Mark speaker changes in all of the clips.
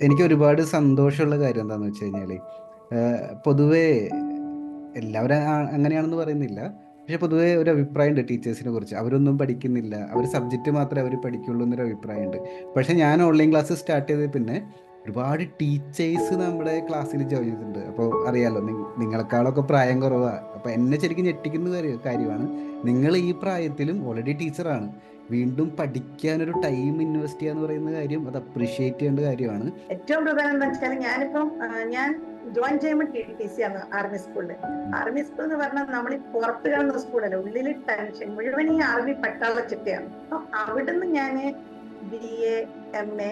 Speaker 1: എനിക്ക് ഒരുപാട് സന്തോഷമുള്ള കാര്യം എന്താണെന്ന് വെച്ച് കഴിഞ്ഞാൽ പൊതുവേ എല്ലാവരും അങ്ങനെയാണെന്ന് പറയുന്നില്ല. പക്ഷെ പൊതുവേ ഒരു അഭിപ്രായമുണ്ട് ടീച്ചേഴ്സിനെ കുറിച്ച്. അവരൊന്നും പഠിക്കുന്നില്ല, അവർ സബ്ജക്റ്റ് മാത്രമേ അവർ പഠിക്കുള്ളൂ എന്നൊരു അഭിപ്രായമുണ്ട്. പക്ഷെ ഞാൻ ഓൺലൈൻ ക്ലാസ് സ്റ്റാർട്ട് ചെയ്തത് പിന്നെ ഒരുപാട് ടീച്ചേഴ്സ് നമ്മുടെ ക്ലാസ്സിൽ ജോയിൻ ചെയ്തിട്ടുണ്ട്. അപ്പോൾ അറിയാലോ, നിങ്ങളെക്കാളൊക്കെ പ്രായം കുറവാണ്. അപ്പോൾ എന്നെ ശരിക്കും ഞെട്ടിക്കുന്ന കാര്യമാണ്, നിങ്ങൾ ഈ പ്രായത്തിലും ഓൾറെഡി ടീച്ചറാണ്, വീണ്ടും പഠിക്കാനൊരു ടൈം ഇൻവെസ്റ്റ് ചെയ്യുക എന്ന് പറയുന്ന കാര്യം അത് അപ്രീഷിയേറ്റ് ചെയ്യേണ്ട കാര്യമാണ്.
Speaker 2: ഏറ്റവും പ്രധാനം എന്താ വെച്ചാൽ ഞാൻ ജോയിൻ ചെയ്യുമ്പോൾ TTC ആണ് ആർമി സ്കൂളിൽ. ആർമി സ്കൂൾ എന്ന് പറഞ്ഞാൽ നമ്മൾ ഈ പുറത്ത് കാണുന്ന സ്കൂളല്ല, ഉള്ളിൽ ടെൻഷൻ മുഴുവൻ ഈ ആർമി പട്ടാള ചിട്ടയാണ്. അപ്പൊ അവിടുന്ന് ഞാൻ BA MA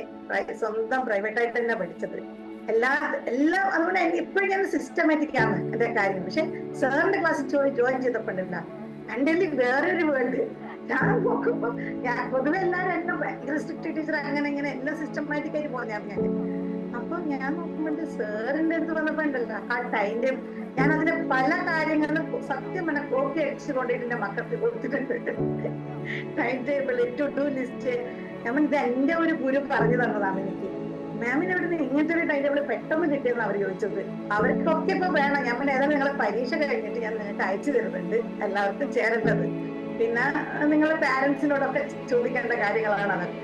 Speaker 2: സ്വന്തം പ്രൈവറ്റ് ആയിട്ട് തന്നെ പഠിച്ചത്. എല്ലാം അതുകൊണ്ട് ഇപ്പോഴും ഞാൻ സിസ്റ്റമാറ്റിക് ആണ് എന്റെ കാര്യം. പക്ഷെ സാറിന്റെ ക്ലാസ്സിൽ ജോയിൻ ചെയ്തപ്പോഴില്ല എൻ്റെ വേറൊരു വേൾഡ്. ഞാൻ നോക്കുമ്പോ പൊതുവെ എല്ലാവരും എന്നെ ഭയങ്കര സ്ട്രിക്റ്റ് ടീച്ചർ, അങ്ങനെ ഇങ്ങനെ എല്ലാം സിസ്റ്റമാറ്റിക് ആയി പോകുന്ന ഞാൻ. അപ്പൊ ഞാൻ നോക്കുമ്പോ സാറിന്റെ അടുത്ത് വന്നപ്പോ ഉണ്ടല്ലോ ആ ടൈം ടേബിൾ, ഞാൻ അതിലെ പല കാര്യങ്ങളും സത്യം പറഞ്ഞ കോപ്പി അടിച്ചു കൊണ്ടിട്ട് എന്റെ മക്കൾക്ക് കൊടുത്തിട്ടുണ്ട്. Time table, to do list. ഞാൻ ഇത് എന്റെ ഒരു ഗുരു പറഞ്ഞു തന്നതാണ് എനിക്ക്. മാമിന് എവിടെ ഇങ്ങനത്തെ ഒരു ടൈം ടേബിൾ പെട്ടെന്ന് കിട്ടിയെന്ന് അവർ ചോദിച്ചത്. അവർക്കൊക്കെ ഇപ്പൊ വേണം. ഞാൻ ഏതായാലും നിങ്ങളെ പരീക്ഷ കഴിഞ്ഞിട്ട് ഞാൻ നിങ്ങൾക്ക് അയച്ചു തരുന്നുണ്ട്, എല്ലാവർക്കും ചേരേണ്ടത്. പിന്നെ നിങ്ങളുടെ പാരന്റ്സിനോടൊക്കെ ചോദിക്കേണ്ട കാര്യങ്ങളാണ് അതൊക്കെ.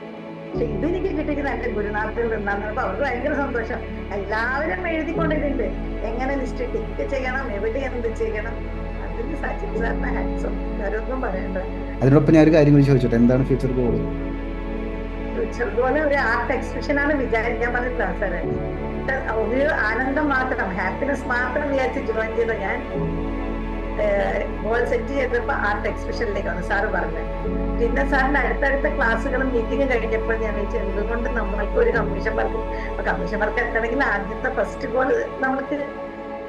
Speaker 2: പക്ഷെ ഇതെനിക്ക് കിട്ടിയിരിക്കുന്നത് എന്റെ ഗുരുനാഥിൽ നിന്നാണ്. അപ്പൊ അവർക്ക് ഭയങ്കര സന്തോഷം. എല്ലാവരും എഴുതിക്കൊണ്ടിട്ടുണ്ട് എങ്ങനെ ലിസ്റ്റ് ടിക്ക് ചെയ്യണം, എവിടെ എന്ത് ചെയ്യണം. അതിന് സച്ചിൻ സാറിന് ഹാറ്റ്സും വേറൊന്നും പറയണ്ട.
Speaker 1: അതിനോടൊപ്പം ഞാൻ ഒരു കാര്യം കൂടി ചോദിച്ചോട്ടെ, എന്താണ് ഫ്യൂച്ചർ ഗോൾ?
Speaker 2: ചെറുതുപോലെ ഒരു ആർട്ട് എക്സിബിഷൻ ആണ് വിചാരിക്കാൻ പറഞ്ഞിട്ടില്ല സാറേ. ഒരു ആനന്ദം മാത്രം, ഹാപ്പിനെസ് മാത്രം വിചാരിച്ച് ജോയിൻ ചെയ്ത ഞാൻ ഗോൾ സെറ്റ് ചെയ്തപ്പോ ആർട്ട് എക്സിബിഷനിലേക്കാണ് സാറ് പറഞ്ഞത്. പിന്നെ സാറിന്റെ അടുത്തടുത്ത ക്ലാസ്സുകളും മീറ്റിംഗും കഴിഞ്ഞപ്പോൾ ഞാൻ വെച്ചാൽ എന്തുകൊണ്ട് നമ്മൾക്ക് ഒരു കമ്മീഷൻ വർക്ക്, കമ്മീഷൻ വർക്ക് എത്തണമെങ്കിൽ ആദ്യത്തെ ഫസ്റ്റ് ഗോൾ നമ്മൾക്ക്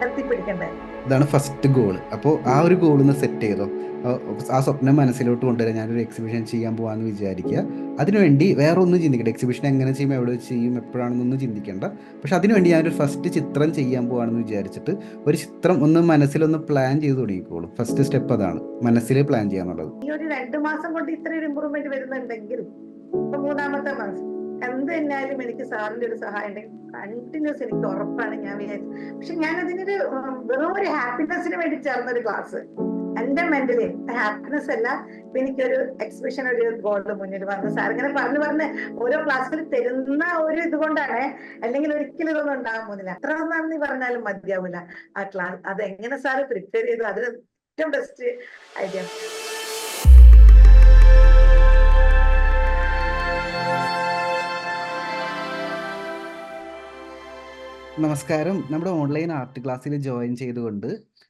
Speaker 2: എത്തിപ്പിടിക്കണ്ടേ.
Speaker 1: ഇതാണ് ഫസ്റ്റ് ഗോൾ. അപ്പോൾ ആ ഒരു ഗോൾ ഒന്ന് സെറ്റ് ചെയ്തോ. ആ സ്വപ്നം മനസ്സിലോട്ട് കൊണ്ടുവരാൻ ഞാനൊരു എക്സിബിഷൻ ചെയ്യാൻ പോകാമെന്ന് വിചാരിക്കുക. അതിനുവേണ്ടി വേറെ ഒന്നും ചിന്തിക്കണ്ട. എക്സിബിഷൻ എങ്ങനെ ചെയ്യും, എവിടെ ചെയ്യും, എപ്പോഴാണെന്നൊന്നും ചിന്തിക്കേണ്ട. പക്ഷെ അതിനുവേണ്ടി ഞാനൊരു ഫസ്റ്റ് ചിത്രം ചെയ്യാൻ പോകാമെന്ന് വിചാരിച്ചിട്ട് ഒരു ചിത്രം ഒന്ന് മനസ്സിലൊന്ന് പ്ലാൻ ചെയ്ത് തുടങ്ങിക്കോളും. ഫസ്റ്റ് സ്റ്റെപ്പ് അതാണ്, മനസ്സിൽ പ്ലാൻ ചെയ്യാന്നുള്ളത്.
Speaker 2: ഈ ഒരു 2 മാസം കൊണ്ട് ഇത്രയൊരു ഇമ്പ്രൂവ്മെന്റ് വരുന്നുണ്ടെങ്കിൽ ഇപ്പൊ 3-ാമത്തെ മാസം എന്ത് തന്നെയായാലും എനിക്ക് സാറിന്റെ ഒരു സഹായം ഉണ്ടെങ്കിൽ കണ്ടിന്യൂസ് എനിക്ക് ഉറപ്പാണ് ഞാൻ വിചാരിച്ചത്. പക്ഷെ ഞാൻ അതിനൊരു വെറും ഒരു ഹാപ്പിനെസ്സിന് വേണ്ടി ചേർന്നൊരു ക്ലാസ്. എന്റെ മെന്റലി ഹാപ്പിനെസ് അല്ല. ഇപ്പൊ എനിക്കൊരു എക്സിബിഷൻ ഒരു ഗോൾഡ് മുന്നിൽ വന്ന് സാർ ഇങ്ങനെ പറഞ്ഞ് ഓരോ ക്ലാസ്സിൽ തരുന്ന ഒരു ഇതുകൊണ്ടാണ്. അല്ലെങ്കിൽ ഒരിക്കലും ഇതൊന്നും ഉണ്ടാകാൻ പോകുന്നില്ല. എത്ര നന്ദി പറഞ്ഞാലും മതിയാവില്ല. ആ ക്ലാസ് അതെങ്ങനെ സാറ് പ്രിപ്പയർ ചെയ്തു, അതിന് ഏറ്റവും ബെസ്റ്റ് ഐഡിയ.
Speaker 1: നമസ്കാരം. നമ്മുടെ ഓൺലൈൻ ആർട്ട് ക്ലാസ്സിൽ ജോയിൻ ചെയ്തുകൊണ്ട്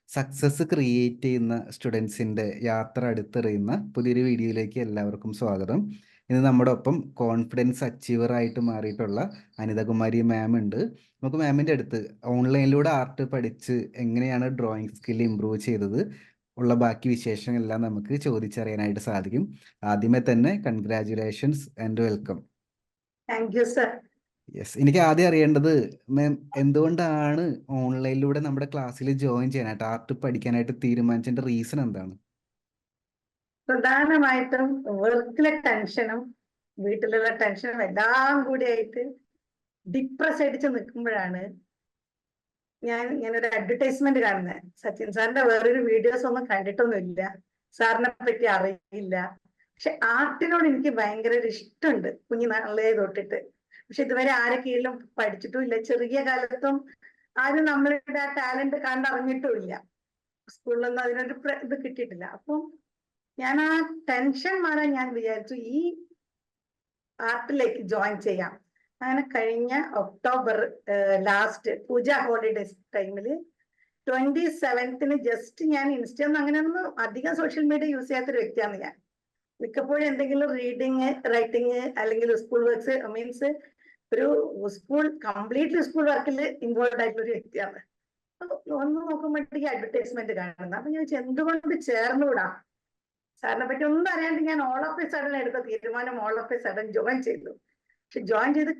Speaker 1: സക്സസ് ക്രിയേറ്റ് ചെയ്യുന്ന സ്റ്റുഡൻസിൻ്റെ യാത്ര അടുത്തെറിയുന്ന പുതിയൊരു വീഡിയോയിലേക്ക് എല്ലാവർക്കും സ്വാഗതം. ഇന്ന് നമ്മുടെ ഒപ്പം കോൺഫിഡൻസ് അച്ചീവറായിട്ട് മാറിയിട്ടുള്ള അനിതകുമാരി മാം ഉണ്ട്. നമുക്ക് മാമിൻ്റെ അടുത്ത് ഓൺലൈനിലൂടെ ആർട്ട് പഠിച്ച് എങ്ങനെയാണ് ഡ്രോയിങ് സ്കിൽ ഇമ്പ്രൂവ് ചെയ്തത് ഉള്ള ബാക്കി വിശേഷങ്ങളെല്ലാം നമുക്ക് ചോദിച്ചറിയാനായിട്ട് സാധിക്കും. ആദ്യമേ തന്നെ congratulations and welcome.
Speaker 2: Thank you sir.
Speaker 1: Yes, എനിക്ക് ആദ്യം അറിയേണ്ടത് മാം എന്തുകൊണ്ടാണ് ഓൺലൈനിലൂടെ നമ്മുടെ ക്ലാസ്സിൽ ജോയിൻ ചെയ്യാനായിട്ട്, ആർട്ട് പഠിക്കാനായിട്ട് തീരുമാനിച്ചതിന്റെ റീസൺ എന്താണ്?
Speaker 2: പ്രധാനമായിട്ടും വർക്കിലെ ടെൻഷനും വീട്ടിലുള്ള ടെൻഷനും എല്ലാം കൂടി ആയിട്ട് ഡിപ്രസ് അടിച്ച് നിൽക്കുമ്പോഴാണ് ഞാൻ ഇങ്ങനെ ഒരു അഡ്വർടൈസ്മെന്റ് കാണുന്നത്. സച്ചിൻ സാറിന്റെ വേറൊരു വീഡിയോസ് ഒന്നും കണ്ടിട്ടൊന്നുമില്ല, സാറിനെ പറ്റി അറിയില്ല. പക്ഷെ ആർട്ടിനോട് എനിക്ക് ഭയങ്കര ഒരു ഇഷ്ടമുണ്ട് കുഞ്ഞുനാളേ തൊട്ടിട്ട്. പക്ഷെ ഇതുവരെ ആരെ കീഴിലും പഠിച്ചിട്ടും ഇല്ല. ചെറിയ കാലത്തും ആരും നമ്മളുടെ ആ ടാലന്റ് കണ്ടറിഞ്ഞിട്ടും ഇല്ല. സ്കൂളിലൊന്നും അതിനൊരു ഇത് കിട്ടിയിട്ടില്ല. അപ്പം ഞാൻ ആ ടെൻഷൻ മാറാൻ ഞാൻ വിചാരിച്ചു ഈ ആർട്ടിലേക്ക് ജോയിൻ ചെയ്യാം. അങ്ങനെ കഴിഞ്ഞ ഒക്ടോബർ ലാസ്റ്റ് പൂജ ഹോളിഡേസ് ടൈമില് 27th ജസ്റ്റ് ഞാൻ ഇൻസ്റ്റൊന്നും അങ്ങനെയൊന്നും അധികം സോഷ്യൽ മീഡിയ യൂസ് ചെയ്യാത്തൊരു വ്യക്തിയാണ് ഞാൻ. മിക്കപ്പോഴും എന്തെങ്കിലും റീഡിങ്, റൈറ്റിംഗ് അല്ലെങ്കിൽ സ്കൂൾ വർക്ക്സ്, മീൻസ് ഒരു കംപ്ലീറ്റ്ലി സ്കൂൾ വർക്കിൽ ഇൻവോൾവ് ആയിട്ടുള്ള ഒരു വ്യക്തിയാണ്. ഒന്ന് നോക്കുമ്പോഴത്തേക്ക് അഡ്വർടൈസ്മെന്റ് കാണുന്നത്. അപ്പൊ ഞാൻ എന്തുകൊണ്ട് ചേർന്നുകൂടാ. സാറിനെ പറ്റി ഒന്നും അറിയാണ്ട് ഞാൻ ഓൾ ഓഫ് എ സഡൻ എടുത്ത തീരുമാനം all of a sudden join ചെയ്തു. പക്ഷെ ജോയിൻ ചെയ്ത്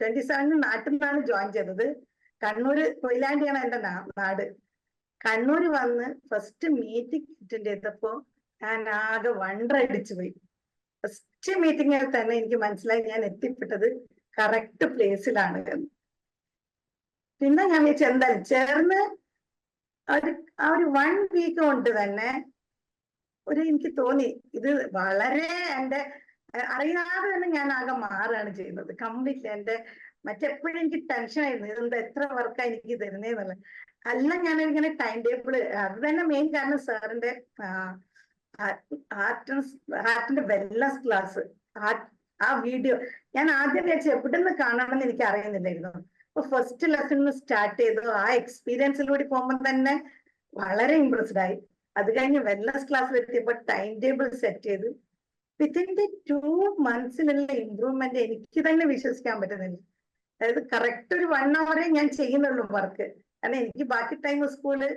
Speaker 2: 27 നാട്ടിൽ നിന്നാണ് ജോയിൻ ചെയ്തത്. കണ്ണൂര് കൊയിലാണ്ടിയാണ് എന്റെ നാട്. കണ്ണൂര് വന്ന് ഫസ്റ്റ് മീറ്റിംഗ് അറ്റൻഡ് ചെയ്തപ്പോ ഞാൻ ആകെ വണ്ടർ അടിച്ചു പോയി. ഫസ്റ്റ് മീറ്റിംഗിൽ തന്നെ എനിക്ക് മനസ്സിലായി ഞാൻ എത്തിപ്പെട്ടത് കറക്റ്റ് പ്ലേസിലാണ് എന്ന്. പിന്നെ ഞാൻ വിചാരിച്ചു എന്തായാലും ചേർന്ന് ആ ഒരു 1 വീക്ക് കൊണ്ട് തന്നെ എനിക്ക് തോന്നി ഇത് വളരെ എന്റെ അറിയാതെ തന്നെ ഞാൻ ആകെ മാറുകയാണ് ചെയ്യുന്നത് കംപ്ലീറ്റ്ലി. എന്റെ മറ്റെപ്പോഴും എനിക്ക് ടെൻഷൻ ആയിരുന്നു, ഇതെന്താ എത്ര വർക്കാ എനിക്ക് തരുന്നേന്നുള്ള. അല്ല, ഞാനിങ്ങനെ ടൈം ടേബിള്, അത് തന്നെ മെയിൻ കാരണം സാറിന്റെ ഹാർട്ടിന്റെ വെൽനസ് ക്ലാസ്, ആ വീഡിയോ ഞാൻ ആദ്യം വിചാരിച്ചു എവിടെ നിന്ന് കാണണമെന്ന് എനിക്ക് അറിയുന്നില്ലായിരുന്നു. അപ്പൊ ഫസ്റ്റ് ലെസണിൽ സ്റ്റാർട്ട് ചെയ്തു, ആ എക്സ്പീരിയൻസിലൂടെ പോകുമ്പോൾ തന്നെ വളരെ ഇംപ്രസ്ഡ് ആയി. അത് കഴിഞ്ഞ് വെൽനസ് ക്ലാസ്സിൽ എത്തിയപ്പോൾ ടൈം ടേബിൾ സെറ്റ് ചെയ്ത് വിത്തിൻ ദി 2 മന്ത്സിലുള്ള ഇമ്പ്രൂവ്മെന്റ് എനിക്ക് തന്നെ വിശ്വസിക്കാൻ പറ്റുന്നില്ല. അതായത് കറക്റ്റ് ഒരു 1 hour ഞാൻ ചെയ്യുന്നുള്ളൂ വർക്ക്. കാരണം എനിക്ക് ബാക്കി ടൈം സ്കൂള്,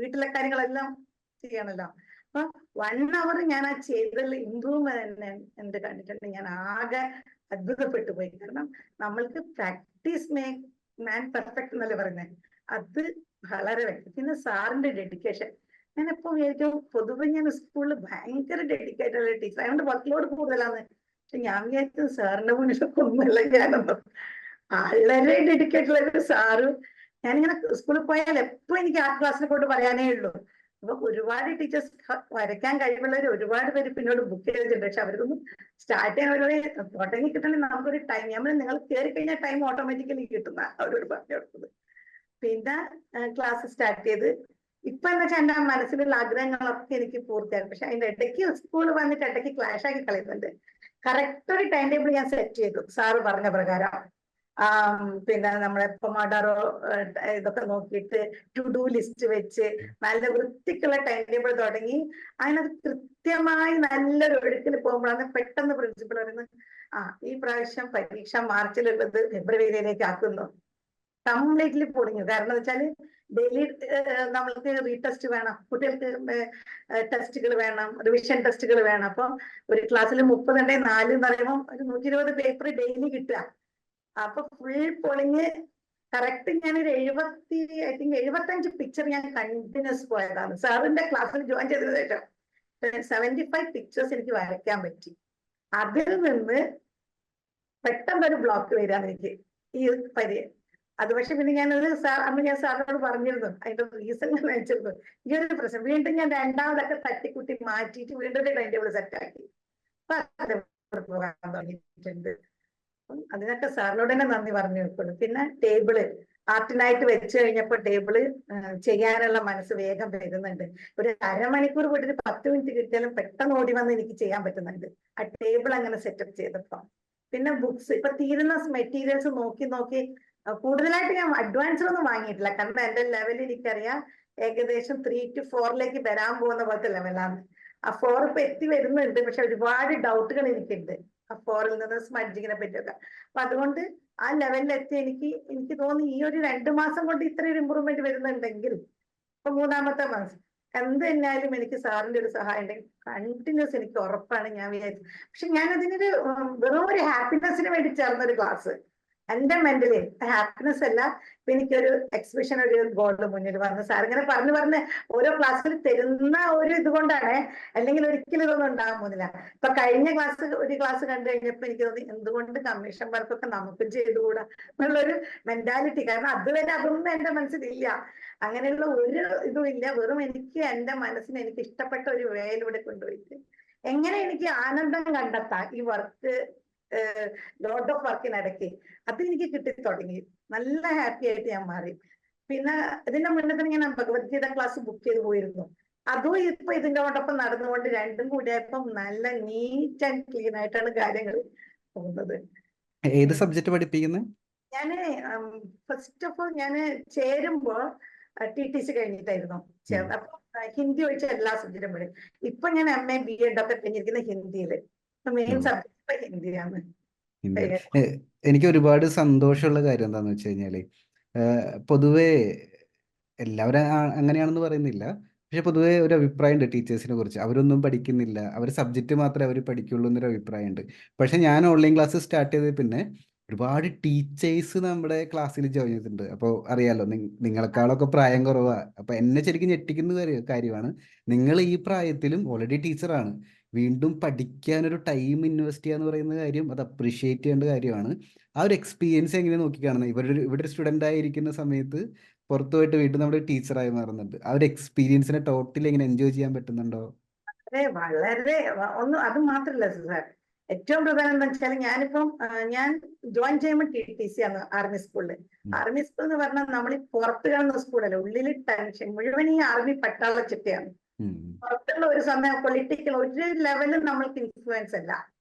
Speaker 2: വീട്ടിലെ കാര്യങ്ങളെല്ലാം ചെയ്യണല്ലോ. അപ്പൊ 1 hour ഞാൻ ആ ചെയ്തതിൽ ഇമ്പ്രൂവ്മെന്റ് കണ്ടിട്ടുണ്ട്. ഞാൻ ആകെ അത്ഭുതപ്പെട്ടു പോയി. കാരണം നമ്മൾക്ക് പ്രാക്ടീസ് മേക്ക് മാൻ പെർഫെക്റ്റ് എന്നല്ലേ പറയുന്നത്, അത് വളരെ വ്യക്തി. പിന്നെ സാറിന്റെ ഡെഡിക്കേഷൻ, ഞാൻ എപ്പോ വിചാരിക്കും പൊതുവെ ഞാൻ സ്കൂളിൽ ഭയങ്കര ഡെഡിക്കേറ്റഡ് ഉള്ള ടീച്ചർ, അതുകൊണ്ട് വർക്ക് ലോഡ് കൂടുതലാണ്. പക്ഷെ ഞാൻ വിചാരിക്കും സാറിന്റെ മുന്നിലൊക്കെ ഒന്നുമില്ല ഞാനൊന്നും. വളരെ ഡെഡിക്കേറ്റഡ് ആയിട്ട് സാറ്, ഞാനിങ്ങനെ സ്കൂളിൽ പോയാൽ എപ്പോ എനിക്ക് ആർട്ട് ക്ലാസ്സിനെ കൊണ്ട് പറയാനേ ഉള്ളൂ. അപ്പൊ ഒരുപാട് ടീച്ചേഴ്സ് വരയ്ക്കാൻ കഴിവുള്ളവർ ഒരുപാട് പേര് പിന്നോട് ബുക്ക് ചെയ്തിട്ടുണ്ട്. പക്ഷെ അവർക്കൊന്നും സ്റ്റാർട്ട് ചെയ്യാൻ ഒരു തുടങ്ങി കിട്ടണമെങ്കിൽ നമുക്കൊരു ടൈം, നമ്മൾ നിങ്ങൾ കയറി കഴിഞ്ഞാൽ ടൈം ഓട്ടോമാറ്റിക്കലി കിട്ടുന്ന അവരോട് പറഞ്ഞു കൊടുത്തത്. പിന്നെ ക്ലാസ് സ്റ്റാർട്ട് ചെയ്ത് ഇപ്പൊ എന്താ വെച്ചാൽ എന്റെ മനസ്സിലുള്ള ആഗ്രഹങ്ങളൊക്കെ എനിക്ക് പൂർത്തിയാക്കും. പക്ഷെ അതിന്റെ ഇടയ്ക്ക് സ്കൂൾ വന്നിട്ട് ഇടയ്ക്ക് ക്ലാഷ് ആക്കി കളയുന്നുണ്ട്. കറക്റ്റ് ഒരു ടൈം ടേബിൾ ഞാൻ സെറ്റ് ചെയ്തു സാറ് പറഞ്ഞ പ്രകാരം. പിന്നെ നമ്മളെ പൊമാഡോറോ ഇതൊക്കെ നോക്കിയിട്ട് ടു ഡു ലിസ്റ്റ് വെച്ച് നല്ല വൃത്തിക്കുള്ള ടൈം ടേബിൾ തുടങ്ങി. അതിനകത്ത് കൃത്യമായി നല്ലൊരു ഒഴുക്കിൽ പോകുമ്പോഴാണ് പെട്ടെന്ന് പ്രിൻസിപ്പൾ പറയുന്നത്, ഈ പ്രാവശ്യം പരീക്ഷ മാർച്ചിലുള്ളത് ഫെബ്രുവരിയിലേക്ക് ആക്കുന്നു. കംപ്ലീറ്റ്ലി പൊളിഞ്ഞു. കാരണം എന്ന് വെച്ചാല് ഡെയിലി നമ്മൾക്ക് റീടെസ്റ്റ് വേണം, കുട്ടികൾക്ക് ടെസ്റ്റുകൾ വേണം, റിവിഷൻ ടെസ്റ്റുകൾ വേണം. അപ്പൊ ഒരു ക്ലാസ്സിൽ 30 4 എന്ന് പറയുമ്പോൾ ഒരു 120 പേപ്പർ ഡെയിലി കിട്ടുക. അപ്പൊ ഫുൾ പൊളിഞ്ഞ് കറക്റ്റ് ഞാനൊരു 75 പിക്ചർ ഞാൻ കണ്ടിന്യൂസ് പോയതാണ്. സാറിന്റെ ക്ലാസ്സിൽ ജോയിൻ ചെയ്തതിനു ശേഷം 75 പിക്ചേഴ്സ് എനിക്ക് വരയ്ക്കാൻ പറ്റി. അതിൽ നിന്ന് പെട്ടെന്നൊരു ബ്ലോക്ക് വരാൻ എനിക്ക് ഈ അത്. പക്ഷെ പിന്നെ ഞാനൊരു അന്ന് ഞാൻ സാറിനോട് പറഞ്ഞിരുന്നു, അതിന്റെ റീസൺ ഞാൻ അയച്ചിരുന്നു, ഈ ഒരു പ്രശ്നം വീണ്ടും ഞാൻ രണ്ടാമതൊക്കെ തട്ടിക്കുട്ടി മാറ്റിയിട്ട് വീണ്ടും ഒരു ടൈം ടേബിൾ സെറ്റ് ആക്കി പോകാൻ തുടങ്ങിയിട്ടുണ്ട്. അതിനൊക്കെ സാറിനോട് തന്നെ നന്ദി പറഞ്ഞു വെക്കുള്ളൂ. പിന്നെ ടേബിള് ആർട്ടിനായിട്ട് വെച്ച് കഴിഞ്ഞപ്പോൾ ടേബിള് ചെയ്യാനുള്ള മനസ്സ് വേഗം വരുന്നുണ്ട്. ഒരു അരമണിക്കൂർ പോയിട്ട് 10 മിനിറ്റ് കിട്ടിയാലും പെട്ടെന്ന് ഓടി വന്ന് എനിക്ക് ചെയ്യാൻ പറ്റുന്നുണ്ട് ആ ടേബിൾ അങ്ങനെ സെറ്റപ്പ് ചെയ്തപ്പോ. പിന്നെ ബുക്സ് ഇപ്പൊ തീരുന്ന മെറ്റീരിയൽസ് നോക്കി നോക്കി കൂടുതലായിട്ട് ഞാൻ അഡ്വാൻസ് ഒന്നും വാങ്ങിയിട്ടില്ല. കാരണം എന്റെ ലെവലിൽ എനിക്കറിയാം ഏകദേശം 3 to 4 വരാൻ പോകുന്ന പോലത്തെ ലെവലാണ്. ആ 4 ഇപ്പൊ എത്തി വരുന്നുണ്ട്. പക്ഷെ ഒരുപാട് ഡൗട്ടുകൾ എനിക്കുണ്ട് ആ 4ൽ നിന്ന് സ്മഡ്ജിങ്ങിനെ പറ്റിയൊക്കെ. അപ്പൊ അതുകൊണ്ട് ആ ലെവലിലെത്തി എനിക്ക് തോന്നി ഈ ഒരു 2 മാസം കൊണ്ട് ഇത്രയൊരു ഇമ്പ്രൂവ്മെന്റ് വരുന്നുണ്ടെങ്കിൽ ഇപ്പൊ 3ാമത്തെ മാസം എന്ത് തന്നെയായാലും എനിക്ക് സാറിന്റെ ഒരു സഹായം ഉണ്ടെങ്കിൽ കണ്ടിന്യൂസ് എനിക്ക് ഉറപ്പാണ് ഞാൻ വിചാരിച്ചു. പക്ഷെ ഞാൻ അതിനൊരു വെറും ഒരു ഹാപ്പിനെസ്സിന് വേണ്ടി ചേർന്നൊരു ക്ലാസ്, എന്റെ മെന്റലി ഹാപ്പിനെസ് അല്ല. ഇപ്പൊ എനിക്കൊരു എക്സിബിഷൻ ഒരു ഗോളിന് മുന്നിൽ വന്ന് സാർ ഇങ്ങനെ പറഞ്ഞ് ഓരോ ക്ലാസ്സിൽ തരുന്ന ഒരു ഇതുകൊണ്ടാണ്, അല്ലെങ്കിൽ ഒരിക്കലും ഇതൊന്നും ഉണ്ടാകാൻ പോകുന്നില്ല. ഇപ്പൊ കഴിഞ്ഞ ഒരു ക്ലാസ് കണ്ടു കഴിഞ്ഞപ്പോ എനിക്ക് തോന്നി എന്തുകൊണ്ട് കമ്മീഷൻ വർക്കൊക്കെ നമുക്കും ചെയ്തുകൂടാ എന്നുള്ളൊരു മെന്റാലിറ്റി. കാരണം അതുവരെ അതൊന്നും എന്റെ മനസ്സിലില്ല, അങ്ങനെയുള്ള ഒരു ഇതും ഇല്ല. വെറും എനിക്ക് എന്റെ മനസ്സിന് എനിക്ക് ഇഷ്ടപ്പെട്ട ഒരു വേയിലൂടെ കൊണ്ടുപോയിട്ട് എങ്ങനെ എനിക്ക് ആനന്ദം കണ്ടെത്താം ഈ വർക്ക്, ലോഡ് ഓഫ് വർക്കിനിടയ്ക്ക് അത് എനിക്ക് കിട്ടി തുടങ്ങി. നല്ല ഹാപ്പി ആയിട്ട് ഞാൻ മാറി. പിന്നെ ഇതിന്റെ മുന്നേ തന്നെ ഞാൻ ഭഗവത്ഗീത ക്ലാസ് ബുക്ക് ചെയ്ത് പോയിരുന്നു. അതും ഇപ്പൊ ഇതിനോടൊപ്പം നടന്നുകൊണ്ട് രണ്ടും കൂടിയപ്പം നല്ല നീറ്റ് ആൻഡ് ക്ലീൻ ആയിട്ടാണ് കാര്യങ്ങൾ പോകുന്നത്.
Speaker 1: ഏത് സബ്ജക്ട് പഠിപ്പിക്കുന്നത്?
Speaker 2: ഞാന് ഫസ്റ്റ് ഓഫ് ഓൾ ഞാന് ചേരുമ്പോ TTC കഴിഞ്ഞിട്ടായിരുന്നു ചേർന്നത്. അപ്പൊ ഹിന്ദി ഒഴിച്ച എല്ലാ സബ്ജക്റ്റും പഠിക്കും. ഇപ്പൊ ഞാൻ MA BEd ഒക്കെ കഴിഞ്ഞിരിക്കുന്ന ഹിന്ദിയില്. മെയിൻ സബ്ജക്ട് ഇപ്പൊ ഹിന്ദിയാണ്.
Speaker 1: എനിക്ക് ഒരുപാട് സന്തോഷമുള്ള കാര്യം എന്താന്ന് വെച്ച് കഴിഞ്ഞാല് പൊതുവേ എല്ലാവരും അങ്ങനെയാണെന്ന് പറയുന്നില്ല. പക്ഷെ പൊതുവേ ഒരു അഭിപ്രായമുണ്ട് ടീച്ചേഴ്സിനെ കുറിച്ച്, അവരൊന്നും പഠിക്കുന്നില്ല, അവർ സബ്ജക്റ്റ് മാത്രമേ അവർ പഠിക്കുള്ളൂ എന്നൊരു അഭിപ്രായമുണ്ട്. പക്ഷെ ഞാൻ ഓൺലൈൻ ക്ലാസ് സ്റ്റാർട്ട് ചെയ്തത് പിന്നെ ഒരുപാട് ടീച്ചേഴ്സ് നമ്മുടെ ക്ലാസ്സിൽ ജോയിൻ ചെയ്തിട്ടുണ്ട്. അപ്പോൾ അറിയാലോ, നിങ്ങളെക്കാളൊക്കെ പ്രായം കുറവാണ്. അപ്പോൾ എന്നെ ശരിക്കും ഞെട്ടിക്കുന്ന കാര്യമാണ്, നിങ്ങൾ ഈ പ്രായത്തിലും ഓൾറെഡി ടീച്ചറാണ്, വീണ്ടും പഠിക്കാനൊരു ടൈം ഇൻവെസ്റ്റ് ചെയ്യുക എന്ന് പറയുന്ന കാര്യം അത് അപ്രീഷിയേറ്റ് ചെയ്യേണ്ട കാര്യമാണ്. ആ ഒരു എക്സ്പീരിയൻസ് എങ്ങനെ നോക്കിക്കാണുന്നത്? ഇവിടെ ഒരു സ്റ്റുഡൻ്റ് ആയിരിക്കുന്ന സമയത്ത് പുറത്തു പോയിട്ട് വീണ്ടും നമ്മുടെ ടീച്ചറായി മാറുന്നുണ്ട്. ആ ഒരു എക്സ്പീരിയൻസിനെ ടോട്ടലി എങ്ങനെ എൻജോയ് ചെയ്യാൻ പറ്റുന്നുണ്ടോ?
Speaker 2: വളരെ ഒന്നും അത് മാത്രല്ല സാർ, ഏറ്റവും പ്രധാനം എന്താ വെച്ചാൽ ഞാനിപ്പം ഞാൻ ജോയിൻ ചെയ്യുമ്പോൾ TTC ആണ് ആർമി സ്കൂളിൽ.
Speaker 1: ഉം.
Speaker 2: ആർമി സ്കൂൾ എന്ന് പറഞ്ഞാൽ നമ്മൾ ഈ പുറത്ത് കാണുന്ന സ്കൂളല്ല, ഉള്ളിൽ ടെൻഷൻ മുഴുവൻ ഈ ആർമി പട്ടാള ചിട്ടയാണ്.
Speaker 1: ഉം.
Speaker 2: പുറത്തുള്ള ഒരു സമയം പൊളിറ്റിക്കൽ ഒരു ലെവലും നമ്മൾക്ക് ഇൻഫ്ലുവൻസ് അല്ല.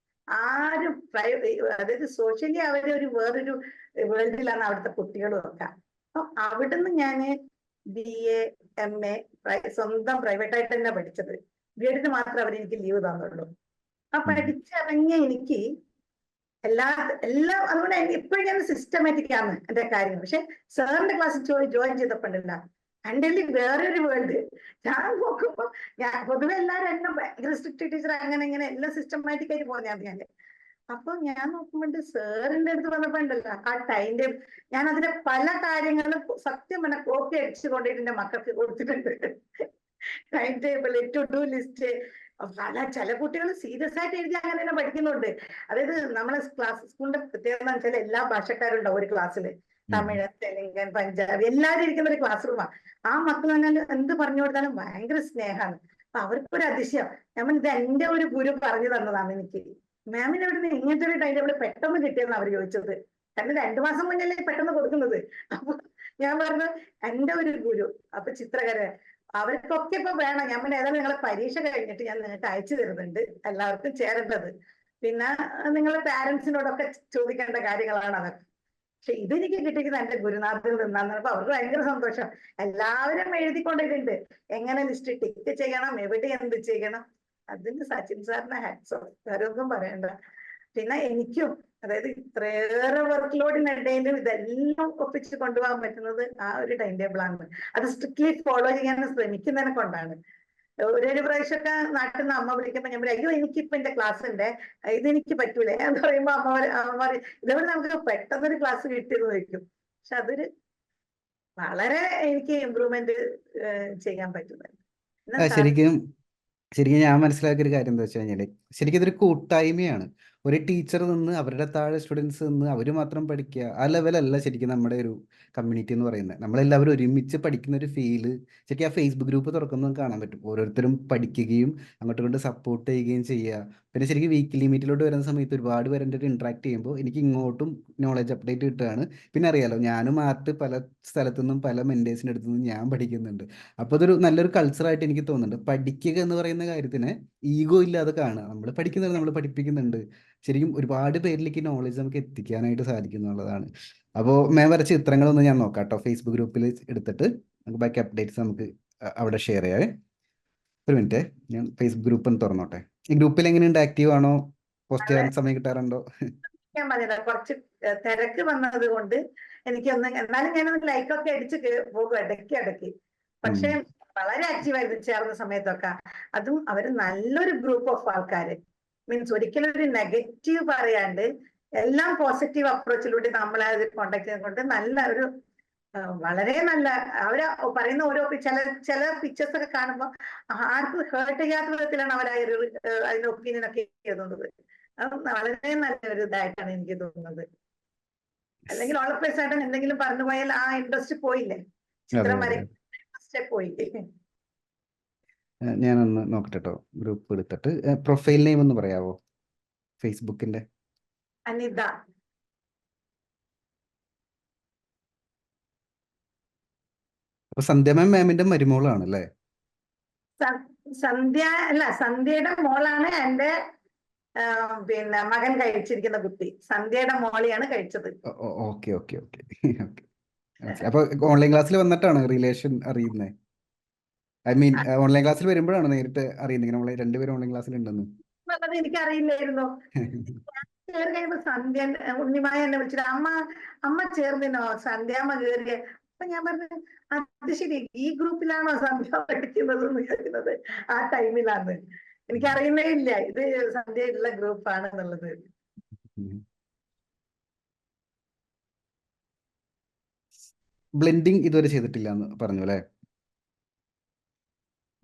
Speaker 2: ആരും അതായത് സോഷ്യലി അവരൊരു വേറൊരു വേൾഡിലാണ് അവിടുത്തെ കുട്ടികളും ഒക്കെ. അപ്പൊ അവിടുന്ന് ഞാന് BA MA സ്വന്തം പ്രൈവറ്റ് ആയിട്ട് തന്നെ പഠിച്ചത്. B.Ed മാത്രമേ അവരെനിക്ക് ലീവ് തന്നുള്ളൂ. ആ
Speaker 1: ഉം.
Speaker 2: പഠിച്ചിറങ്ങിയ എനിക്ക് എല്ലാം അതുകൊണ്ട് ഇപ്പോഴും ഞാൻ സിസ്റ്റമാറ്റിക് ആണ് എന്റെ കാര്യങ്ങൾ. പക്ഷെ സാറിന്റെ ക്ലാസ്സിൽ ജോയിൻ ചെയ്തപ്പോണ്ടല്ല എൻ്റെ വേറൊരു വേൾഡ്. ഞാൻ നോക്കുമ്പോ ഞാൻ പൊതുവെ എല്ലാവരും എന്നെ ഭയങ്കര സ്ട്രിക്റ്റ് ടീച്ചർ അങ്ങനെ ഇങ്ങനെ എല്ലാം സിസ്റ്റമാറ്റിക് ആയിട്ട് പോകുന്നതാണ് ഞാൻ. അപ്പൊ ഞാൻ നോക്കുമ്പോണ്ട് സാറിന്റെ അടുത്ത് വന്നപ്പോ ഉണ്ടല്ലോ ആ ടൈം ടേബിൾ, ഞാൻ അതിലെ പല കാര്യങ്ങളും സത്യം പറഞ്ഞ കോപ്പി അടിച്ചു കൊണ്ടിട്ട് എന്റെ മക്കൾക്ക് കൊടുത്തിട്ടുണ്ട്. Time table, to do list, ചില കുട്ടികൾ സീരിയസ് ആയിട്ട് എഴുതി അങ്ങനെ തന്നെ പഠിക്കുന്നുണ്ട്. അതായത് നമ്മളെ സ്കൂളിന്റെ പ്രത്യേകത എന്ന് വെച്ചാൽ എല്ലാ ഭാഷക്കാരും ഉണ്ടാവും ഒരു ക്ലാസ്സിൽ.
Speaker 1: ഉം.
Speaker 2: തമിഴ്, തെലുങ്കൻ, പഞ്ചാബി എല്ലാവരും ഇരിക്കുന്ന ഒരു ക്ലാസ് റൂമാണ്. ആ മക്കൾ പറഞ്ഞാൽ എന്ത് പറഞ്ഞു കൊടുത്താലും ഭയങ്കര സ്നേഹമാണ്. അപ്പൊ അവർക്കൊരു അതിശയം. നമ്മൾ ഇത് എന്റെ ഒരു ഗുരു പറഞ്ഞു തന്നതാണ് എനിക്ക്. മാമിന് എവിടെ നിന്ന് ഇങ്ങനത്തെ ഒരു ടൈം ടേബിൾ പെട്ടെന്ന് കിട്ടിയെന്ന് അവർ ചോദിച്ചത്. കാരണം 2 മാസം മുന്നല്ലേ പെട്ടെന്ന് കൊടുക്കുന്നത്. അപ്പൊ ഞാൻ പറഞ്ഞു എന്റെ ഒരു ഗുരു. അപ്പൊ ചിത്രകര അവർക്കൊക്കെ ഇപ്പൊ വേണം. ഞാൻ പിന്നെ ഏതായാലും നിങ്ങളെ പരീക്ഷ കഴിഞ്ഞിട്ട് ഞാൻ നിങ്ങൾക്ക് അയച്ചു തരുന്നുണ്ട് എല്ലാവർക്കും ചേരേണ്ടത്. പിന്നെ നിങ്ങളെ പാരന്റ്സിനോടൊക്കെ ചോദിക്കേണ്ട കാര്യങ്ങളാണ് അതൊക്കെ. പക്ഷെ ഇതെനിക്ക് കിട്ടിയിരിക്കുന്നത് എന്റെ ഗുരുനാഥിൽ നിന്നാണ്. അപ്പൊ അവർക്ക് ഭയങ്കര സന്തോഷം. എല്ലാവരും എഴുതിക്കൊണ്ടിട്ടുണ്ട് എങ്ങനെ ലിസ്റ്റ് ടിക്ക് ചെയ്യണം, എവിടെ എന്ത് ചെയ്യണം. അതിന് സച്ചിൻ സാറിന്റെ ഹാറ്റ്സ് ഓഫ്, വേറൊന്നും പറയണ്ട. പിന്നെ എനിക്കും അതായത് ഇത്രയേറെ വർക്ക് ലോഡിനിടയിലും ഇതെല്ലാം ഒപ്പിച്ച് കൊണ്ടുപോകാൻ പറ്റുന്നത് ആ ഒരു ടൈം ടേബിൾ ആണ്. അത് സ്ട്രിക്ട്ലി ഫോളോ ചെയ്യാൻ ശ്രമിക്കുന്നതിനെ കൊണ്ടാണ്. ഒരു പ്രാവശ്യമൊക്കെ നാട്ടിൽ നിന്ന് അമ്മ വിളിക്കുമ്പോ ഞാൻ പറയും, അയ്യോ എനിക്കിപ്പൊ എന്റെ ക്ലാസ് ഉണ്ട്, ഇതെനിക്ക് പറ്റൂലേ എന്ന് പറയുമ്പോ അമ്മ ഇതേപോലെ നമുക്ക് പെട്ടെന്നൊരു ക്ലാസ് കിട്ടിയെന്ന് വയ്ക്കും. പക്ഷെ അതൊരു വളരെ എനിക്ക് ഇമ്പ്രൂവ്മെന്റ് ചെയ്യാൻ പറ്റുന്നുണ്ട്. പിന്നെ സാർ
Speaker 1: ശരിക്കും ഞാൻ മനസ്സിലാക്കിയ ഒരു കാര്യം എന്താ വെച്ച് കഴിഞ്ഞാൽ ശരിക്കും ഇതൊരു കൂട്ടായ്മയാണ്. ഒരു ടീച്ചർ നിന്ന് അവരുടെ താഴെ സ്റ്റുഡൻസ് നിന്ന് അവർ മാത്രം പഠിക്കുക ആ ലെവലല്ല ശരിക്കും നമ്മുടെ ഒരു കമ്മ്യൂണിറ്റി എന്ന് പറയുന്നത്. നമ്മളെല്ലാവരും ഒരുമിച്ച് പഠിക്കുന്ന ഒരു ഫീല് ശരിക്കും ആ ഫേസ്ബുക്ക് ഗ്രൂപ്പ് തുറക്കുന്നത് കാണാൻ പറ്റും. ഓരോരുത്തരും പഠിക്കുകയും അങ്ങോട്ടും ഇങ്ങോട്ട് സപ്പോർട്ട് ചെയ്യുകയും ചെയ്യുക. പിന്നെ ശരിക്കും വീക്കിലി മീറ്റിലോട്ട് വരുന്ന സമയത്ത് ഒരുപാട് പേരുടെ ഇന്ററാക്ട് ചെയ്യുമ്പോൾ എനിക്ക് ഇങ്ങോട്ടും നോളജ് അപ്ഡേറ്റ് കിട്ടുകയാണ്. പിന്നെ അറിയാലോ, ഞാനും ആർട്ട് പല സ്ഥലത്തുനിന്നും പല മെന്റേഴ്സിൻ്റെ അടുത്തു നിന്നും ഞാൻ പഠിക്കുന്നുണ്ട്. അപ്പോൾ അതൊരു നല്ലൊരു കൾച്ചറായിട്ട് എനിക്ക് തോന്നുന്നുണ്ട്. പഠിക്കുക എന്ന് പറയുന്ന കാര്യത്തിന് ഈഗോ ഇല്ലാതെ കാണുക. നമ്മൾ പഠിക്കുന്നുണ്ട്, നമ്മൾ പഠിപ്പിക്കുന്നുണ്ട്. ശരിക്കും ഒരുപാട് പേരിലേക്ക് നോളജ് നമുക്ക് എത്തിക്കാനായിട്ട് സാധിക്കും എന്നുള്ളതാണ്. അപ്പോൾ മാം വരച്ച ചിത്രങ്ങളൊന്നും ഞാൻ നോക്കാം കേട്ടോ. ഫേസ്ബുക്ക് ഗ്രൂപ്പിൽ എടുത്തിട്ട് നമുക്ക് ബാക്കി അപ്ഡേറ്റ്സ് നമുക്ക് അവിടെ ഷെയർ ചെയ്യാവേ. ഒരു മിനിറ്റ്, ഞാൻ ഫേസ്ബുക്ക് ഗ്രൂപ്പ് ഒന്ന് തുറന്നോട്ടെ. ഈ ഗ്രൂപ്പിൽ എങ്ങനെയുണ്ട്? ആക്റ്റീവ് ആണോ? പോസ്റ്റ് ചെയ്യാൻ സമയം കിട്ടാറുണ്ടോ?
Speaker 2: ഞാൻ പറഞ്ഞത് കുറച്ച് തിരക്ക് വന്നത് കൊണ്ട് എനിക്കൊന്ന്, എന്നാലും ഞാനൊന്ന് ലൈക്കൊക്കെ അടിച്ച് പോകും ഇടയ്ക്ക് ഇടയ്ക്ക്.
Speaker 1: ഉം.
Speaker 2: പക്ഷെ വളരെ ആക്റ്റീവായിരുന്നു ചേർന്ന സമയത്തൊക്കെ. അതും അവര് നല്ലൊരു ഗ്രൂപ്പ് ഓഫ് ആൾക്കാര്. മീൻസ് ഒരിക്കലും ഒരു നെഗറ്റീവ് പറയാണ്ട് എല്ലാം പോസിറ്റീവ് അപ്രോച്ചിലൂടെ നമ്മളെ കോണ്ടാക്ട് ചെയ്യുന്നത് കൊണ്ട് നല്ല ഒരു വളരെ നല്ല അവര് പറയുന്ന ഓരോ ചില പിക്ചേഴ്സ് ഒക്കെ കാണുമ്പോൾ ആർക്കും ഹേർട്ട് ചെയ്യാത്ത വിധത്തിലാണ് അവർ അതിന്റെ ഒപ്പീനിയൻ ഒക്കെ എഴുതുന്നത്. അത് വളരെ നല്ലൊരു ഇതായിട്ടാണ് എനിക്ക് തോന്നുന്നത്. അല്ലെങ്കിൽ ഓളപ്പേസായിട്ട് എന്തെങ്കിലും പറഞ്ഞു പോയാൽ ആ ഇൻട്രസ്റ്റ് പോയില്ലേ,
Speaker 1: അതെ
Speaker 2: ചിത്രം
Speaker 1: അതെ.
Speaker 2: വരയ്ക്കുന്ന ഇൻട്രസ്റ്റ് പോയി.
Speaker 1: ഞാനൊന്ന് നോക്കട്ടെ കേട്ടോ. ഗ്രൂപ്പ് എടുത്തിട്ട് പ്രൊഫൈൽ നെയിം ഒന്ന് പറയാവോ ഫേസ്ബുക്കിന്റെ?
Speaker 2: അനിത.
Speaker 1: അപ്പൊ സന്ധ്യ മാം മാമിന്റെ മരുമോളാണ് അല്ലേ?
Speaker 2: സന്ധ്യ അല്ല, സന്ധ്യയുടെ മോളാണ് എന്റെ പിന്നെ മകൻ കഴിച്ചിരിക്കുന്ന കുട്ടി. സന്ധ്യയുടെ മോളെയാണ് കഴിച്ചത്.
Speaker 1: Okay okay okay okay. അപ്പൊ ഓൺലൈൻ ക്ലാസ്സിൽ വന്നിട്ടാണ് റിലേഷൻ അറിയുന്നത്? ഐ മീൻ ഓൺലൈൻ ക്ലാസ്സിൽ വരുമ്പോഴാണ് നേരിട്ട് അറിയുന്നത് ഇങ്ങനെ നമ്മളെ രണ്ടുപേരും ഓൺലൈൻ ക്ലാസ്സിൽ ഉണ്ടെന്ന്?
Speaker 2: അത് എനിക്കറിയില്ലായിരുന്നു. കയറി കഴിയുമ്പോ സന്ധ്യ ഉണ്ണിമായ എന്നെ വിളിച്ചിട്ട് അമ്മ ചേർന്നിനോ, സന്ധ്യാമ്മ കയറിയ. അപ്പൊ ഞാൻ പറഞ്ഞു അത് ശരി, ഈ ഗ്രൂപ്പിലാണോ സന്ധ്യ പഠിക്കുന്നത് എന്ന് വിചാരിക്കുന്നത്. ആ ടൈമിലാണ് എനിക്കറിയുന്നേ ഇല്ല ഇത് സന്ധ്യയുള്ള ഗ്രൂപ്പാണ് എന്നുള്ളത്.
Speaker 1: ബ്ലെൻഡിങ് ഇതുവരെ ചെയ്തിട്ടില്ല എന്ന് പറഞ്ഞു അല്ലേ?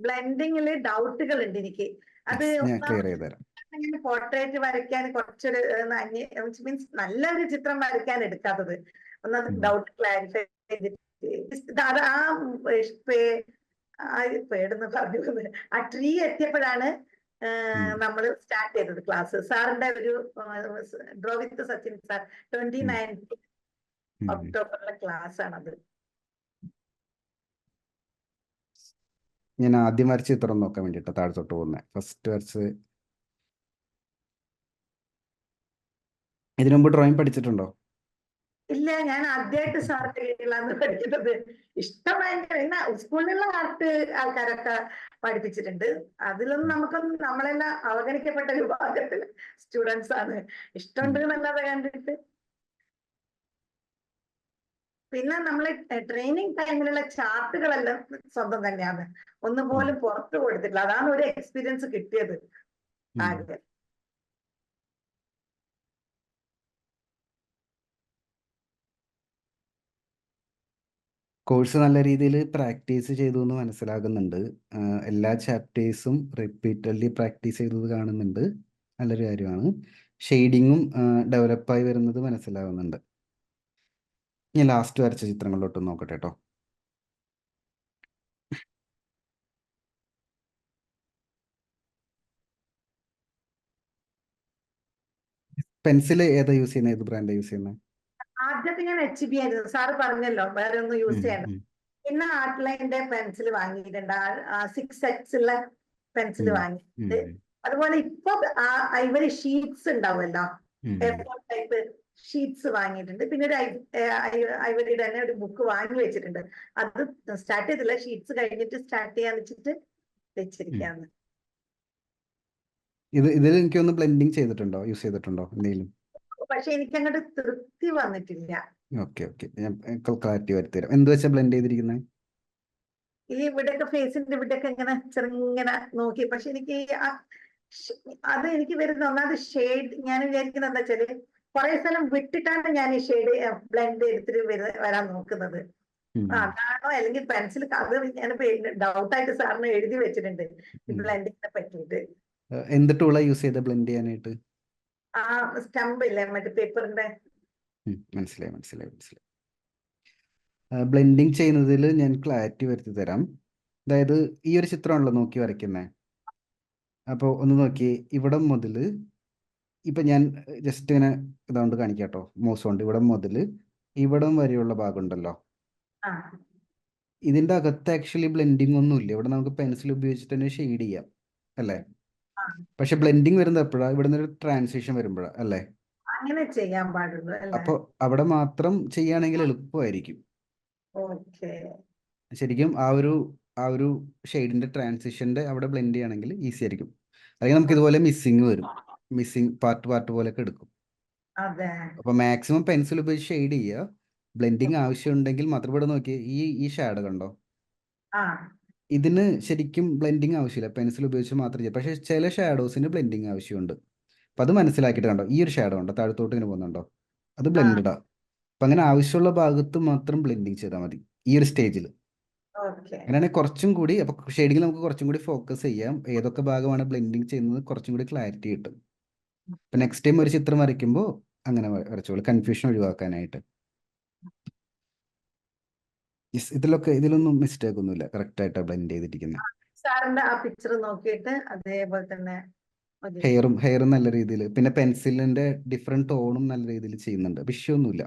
Speaker 2: ബ്ലെൻഡിങ്ങില് ഡൗട്ടുകൾ ഉണ്ട് എനിക്ക്. അത്
Speaker 1: ഞാൻ ക്ലിയർ ചെയ്ത് തരാം.
Speaker 2: പോർട്രേറ്റ് വരയ്ക്കാൻ കുറച്ചൊരു മീൻസ് നല്ലൊരു ചിത്രം വരയ്ക്കാൻ എടുക്കാത്തത്. ഒന്നത് ഡൗട്ട് ക്ലാരിഫൈ ചെയ്തിട്ട് അത് പേടെന്ന് പറഞ്ഞത് ആ ട്രീ എത്തിയപ്പോഴാണ് നമ്മൾ സ്റ്റാർട്ട് ചെയ്തത് ക്ലാസ്. സാറിന്റെ ഒരു ഡ്രോ വിത്ത് സച്ചിൻ സാർ 29 ഒക്ടോബറിലെ ക്ലാസ് ആണത്.
Speaker 1: ഞാൻ ആദ്യം വരച്ച ചിത്രം നോക്കാൻ വേണ്ടിട്ട് താഴത്തോട്ട് പോകുന്നത്. ഫസ്റ്റ് വരച്ച് ഇതിനു മുമ്പ് ഡ്രോയിങ് പഠിച്ചിട്ടുണ്ടോ?
Speaker 2: ഇല്ല, ഞാൻ ആദ്യമായിട്ട് സാറിന്റെ കീഴിലാണ് പഠിക്കുന്നത്. ഇഷ്ടം ഭയങ്കര സ്കൂളിലുള്ള ആർട്ട് ആൾക്കാരൊക്കെ പഠിപ്പിച്ചിട്ടുണ്ട്. അതിലൊന്നും നമുക്കൊന്നും നമ്മളെല്ലാം അവഗണിക്കപ്പെട്ട വിഭാഗത്തിൽ സ്റ്റുഡൻസ് ആണ്. ഇഷ്ടമുണ്ട് എന്നല്ലാതെ കണ്ടിട്ട്. പിന്നെ നമ്മള് ട്രെയിനിങ് ടൈമിലുള്ള ചാർട്ടുകളെല്ലാം സ്വന്തം തന്നെയാണ്. ഒന്നുപോലും പുറത്തു കൊടുത്തിട്ടില്ല. അതാണ് ഒരു എക്സ്പീരിയൻസ് കിട്ടിയത് ആകെ.
Speaker 1: കോഴ്സ് നല്ല രീതിയിൽ പ്രാക്ടീസ് ചെയ്തു എന്ന് മനസ്സിലാകുന്നുണ്ട്. എല്ലാ ചാപ്റ്റേഴ്സും റിപ്പീറ്റഡ്ലി പ്രാക്ടീസ് ചെയ്തത് കാണുന്നുണ്ട്. നല്ലൊരു കാര്യമാണ്. ഷെയ്ഡിങ്ങും ഡെവലപ്പായി വരുന്നത് മനസ്സിലാകുന്നുണ്ട്. ഞാൻ ലാസ്റ്റ് വരച്ച ചിത്രങ്ങളിലോട്ട് നോക്കട്ടെ കേട്ടോ. പെൻസിൽ ഏതാ യൂസ് ചെയ്യുന്നത്? ഏത് ബ്രാൻഡാ യൂസ് ചെയ്യുന്നത്?
Speaker 2: ആദ്യത്തെ ഞാൻ HB ആയിരുന്നു. സാറ് പറഞ്ഞല്ലോ വേറെ ഒന്നും യൂസ് ചെയ്യണം. പിന്നെ ആർട്ട്ലൈൻ്റെ പെൻസിൽ വാങ്ങിയിട്ടുണ്ട്. 6X ഉള്ള പെൻസിൽ വാങ്ങിയിട്ടുണ്ട്. അതുപോലെ ഇപ്പൊ ഇവര് ഷീറ്റ്സ് ഉണ്ടാവുമല്ലോ, A4 ടൈപ്പ് ഷീറ്റ്സ് വാങ്ങിയിട്ടുണ്ട്. പിന്നെ ഒരു ഐവറിയുടെ തന്നെ ഒരു ബുക്ക് വാങ്ങി വെച്ചിട്ടുണ്ട്. അത് സ്റ്റാർട്ട് ചെയ്തില്ല, ഷീറ്റ്സ് കഴിഞ്ഞിട്ട് സ്റ്റാർട്ട് ചെയ്യാന്ന് വെച്ചിട്ട് വെച്ചിരിക്കാന്ന്.
Speaker 1: ഇതിൽ എനിക്കൊന്ന് ബ്ലെൻഡിങ് ചെയ്തിട്ടുണ്ടോ, യൂസ് ചെയ്തിട്ടുണ്ടോ എന്തെങ്കിലും?
Speaker 2: പക്ഷെ എനിക്ക് അങ്ങോട്ട് തൃപ്തി വന്നിട്ടില്ല.
Speaker 1: ഓക്കെ ഞാൻ ക്ലാരിറ്റി വരുത്തിരാം. എന്ത് വെച്ചാ ബ്ലെൻഡ് ചെയ്തിരിക്കുന്നത്?
Speaker 2: ഈ ഇവിടെയൊക്കെ ഫേസിന്റെ ഇവിടെയൊക്കെ ഇങ്ങനെ ചെറുങ്ങനെ നോക്കി. പക്ഷെ എനിക്ക് അത് എനിക്ക് വരുന്ന ഒന്നാമത് ഷെയ്ഡ് ഞാൻ വിചാരിക്കുന്നത് എന്താ വെച്ചാല് കുറെ സ്ഥലം വിട്ടിട്ടാണ് ഞാൻ ഈ ഷെയ്ഡ് ബ്ലെൻഡ് എടുത്തിട്ട് വരാൻ നോക്കുന്നത്. അതാണോ അല്ലെങ്കിൽ പെൻസിൽ അത് ഞാൻ ഡൗട്ടായിട്ട് സാറിന് എഴുതി വെച്ചിട്ടുണ്ട് ബ്ലെൻഡിങ്ങിനെ പറ്റിയിട്ട്.
Speaker 1: എന്ത് ടൂളാ യൂസ് ചെയ്ത് ബ്ലെൻഡ് ചെയ്യാനായിട്ട്?
Speaker 2: ആ സ്റ്റംപ് ഇല്ലേ മറ്റേ പേപ്പറിന്റെ.
Speaker 1: മനസ്സിലായി. ബ്ലെൻഡിങ് ചെയ്യുന്നതിൽ ഞാൻ ക്ലാരിറ്റി വരുത്തി തരാം. അതായത് ഈ ഒരു ചിത്രമാണല്ലോ നോക്കി വരയ്ക്കുന്നത്. അപ്പോൾ ഒന്ന് നോക്കി, ഇവിടം മുതൽ ഇപ്പം ഞാൻ ജസ്റ്റ് ഇങ്ങനെ ഇതുകൊണ്ട് കാണിക്കാം കേട്ടോ, മൗസ് കൊണ്ട്. ഇവിടം മുതൽ ഇവിടം വരെയുള്ള ഭാഗം ഉണ്ടല്ലോ, ഇതിൻ്റെ അകത്ത് ആക്ച്വലി ബ്ലെൻഡിങ് ഒന്നുമില്ല. ഇവിടെ നമുക്ക് പെൻസിൽ ഉപയോഗിച്ചിട്ട് തന്നെ ഷെയ്ഡ് ചെയ്യാം അല്ലേ? പക്ഷെ ബ്ലെൻഡിങ് വരുന്നത് എപ്പോഴാണ്? ഇവിടെ നിന്ന് ഒരു ട്രാൻസിഷൻ വരുമ്പോഴാണ് അല്ലേ?
Speaker 2: അങ്ങനെ ചെയ്യാൻ പാടുള്ളൂ.
Speaker 1: അപ്പോൾ അവിടെ മാത്രം ചെയ്യുകയാണെങ്കിൽ എളുപ്പമായിരിക്കും. ശരിക്കും ആ ഒരു ഷെയ്ഡിന്റെ ട്രാൻസിഷന്റെ അവിടെ ബ്ലെൻഡ് ചെയ്യുകയാണെങ്കിൽ ഈസി ആയിരിക്കും. അല്ലെങ്കിൽ നമുക്ക് ഇതുപോലെ മിസ്സിങ് വരും. മിസ്സിങ് പാർട്ട് പോലെയൊക്കെ എടുക്കും. അപ്പൊ മാക്സിമം പെൻസിൽ ഉപയോഗിച്ച് ഷെയ്ഡ് ചെയ്യുക. ബ്ലെൻഡിങ് ആവശ്യമുണ്ടെങ്കിൽ മാത്രം. ഇവിടെ നോക്കി, ഈ ഷാഡോ കണ്ടോ? ഇതിന് ശരിക്കും ബ്ലെൻഡിങ് ആവശ്യമില്ല, പെൻസിൽ ഉപയോഗിച്ച് മാത്രം ചെയ്യാം. പക്ഷേ ചില ഷാഡോസിന് ബ്ലെൻഡിങ് ആവശ്യമുണ്ട്. അപ്പം അത് മനസ്സിലാക്കിയിട്ട് കണ്ടോ, ഈ ഒരു ഷാഡോ ഉണ്ടോ താഴത്തോട്ട് ഇങ്ങനെ പോകുന്നുണ്ടോ, അത് ബ്ലെൻഡഡാ. അപ്പം അങ്ങനെ ആവശ്യമുള്ള ഭാഗത്ത് മാത്രം ബ്ലെൻഡിങ് ചെയ്താൽ മതി ഈ ഒരു സ്റ്റേജിൽ. അങ്ങനെയാണെങ്കിൽ കുറച്ചും കൂടി, അപ്പോൾ ഷെയ്ഡിങ്ങിൽ നമുക്ക് കുറച്ചും കൂടി ഫോക്കസ് ചെയ്യാം. ഏതൊക്കെ ഭാഗമാണ് ബ്ലെൻഡിങ് ചെയ്യുന്നത് കുറച്ചും കൂടി ക്ലാരിറ്റി കിട്ടും. അപ്പം നെക്സ്റ്റ് ടൈം ഒരു ചിത്രം വരയ്ക്കുമ്പോൾ അങ്ങനെ വരച്ചോളൂ, കൺഫ്യൂഷൻ ഒഴിവാക്കാനായിട്ട്. ഇതിലൊന്നും മിസ്റ്റേക്ക് ഒന്നുമില്ല, കറക്റ്റ് ആയിട്ടാണ് ബ്ലെൻഡ് ചെയ്തിരിക്കുന്നത്.
Speaker 2: സാറിന്റെ ആ പിക്ചർ നോക്കിയിട്ട് അതേപോലെ തന്നെ
Speaker 1: ഹെയറും നല്ല രീതിയിൽ, പിന്നെ പെൻസിലിന്റെ ഡിഫറെന്റ് ടോണും നല്ല രീതിയിൽ ചെയ്യുന്നുണ്ട്. വിഷയമൊന്നുമില്ല.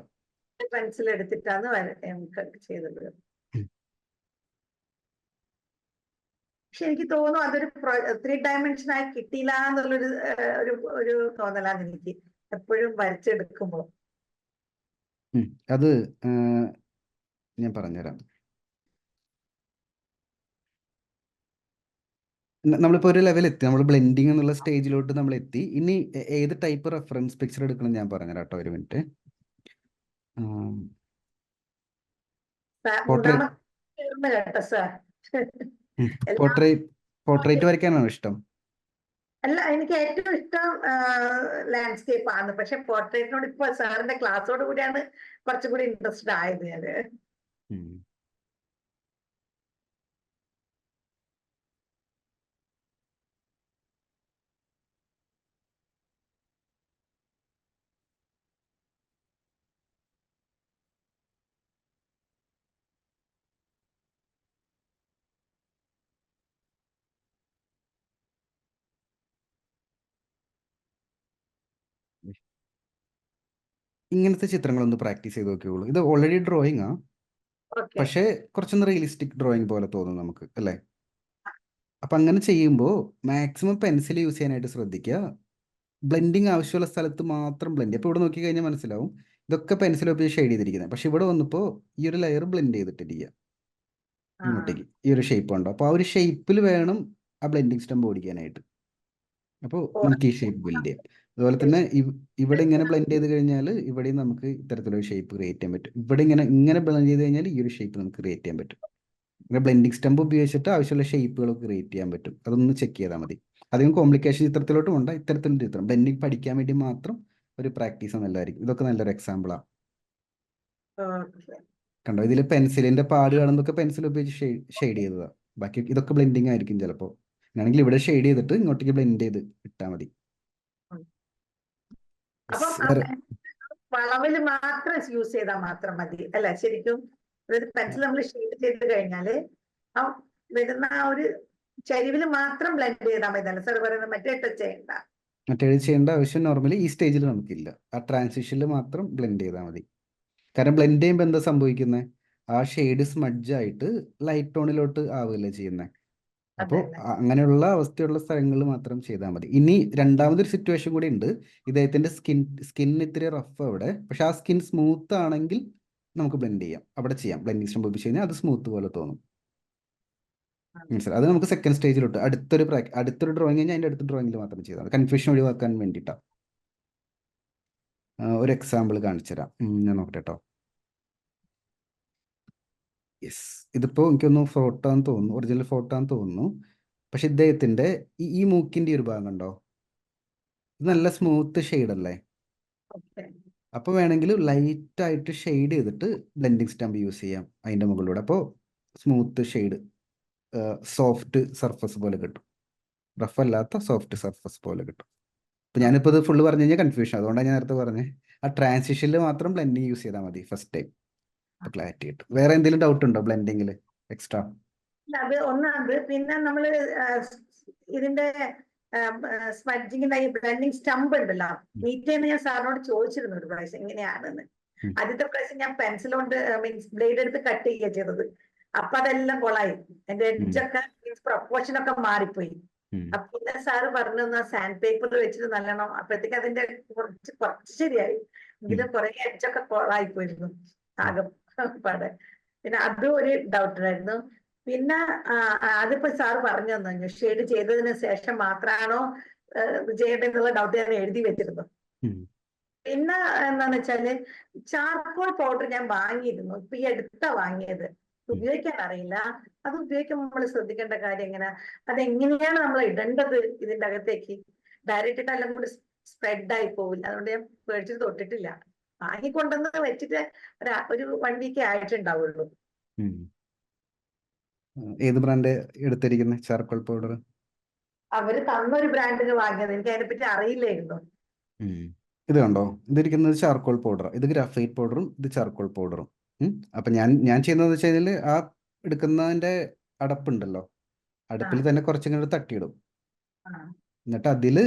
Speaker 2: പെൻസിൽ എടുത്തിട്ടാണ് ചെയ്തത്. പക്ഷെ എനിക്ക് തോന്നുന്നു അതൊരു 3 ഡയമെൻഷൻ ആയി കിട്ടിയില്ല എന്നുള്ളൊരു ഒരു തോന്നലാണ് എനിക്ക് എപ്പോഴും വരച്ചെടുക്കുമ്പോൾ.
Speaker 1: അത് ഞാൻ പറഞ്ഞുതരാം. നമ്മളിപ്പോൾ ഒരു ലെവൽ എത്തി, നമ്മൾ ബ്ലെൻഡിങ് എന്നുള്ള സ്റ്റേജിലോട്ട് നമ്മൾ എത്തി. ഇനി ഏത് ടൈപ്പ് റെഫറൻസ് പിക്ചർ എടുക്കണം ഞാൻ പറഞ്ഞുതരാം കേട്ടോ, ഒരു മിനിറ്റ്. പോർട്രേറ്റ് വരയ്ക്കാനാണോ ഇഷ്ടം?
Speaker 2: അല്ല, എനിക്ക് ഏറ്റവും ഇഷ്ടം ലാൻഡ്സ്കേപ്പ് ആണ്. പക്ഷെ പോർട്രേറ്റിനോട് ഇപ്പൊ സാറിന്റെ ക്ലാസ്സോട് കൂടിയാണ് കുറച്ചും കൂടി ഇൻട്രസ്റ്റഡ് ആയത് ഞാന്.
Speaker 1: ഇങ്ങനത്തെ ചിത്രങ്ങളൊന്ന് പ്രാക്ടീസ് ചെയ്ത് നോക്കിയുള്ളൂ. ഇത് ഓൾറെഡി ഡ്രോയിങ് ആ,
Speaker 2: ഓക്കെ.
Speaker 1: പക്ഷേ കുറച്ചൊന്ന് റിയലിസ്റ്റിക് ഡ്രോയിങ് പോലെ തോന്നും നമുക്ക് അല്ലേ? അപ്പം അങ്ങനെ ചെയ്യുമ്പോൾ മാക്സിമം പെൻസിൽ യൂസ് ചെയ്യാനായിട്ട് ശ്രദ്ധിക്കുക. ബ്ലെൻഡിങ് ആവശ്യമുള്ള സ്ഥലത്ത് മാത്രം ബ്ലെൻഡ്. ഇപ്പോൾ ഇവിടെ നോക്കിക്കഴിഞ്ഞാൽ മനസ്സിലാവും ഇതൊക്കെ പെൻസിൽ ഉപയോഗിച്ച് ഷെയ്ഡ് ചെയ്തിരിക്കുന്നത്. പക്ഷെ ഇവിടെ വന്നപ്പോൾ ഈ ഒരു ലെയർ ബ്ലെൻഡ് ചെയ്തിട്ടിരിക്കുക
Speaker 2: ആ
Speaker 1: ഇങ്ങോട്ടേക്ക്. ഈ ഒരു ഷേപ്പ് ഉണ്ടോ? അപ്പോൾ ആ ഒരു ഷേപ്പിൽ വേണം ആ ബ്ലെൻഡിങ് സ്റ്റംപ് ഓടിക്കാനായിട്ട്. അപ്പോൾ
Speaker 2: ഓ,
Speaker 1: നമുക്ക് ഈ ഷേപ്പ് ബിൽഡ് ചെയ്യാം. അതുപോലെ തന്നെ ഇവിടെ ഇങ്ങനെ ബ്ലെൻഡ് ചെയ്ത് കഴിഞ്ഞാൽ ഇവിടെയും നമുക്ക് ഇത്തരത്തിലൊരു ഷേപ്പ് ക്രിയേറ്റ് ചെയ്യാൻ പറ്റും. ഇവിടെ ഇങ്ങനെ ബ്ലെൻഡ് ചെയ്ത് കഴിഞ്ഞാൽ ഈ ഒരു ഷേപ്പ് നമുക്ക് ക്രിയേറ്റ് ചെയ്യാൻ പറ്റും. ഇങ്ങനെ ബ്ലെൻഡിങ് സ്റ്റംപ് ഉപയോഗിച്ചിട്ട് ആവശ്യമുള്ള ഷേപ്പുകളൊക്കെ ക്രിയേറ്റ് ചെയ്യാൻ പറ്റും. അതൊന്ന് ചെക്ക് ചെയ്താൽ മതി. അധികം കോംപ്ലിക്കേഷൻ ചിത്രത്തിലോട്ടും ഉണ്ട്. ഇത്തരത്തിലൊരു ചിത്രം ബ്ലെൻഡിങ് പഠിക്കാൻ വേണ്ടി മാത്രം ഒരു പ്രാക്ടീസ് നല്ലതായിരിക്കും. ഇതൊക്കെ നല്ലൊരു എക്സാമ്പിളാണ്.
Speaker 2: ഓക്കെ.
Speaker 1: കണ്ടോ, ഇതിൽ പെൻസിലിന്റെ പാട് കാണുന്നതൊക്കെ പെൻസിൽ ഉപയോഗിച്ച് ഷെയ്ഡ് ചെയ്തതാണ്. ബാക്കി ഇതൊക്കെ ബ്ലെൻഡിങ് ആയിരിക്കും ചിലപ്പോൾ. അങ്ങനെയാണെങ്കിൽ ഇവിടെ ഷെയ്ഡ് ചെയ്തിട്ട് ഇങ്ങോട്ടേക്ക് ബ്ലെൻഡ് ചെയ്ത് ഇട്ടാൽ മതി.
Speaker 2: അപ്പം വളവില് മാത്രം യൂസ് ചെയ്താൽ മാത്രം മതി അല്ല ശരിക്കും? അതായത് പെൻസിൽ നമ്മൾ ഷെയ്ഡ് ചെയ്ത് കഴിഞ്ഞാല് ആ വരുന്ന ആ ഒരു ചരിവില് മാത്രം ബ്ലെൻഡ് ചെയ്താൽ മതി അല്ല സാർ പറയുന്നത്? മറ്റേ ടച്ച് ചെയ്യണ്ട.
Speaker 1: മറ്റേത് ചെയ്യേണ്ട ആവശ്യം നോർമലി ഈ സ്റ്റേജിൽ നമുക്കില്ല. ആ ട്രാൻസിഷനിൽ മാത്രം ബ്ലെൻഡ് ചെയ്താൽ മതി. കാരണം ബ്ലെൻഡ് ചെയ്യുമ്പോൾ എന്താ സംഭവിക്കുന്നത്? ആ ഷെയ്ഡ് സ്മഡ്ജ് ആയിട്ട് ലൈറ്റ് ടോണിലോട്ട് ആവുകയല്ലേ ചെയ്യുന്നത്. അപ്പോൾ
Speaker 2: അതന്നെ.
Speaker 1: അങ്ങനെയുള്ള അവസ്ഥയുള്ള സ്ഥലങ്ങളിൽ മാത്രം ചെയ്താൽ മതി. ഇനി രണ്ടാമതൊരു സിറ്റുവേഷൻ കൂടി ഉണ്ട്. ഇദ്ദേഹത്തിന്റെ സ്കിൻ ഇത്തിരി റഫ് അവിടെ, പക്ഷെ ആ സ്കിൻ സ്മൂത്ത് ആണെങ്കിൽ നമുക്ക് ബ്ലെൻഡ് ചെയ്യാം. അവിടെ ചെയ്യാം. ബ്ലെൻഡിങ് സ്റ്റംപ് ഉപയോഗിച്ച് കഴിഞ്ഞാൽ അത് സ്മൂത്ത് പോലെ തോന്നും. മനസ്സിലായി? അത് നമുക്ക് സെക്കൻഡ് സ്റ്റേജിലോട്ട് അടുത്തൊരു ഡ്രോയിങ് കഴിഞ്ഞാൽ അതിന്റെ അടുത്ത ഡ്രോയിങ്ങിൽ മാത്രം ചെയ്താൽ മതി. കൺഫ്യൂഷൻ ഒഴിവാക്കാൻ വേണ്ടിയിട്ടാണ്. ഒരു എക്സാമ്പിൾ കാണിച്ചു തരാം. ഞാൻ നോക്കട്ടെ കേട്ടോ. യെസ്, ഇതിപ്പോൾ എനിക്കൊന്ന് ഫോട്ടോ ആണെന്ന് തോന്നുന്നു, ഒറിജിനൽ ഫോട്ടോ ആണെന്ന് തോന്നുന്നു. പക്ഷെ ഇദ്ദേഹത്തിന്റെ ഈ മൂക്കിന്റെ ഒരു ഭാഗം ഉണ്ടോ? ഇത് നല്ല സ്മൂത്ത് ഷെയ്ഡ് അല്ലേ?
Speaker 2: ഓക്കെ.
Speaker 1: അപ്പോൾ വേണമെങ്കിൽ ലൈറ്റ് ആയിട്ട് ഷെയ്ഡ് ചെയ്തിട്ട് ബ്ലെൻഡിങ് സ്റ്റാമ്പ് യൂസ് ചെയ്യാം അതിന്റെ മുകളിലൂടെ. അപ്പോൾ സ്മൂത്ത് ഷെയ്ഡ്, സോഫ്റ്റ് സർഫസ് പോലെ കിട്ടും. റഫ് അല്ലാത്ത സോഫ്റ്റ് സർഫസ് പോലെ കിട്ടും. അപ്പോൾ ഞാനിപ്പോൾ ഇത് ഫുള്ള് പറഞ്ഞു കഴിഞ്ഞാൽ കൺഫ്യൂഷൻ. അതുകൊണ്ടാണ് ഞാൻ നേരത്തെ പറഞ്ഞത് ആ ട്രാൻസിഷനിൽ മാത്രം ബ്ലെൻഡിങ് യൂസ് ചെയ്താൽ മതി ഫസ്റ്റ് ടൈം. അപ്പോൾ ക്ലാരിറ്റി കിട്ടും. വേറെ എന്തെങ്കിലും ഡൗട്ട് ഉണ്ടോ ബ്ലെൻഡിങ്ങിൽ എക്സ്ട്രാ?
Speaker 2: അത് ഒന്നാമത്. പിന്നെ നമ്മള് ഇതിന്റെ സ്പഡ്ജിങ്ങിന്റെ ഈ ബ്ലെൻഡിങ് സ്റ്റംപ് ഉണ്ടല്ലോ, നീറ്റേന്ന് ഞാൻ സാറിനോട് ചോദിച്ചിരുന്നു ഒരു പ്രാവശ്യം എങ്ങനെയാണെന്ന്. ആദ്യത്തെ പ്രാവശ്യം ഞാൻ പെൻസിൽ കൊണ്ട് മീൻസ് ബ്ലേഡ് എടുത്ത് കട്ട് ചെയ്യുക ചെയ്തത്. അപ്പൊ അതെല്ലാം കൊളായി. എന്റെ എഡ്ജൊക്കെ മീൻസ് പ്രൊപ്പോർഷൻ ഒക്കെ മാറിപ്പോയി. അപ്പൊ പിന്നെ സാറ് പറഞ്ഞു സാൻഡ് പേപ്പർ വെച്ചിട്ട് നല്ലോണം. അപ്പോഴത്തേക്ക് അതിന്റെ കുറച്ച് ശരിയായി. എങ്കിലും കുറെ എഡ്ജൊക്കെ കൊളായി പോയിരുന്നു ആകെ പാടെ. പിന്നെ അതും ഒരു ഡൗട്ടായിരുന്നു. പിന്നെ അതിപ്പോ സാറ് പറഞ്ഞു തന്നു ഷെയ്ഡ് ചെയ്തതിന് ശേഷം മാത്രമാണോ ചെയ്യേണ്ടതെന്നുള്ള ഡൗട്ട് ഞാൻ എഴുതി വെച്ചിരുന്നു. പിന്നെ എന്താന്ന് വെച്ചാല് ചാർക്കോൾ പൗഡർ ഞാൻ വാങ്ങിയിരുന്നു. ഇപ്പൊ ഈ അടുത്താ വാങ്ങിയത്. ഉപയോഗിക്കാൻ അറിയില്ല. അത് ഉപയോഗിക്കുമ്പോൾ നമ്മൾ ശ്രദ്ധിക്കേണ്ട കാര്യം എങ്ങനെ, അതെങ്ങനെയാണ് നമ്മൾ ഇടേണ്ടത് ഇതിന്റെ അകത്തേക്ക്? ഡയറക്റ്റ് ഇട്ട് എല്ലാം കൂടി സ്പ്രെഡ് ആയി പോവില്ല. അതുകൊണ്ട് ഞാൻ പേടിച്ചിട്ട് തൊട്ടിട്ടില്ല. വാങ്ങിക്കൊണ്ടെന്ന് വെച്ചിട്ട് ഒരു 1 വീക്ക് ആയിട്ടുണ്ടാവുള്ളൂ.
Speaker 1: ഏത് ബ്രാൻഡ് എടുത്തിരിക്കുന്നത് ചാർക്കോൾ പൗഡർ?
Speaker 2: അവര് തന്നൊരു ബ്രാൻഡിന് വാങ്ങിയത്. എനിക്ക് അതിനെപ്പറ്റി അറിയില്ലായിരുന്നു.
Speaker 1: ഇത് കണ്ടോ, ഇതിരിക്കുന്നത് ചാർക്കോൾ പൗഡർ. ഇത് ഗ്രാഫൈറ്റ് പൗഡറും ഇത് ചാർക്കോൾ പൗഡറും. അപ്പൊ ഞാൻ ചെയ്യുന്നതെന്ന് വെച്ച് കഴിഞ്ഞാൽ ആ എടുക്കുന്നതിന്റെ അടപ്പുണ്ടല്ലോ, അടുപ്പിൽ തന്നെ കുറച്ചിങ്ങനെ തട്ടിയിടും. എന്നിട്ട് അതില്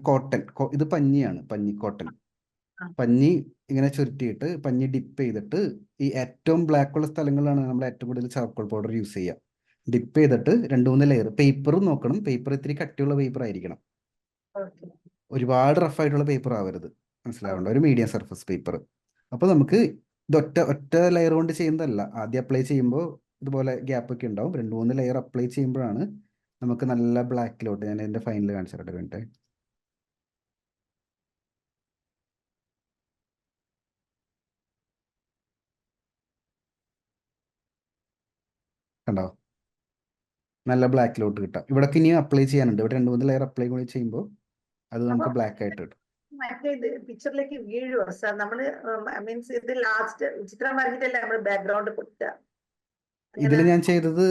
Speaker 1: കോട്ടൺ, ഇത് പഞ്ഞിയാണ്, കോട്ടൺ പഞ്ഞി ഇങ്ങനെ ചുരുട്ടിയിട്ട് പഞ്ഞി ഡിപ്പ് ചെയ്തിട്ട് ഈ ഏറ്റവും ബ്ലാക്ക് ഉള്ള സ്ഥലങ്ങളിലാണ് നമ്മൾ ഏറ്റവും കൂടുതൽ ചാർക്കോൾ പൗഡർ യൂസ് ചെയ്യുക. ഡിപ്പ് ചെയ്തിട്ട് 2-3 ലെയർ പേപ്പറും നോക്കണം. പേപ്പർ ഇത്തിരി കട്ടിയുള്ള പേപ്പർ ആയിരിക്കണം. ഒരുപാട് റഫായിട്ടുള്ള പേപ്പർ ആവരുത്. മനസ്സിലാവണ്ട, ഒരു മീഡിയം സർഫസ് പേപ്പർ. അപ്പോൾ നമുക്ക് ഇത് ഒറ്റ ലെയർ കൊണ്ട് ചെയ്യുന്നതല്ല. ആദ്യം അപ്ലൈ ചെയ്യുമ്പോൾ ഇതുപോലെ ഗ്യാപ്പ് ഒക്കെ ഉണ്ടാവും. 2-3 ലെയർ അപ്ലൈ ചെയ്യുമ്പോഴാണ് നമുക്ക് നല്ല ബ്ലാക്കിലോട്ട്. ഞാൻ എൻ്റെ ഫൈനൽ കാണിച്ചിട്ട് വേണ്ടേ. കണ്ടോ, നല്ല ബ്ലാക്കിലോട്ട് കിട്ടാം. ഇവിടെ ഇനിയും അപ്ലൈ ചെയ്യാനുണ്ട്. ഇവിടെ 2-3 ലെയർ അപ്ലൈ കൂടി ചെയ്യുമ്പോൾ അത് നമുക്ക് ബ്ലാക്ക് ആയിട്ട് കിട്ടും.
Speaker 2: മറ്റേ ഇത് പിക്ചറിലേക്ക് വീഴുവോ സാർ? നമ്മള് മീൻസ് ഇത് ലാസ്റ്റ് ചിത്രം വരച്ചിട്ടല്ലേ നമ്മള് ബാക്ക്ഗ്രൗണ്ട് കൊടുക്കുക?
Speaker 1: ഇതിൽ ഞാൻ ചെയ്തത്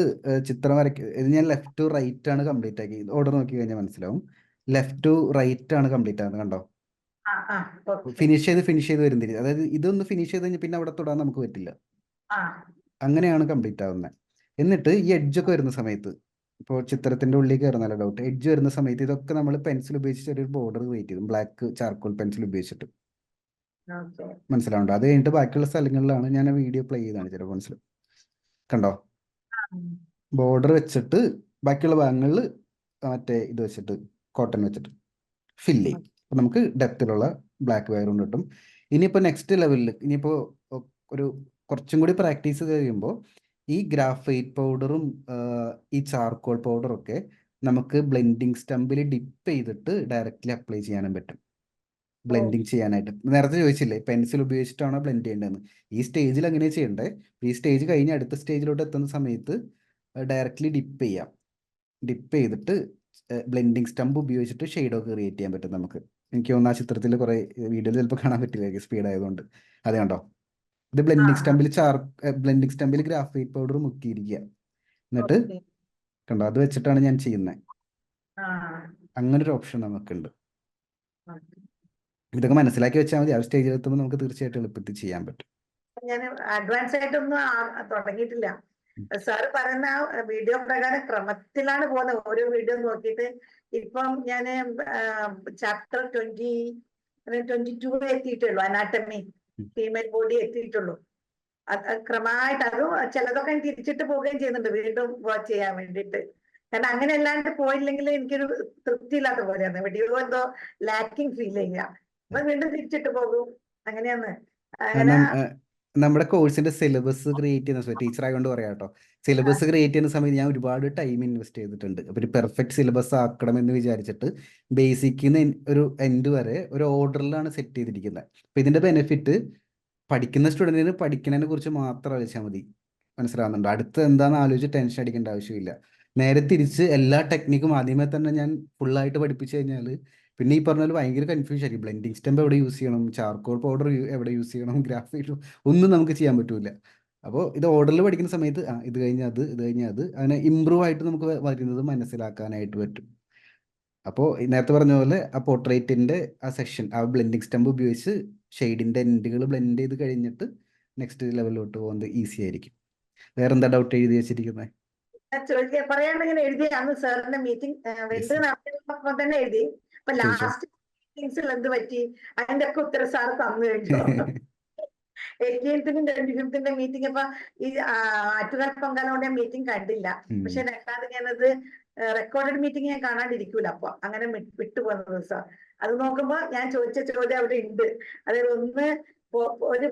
Speaker 1: ചിത്രം ഇത് ഞാൻ ലെഫ്റ്റ് ടു റൈറ്റ് ആണ് കംപ്ലീറ്റ് ആക്കി. ഓർഡർ നോക്കി കഴിഞ്ഞാൽ മനസ്സിലാവും. ലെഫ്റ്റ് ടു റൈറ്റ് ആണ് കംപ്ലീറ്റ് ആകുന്നത്. കണ്ടോ, ഫിനിഷ് ചെയ്ത് വരുന്നില്ല. അതായത് ഇതൊന്ന് ഫിനിഷ് ചെയ്ത് കഴിഞ്ഞാൽ പിന്നെ അവിടെ തൊടാൻ നമുക്ക് പറ്റില്ല. അങ്ങനെയാണ് കംപ്ലീറ്റ് ആവുന്നത്. എന്നിട്ട് ഈ എഡ്ജൊക്കെ വരുന്ന സമയത്ത്, ഇപ്പോൾ ചിത്രത്തിന്റെ ഉള്ളിൽ കയറുന്നല്ല ഡൗട്ട്, എഡ്ജ് വരുന്ന സമയത്ത് ഇതൊക്കെ നമ്മൾ പെൻസിൽ ഉപയോഗിച്ച് ചെറിയൊരു ബോർഡർ ക്രിയേറ്റ് ചെയ്തു. ബ്ലാക്ക് ചാർക്കോൾ പെൻസിൽ ഉപയോഗിച്ചിട്ട്
Speaker 2: ഓക്കെ.
Speaker 1: മനസ്സിലാവുണ്ടോ? അത് കഴിഞ്ഞിട്ട് ബാക്കിയുള്ള സ്ഥലങ്ങളിലാണ് ഞാൻ ആ വീഡിയോ പ്ലേ ചെയ്താണ് ചിലപ്പോൾ മനസ്സിൽ കണ്ടോ. ബോർഡർ വെച്ചിട്ട് ബാക്കിയുള്ള ഭാഗങ്ങളിൽ മറ്റേ ഇത് വെച്ചിട്ട് കോട്ടൺ വെച്ചിട്ട് ഫില്ല് ചെയ്യും. അപ്പം നമുക്ക് ഡെപ്തിലുള്ള ബ്ലാക്ക് ബാക്ക്ഗ്രൗണ്ട് കിട്ടും. ഇനിയിപ്പോൾ നെക്സ്റ്റ് ലെവലിൽ ഇനിയിപ്പോൾ ഒരു കുറച്ചും കൂടി പ്രാക്ടീസ് കഴിയുമ്പോൾ ഈ ഗ്രാഫൈറ്റ് പൗഡറും ഈ ചാർക്കോൾ പൗഡറും ഒക്കെ നമുക്ക് ബ്ലെൻഡിങ് സ്റ്റമ്പിൽ ഡിപ്പ് ചെയ്തിട്ട് ഡയറക്റ്റ്ലി അപ്ലൈ ചെയ്യാനും പറ്റും. ബ്ലെൻഡിങ് ചെയ്യാനായിട്ട് നേരത്തെ ചോദിച്ചില്ലേ പെൻസിൽ ഉപയോഗിച്ചിട്ടാണോ ബ്ലെൻഡ് ചെയ്യേണ്ടതെന്ന്. ഈ സ്റ്റേജിൽ അങ്ങനെ ചെയ്യണ്ടേ. ഈ സ്റ്റേജ് കഴിഞ്ഞ് അടുത്ത സ്റ്റേജിലോട്ട് എത്തുന്ന സമയത്ത് ഡയറക്റ്റ്ലി ഡിപ്പ് ചെയ്യാം. ഡിപ്പ് ചെയ്തിട്ട് ബ്ലെൻഡിങ് സ്റ്റംപ് ഉപയോഗിച്ചിട്ട് ഷെയ്ഡൊക്കെ ക്രിയേറ്റ് ചെയ്യാൻ പറ്റും നമുക്ക്. എനിക്ക് തോന്നുന്നു ആ ചിത്രത്തിൽ കുറേ വീഡിയോയിൽ ചിലപ്പോൾ കാണാൻ പറ്റില്ല സ്പീഡ് ആയതുകൊണ്ട്. അത് കണ്ടോ, ഇത് ബ്ലെൻഡിങ് സ്റ്റമ്പിൽ ഗ്രാഫൈറ്റ് പൗഡർ മുക്കിയിരിക്കുക. എന്നിട്ട്
Speaker 2: ഓക്കെ.
Speaker 1: കണ്ടോ, അത് വെച്ചിട്ടാണ് ഞാൻ ചെയ്യുന്നത്.
Speaker 2: ആ.
Speaker 1: അങ്ങനൊരു ഓപ്ഷൻ നമുക്കുണ്ട്.
Speaker 2: ഓക്കെ.
Speaker 1: ഇതൊക്കെ മനസ്സിലാക്കി വെച്ചാൽ മതി. ആ സ്റ്റേജിൽ എത്തുമ്പോൾ നമുക്ക് തീർച്ചയായിട്ടും എളുപ്പത്തിൽ ചെയ്യാൻ പറ്റും.
Speaker 2: ഞാൻ അഡ്വാൻസ് ആയിട്ടൊന്നും തുടങ്ങിയിട്ടില്ല. സാറ് പറയുന്ന ആ വീഡിയോ പ്രകാരം ക്രമത്തിലാണ് പോകുന്നത്. ഓരോ വീഡിയോ നോക്കിയിട്ട് ഇപ്പം ഞാൻ ചാപ്റ്റർ 22 എത്തിയിട്ടുള്ളൂ. അനാട്ടമി ഫീമെയിൽ ബോഡി എത്തിയിട്ടുള്ളൂ. അത് ക്രമമായിട്ട് അതും ചിലതൊക്കെ ഞാൻ തിരിച്ചിട്ട് പോവുകയും ചെയ്യുന്നുണ്ട് വീണ്ടും വാച്ച് ചെയ്യാൻ വേണ്ടിയിട്ട്. കാരണം അങ്ങനെ അല്ലാണ്ട് പോയില്ലെങ്കിൽ എനിക്കൊരു തൃപ്തിയില്ലാത്ത പോലെയാണ്. വീഡിയോ എന്തോ ലാക്കിങ് ഫീൽ ചെയ്യുക. അപ്പൊ വീണ്ടും തിരിച്ചിട്ട് പോകും. അങ്ങനെയാണ്. അങ്ങനെ
Speaker 1: നമ്മുടെ കോഴ്സിന്റെ സിലബസ് ക്രിയേറ്റ് ചെയ്യുന്ന സമയത്ത് ടീച്ചർ ആയതുകൊണ്ട് പറയാം കേട്ടോ. സിലബസ് ക്രിയേറ്റ് ചെയ്യുന്ന സമയത്ത് ഞാൻ ഒരുപാട് ടൈം ഇൻവെസ്റ്റ് ചെയ്തിട്ടുണ്ട്. അപ്പോൾ ഒരു പെർഫെക്റ്റ് സിലബസ് ആക്കണമെന്ന് വിചാരിച്ചിട്ട് ബേസിക്കിന്ന് ഒരു എൻഡ് വരെ ഒരു ഓർഡറിലാണ് സെറ്റ് ചെയ്തിരിക്കുന്നത്. അപ്പോൾ ഇതിന്റെ ബെനിഫിറ്റ് പഠിക്കുന്ന സ്റ്റുഡൻറ്റിന് പഠിക്കുന്നതിനെ കുറിച്ച് മാത്രം ആലോചിച്ചാൽ മതി. മനസ്സിലാവുന്നുണ്ട്? അടുത്ത് എന്താണെന്ന് ആലോചിച്ച് ടെൻഷൻ അടിക്കേണ്ട ആവശ്യമില്ല. നേരെ തിരിച്ച് എല്ലാ ടെക്നിക്കും ആദ്യമേ തന്നെ ഞാൻ ഫുള്ളായിട്ട് പഠിപ്പിച്ചു കഴിഞ്ഞാൽ പിന്നെ ഈ പറഞ്ഞ പോലെ ഭയങ്കര കൺഫ്യൂഷൻ ആയിരിക്കും. ബ്ലെൻഡിങ് സ്റ്റെമ്പ് എവിടെ യൂസ് ചെയ്യണം, ചാർക്കോൾ പൗഡർ എവിടെ യൂസ് ചെയ്യണം, ഗ്രാഫൈറ്റ് ഒന്നും നമുക്ക് ചെയ്യാൻ പറ്റൂല. അപ്പോൾ ഇത് ഓർഡറിൽ പഠിക്കുന്ന സമയത്ത് ഇത് കഴിഞ്ഞാൽ അത്, ഇത് കഴിഞ്ഞാൽ അത്, അങ്ങനെ ഇമ്പ്രൂവ് ആയിട്ട് നമുക്ക് വരുന്നത് മനസ്സിലാക്കാനായിട്ട് പറ്റും. അപ്പോൾ നേരത്തെ പറഞ്ഞ പോലെ ആ പോർട്രേറ്റിൻ്റെ ആ സെക്ഷൻ ആ ബ്ലെൻഡിങ് സ്റ്റെമ്പ് ഉപയോഗിച്ച് ഷെയ്ഡിൻ്റെ എൻഡുകൾ ബ്ലെൻഡ് ചെയ്ത് കഴിഞ്ഞിട്ട് നെക്സ്റ്റ് ലെവലിലോട്ട് പോകുന്നത് ഈസി ആയിരിക്കും. വേറെ എന്താ ഡൗട്ട് എഴുതി വെച്ചിരിക്കുന്നത്?
Speaker 2: പറയാണ്ടിങ്ങനെ എഴുതി അന്ന് സാറിന്റെ മീറ്റിംഗ് വെന്ത് നടത്തിയപ്പോ തന്നെ എഴുതി. അപ്പൊ ലാസ്റ്റ് മീറ്റിംഗ്സിൽ എന്ത് പറ്റി അതിന്റെ ഒക്കെ ഉത്തരം സാറ് തന്നു കഴിഞ്ഞു. 18th 25th മീറ്റിംഗ് അപ്പൊ ഈ ആറ്റുകാൽ പൊങ്കാലോടെ മീറ്റിംഗ് കണ്ടില്ല. പക്ഷെ രണ്ടാമത് ഞാനത് റെക്കോർഡഡ് മീറ്റിംഗ് ഞാൻ കാണാണ്ടിരിക്കൂല. അപ്പൊ അങ്ങനെ വിട്ടുപോകുന്ന ദിവസം അത് നോക്കുമ്പോ ഞാൻ ചോദിച്ച ചോദ്യം അവിടെ ഉണ്ട്. അതായത് ഒന്ന് ഒരു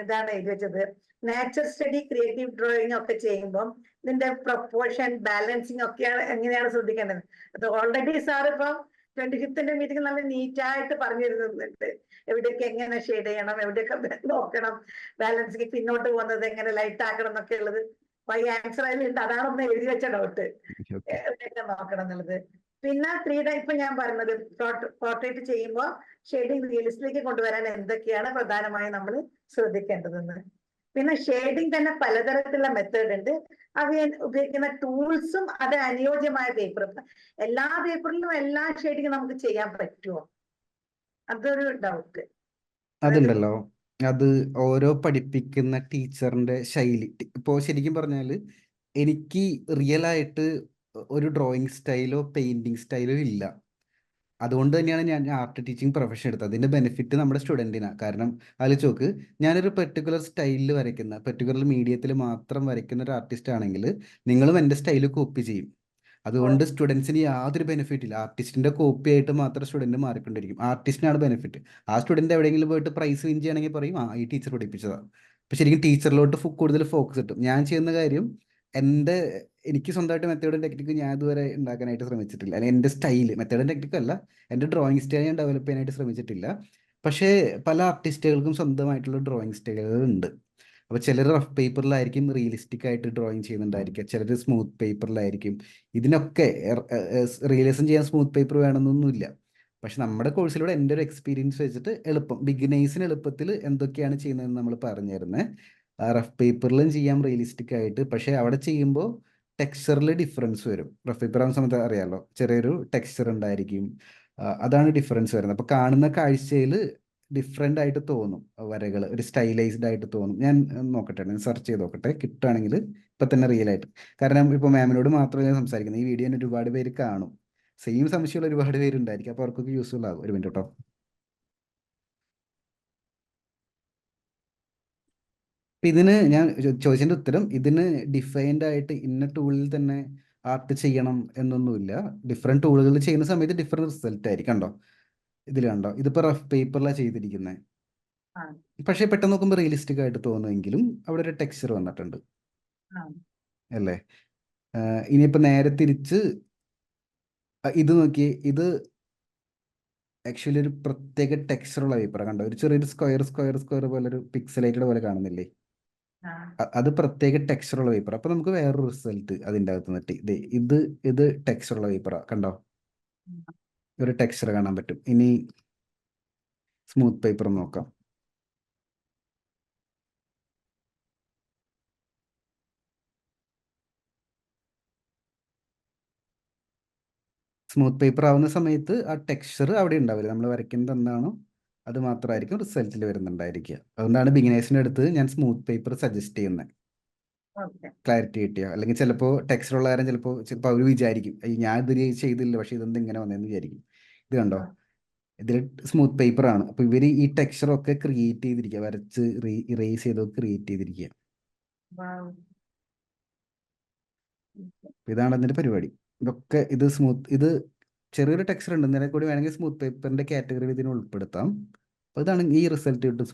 Speaker 2: ഇതാണ് എഴുതി വെച്ചത്, നേച്ചർ സ്റ്റഡി ക്രിയേറ്റീവ് ഡ്രോയിങ് ഒക്കെ ചെയ്യുമ്പോൾ ഇതിന്റെ പ്രൊപ്പോർഷൻ ബാലൻസിങ് ഒക്കെയാണ് എങ്ങനെയാണ് ശ്രദ്ധിക്കേണ്ടത്. അത് ഓൾറെഡി സാർ ഇപ്പം 25th മീറ്റിംഗ് നല്ല നീറ്റായിട്ട് പറഞ്ഞു തരുന്നുണ്ട്. എവിടെയൊക്കെ എങ്ങനെ ഷെയ്ഡ് ചെയ്യണം, എവിടെയൊക്കെ നോക്കണം, ബാലൻസിങ് പിന്നോട്ട് പോകുന്നത് എങ്ങനെ ലൈറ്റ് ആക്കണം എന്നൊക്കെ ഉള്ളത് ഈ ആൻസർ അതിലുണ്ട്. അതാണൊന്ന് എഴുതി വെച്ച ഡൗട്ട്, എവിടെയൊക്കെ നോക്കണം എന്നുള്ളത്. പിന്നെ 3D ഇപ്പൊ ഞാൻ പറഞ്ഞത് പോർട്രേറ്റ് ചെയ്യുമ്പോൾ ഷെയ്ഡിങ് റിയലിസ്റ്റിലേക്ക് കൊണ്ടുവരാൻ എന്തൊക്കെയാണ് പ്രധാനമായും നമ്മൾ ശ്രദ്ധിക്കേണ്ടതെന്ന്. പിന്നെ ഷെയ്ഡിങ് തന്നെ പലതരത്തിലുള്ള മെത്തേഡ് ഉണ്ട്. അത് ഉപയോഗിക്കുന്ന ടൂൾസും അത് അനുയോജ്യമായ പേപ്പറും. എല്ലാ പേപ്പറിലും എല്ലാ ഷെയ്ഡിങ്ങും നമുക്ക് ചെയ്യാൻ പറ്റുമോ, അതൊരു ഡൗട്ട്.
Speaker 1: അതുണ്ടല്ലോ, അത് ഓരോ പഠിപ്പിക്കുന്ന ടീച്ചറിന്റെ ശൈലി. ഇപ്പോൾ ശരിക്കും പറഞ്ഞാൽ എനിക്ക് റിയൽ ആയിട്ട് ഒരു ഡ്രോയിങ് സ്റ്റൈലോ പെയിന്റിങ് സ്റ്റൈലോ ഇല്ല. അതുകൊണ്ട് തന്നെയാണ് ഞാൻ ആർട്ട് ടീച്ചിങ് പ്രൊഫഷൻ എടുത്തത്. അതിന്റെ ബെനിഫിറ്റ് നമ്മുടെ സ്റ്റുഡൻറ്റിനാണ്. കാരണം ആലോചിച്ച് നോക്ക്, ഞാനൊരു പെർട്ടിക്കുലർ സ്റ്റൈലിൽ വരയ്ക്കുന്ന, പെർട്ടിക്കുലർ മീഡിയത്തിൽ മാത്രം വരയ്ക്കുന്ന ഒരു ആർട്ടിസ്റ്റ് ആണെങ്കിൽ നിങ്ങളും എൻ്റെ സ്റ്റൈല് കോപ്പി ചെയ്യും. അതുകൊണ്ട് സ്റ്റുഡൻസിന് യാതൊരു ബെനിഫിറ്റ് ഇല്ല. ആർട്ടിസ്റ്റിന്റെ കോപ്പി ആയിട്ട് മാത്രം സ്റ്റുഡന്റ് മാറിക്കൊണ്ടിരിക്കും. ആർട്ടിസ്റ്റിനാണ് ബെനിഫിറ്റ്. ആ സ്റ്റുഡന്റ് എവിടെയെങ്കിലും പോയിട്ട് പ്രൈസ് വിൻ ചെയ്യണമെങ്കിൽ പറയും ഈ ടീച്ചർ പഠിപ്പിച്ചതാണ്. പക്ഷെ ശരിക്കും ടീച്ചറിലോട്ട് കൂടുതൽ ഫോക്കസ് കിട്ടും. ഞാൻ ചെയ്യുന്ന കാര്യം എനിക്ക് സ്വന്തമായിട്ട് മെത്തേഡും ടെക്നിക്കും ഞാൻ ഇതുവരെ ഉണ്ടാക്കാനായിട്ട് ശ്രമിച്ചിട്ടില്ല. അല്ലെങ്കിൽ എൻ്റെ സ്റ്റൈല് മെത്തേഡും ടെക്നിക്കും അല്ല, എൻ്റെ ഡ്രോയിങ് സ്റ്റൈൽ ഞാൻ ഡെവലപ്പ് ചെയ്യാനായിട്ട് ശ്രമിച്ചിട്ടില്ല. പക്ഷേ പല ആർട്ടിസ്റ്റുകൾക്കും സ്വന്തമായിട്ടുള്ള ഡ്രോയിങ് സ്റ്റൈലുകൾ ഉണ്ട്. അപ്പോൾ ചിലർ റഫ് പേപ്പറിലായിരിക്കും റിയലിസ്റ്റിക് ആയിട്ട് ഡ്രോയിങ് ചെയ്യുന്നുണ്ടായിരിക്കുക, ചിലർ സ്മൂത്ത് പേപ്പറിലായിരിക്കും. ഇതിനൊക്കെ റിയലിസം ചെയ്യാൻ സ്മൂത്ത് പേപ്പർ വേണമെന്നൊന്നുമില്ല. പക്ഷെ നമ്മുടെ കോഴ്സിലൂടെ എൻ്റെ ഒരു എക്സ്പീരിയൻസ് വെച്ചിട്ട് ബിഗിനേഴ്സിന് എളുപ്പത്തിൽ എന്തൊക്കെയാണ് ചെയ്യുന്നതെന്ന് നമ്മൾ പറഞ്ഞു തരുന്നത്. റഫ് പേപ്പറിലും ചെയ്യാം റിയലിസ്റ്റിക് ആയിട്ട്. പക്ഷേ അവിടെ ചെയ്യുമ്പോൾ ടെക്സ്ചറിൽ ഡിഫറൻസ് വരും. റഫ് പേപ്പർ ആവുന്ന സമയത്ത് അറിയാമല്ലോ, ചെറിയൊരു ടെക്സ്ചർ ഉണ്ടായിരിക്കും. അതാണ് ഡിഫറൻസ് വരുന്നത്. അപ്പോൾ കാണുന്ന കാഴ്ചയിൽ ഡിഫറെൻ്റ് ആയിട്ട് തോന്നും, വരകൾ ഒരു സ്റ്റൈലൈസ്ഡ് ആയിട്ട് തോന്നും. ഞാൻ നോക്കട്ടെ, ഞാൻ സെർച്ച് ചെയ്ത് നോക്കട്ടെ, കിട്ടുകയാണെങ്കിൽ ഇപ്പം തന്നെ റിയൽ ആയിട്ട്. കാരണം ഇപ്പോൾ മാമിനോട് മാത്രമേ ഞാൻ സംസാരിക്കുന്നത്, ഈ വീഡിയോ ഒരുപാട് പേര് കാണും. സെയിം സംശയമുള്ള ഒരുപാട് പേരുണ്ടായിരിക്കും. അപ്പോൾ അവർക്കൊക്കെ യൂസ്ഫുൾ ആകും. ഒരു മിനിറ്റ് കേട്ടോ. ഇപ്പം ഇതിന് ഞാൻ ചോദിച്ചതിൻ്റെ ഉത്തരം, ഇതിന് ഡിഫൈൻഡ് ആയിട്ട് ഇന്ന ടൂളിൽ തന്നെ ആർട്ട് ചെയ്യണം എന്നൊന്നുമില്ല. ഡിഫറെൻറ്റ് ടൂളുകൾ ചെയ്യുന്ന സമയത്ത് ഡിഫറെൻറ്റ് റിസൾട്ട് ആയിരിക്കും. കണ്ടോ, ഇതിൽ കണ്ടോ, ഇതിപ്പോൾ റഫ് പേപ്പറിലാണ് ചെയ്തിരിക്കുന്നത്.
Speaker 2: ആ
Speaker 1: പക്ഷേ പെട്ടെന്ന് നോക്കുമ്പോൾ റിയലിസ്റ്റിക് ആയിട്ട് തോന്നുമെങ്കിലും അവിടെ ഒരു ടെക്സ്ചർ വന്നിട്ടുണ്ട്
Speaker 2: ആ
Speaker 1: അല്ലേ. ഇനിയിപ്പോൾ നേരെ തിരിച്ച് ഇത് നോക്കിയേ, ഇത് ആക്ച്വലി ഒരു പ്രത്യേക ടെക്സ്ചറുള്ള പേപ്പർ കണ്ടോ, ഒരു ചെറിയൊരു സ്ക്വയർ സ്ക്വയർ സ്ക്വയർ പോലെ ഒരു പിക്സലേറ്റഡ് പോലെ കാണുന്നില്ലേ.
Speaker 2: ആ
Speaker 1: അത് പ്രത്യേക ടെക്സ്ചറുള്ള പേപ്പർ. അപ്പോൾ നമുക്ക് വേറൊരു റിസൾട്ട് അതിൻ്റെ അകത്ത് നിന്നിട്ട് ഇത് ടെക്സ്ചറുള്ള പേപ്പറാണ് കണ്ടോ, ഒരു ടെക്സ്ചർ കാണാൻ പറ്റും. ഇനി സ്മൂത്ത് പേപ്പർ നോക്കാം. സ്മൂത്ത് പേപ്പർ ആവുന്ന സമയത്ത് ആ ടെക്സ്ചർ അവിടെ ഉണ്ടാവില്ല. നമ്മൾ വരയ്ക്കുന്നത് എന്താണോ അത് മാത്രമായിരിക്കും റിസൾട്ടിൽ വരുന്നുണ്ടായിരിക്കുക. അതുകൊണ്ടാണ് ബിഗിനേഴ്സിൻ്റെ അടുത്ത് ഞാൻ സ്മൂത്ത് പേപ്പർ സജസ്റ്റ് ചെയ്യുന്നത്,
Speaker 2: ഓക്കെ.
Speaker 1: ക്ലാരിറ്റി കിട്ടിയോ. അല്ലെങ്കിൽ ചിലപ്പോൾ ടെക്സ്ചർ ഉള്ള കാര്യം ചിലപ്പോൾ അവർ വിചാരിക്കും, ഞാൻ ഇത് ചെയ്തില്ല പക്ഷേ ഇതെന്ത് ഇങ്ങനെ വന്നതെന്ന് വിചാരിക്കും. ഇത് കണ്ടോ, ഇതിൽ സ്മൂത്ത് പേപ്പർ ആണ്. അപ്പോൾ ഇവർ ഈ ടെക്സ്ചറൊക്കെ ക്രിയേറ്റ് ചെയ്തിരിക്കുക, വരച്ച് ഇറേസ് ചെയ്തൊക്കെ ക്രിയേറ്റ് ചെയ്തിരിക്കുക. ഇതാണ് അതിൻ്റെ പരിപാടി. ഇതൊക്കെ ഇത് ചെറിയൊരു ടെക്സ്ചർ ഉണ്ട്, നേരെ കൂടി വേണമെങ്കിൽ സ്മൂത്ത് പേപ്പറിൻ്റെ കാറ്റഗറിയിൽ ഇതിനെ ഉൾപ്പെടുത്താം. അപ്പോൾ ഇതാണ് ഈ റിസൾട്ട് കിട്ടും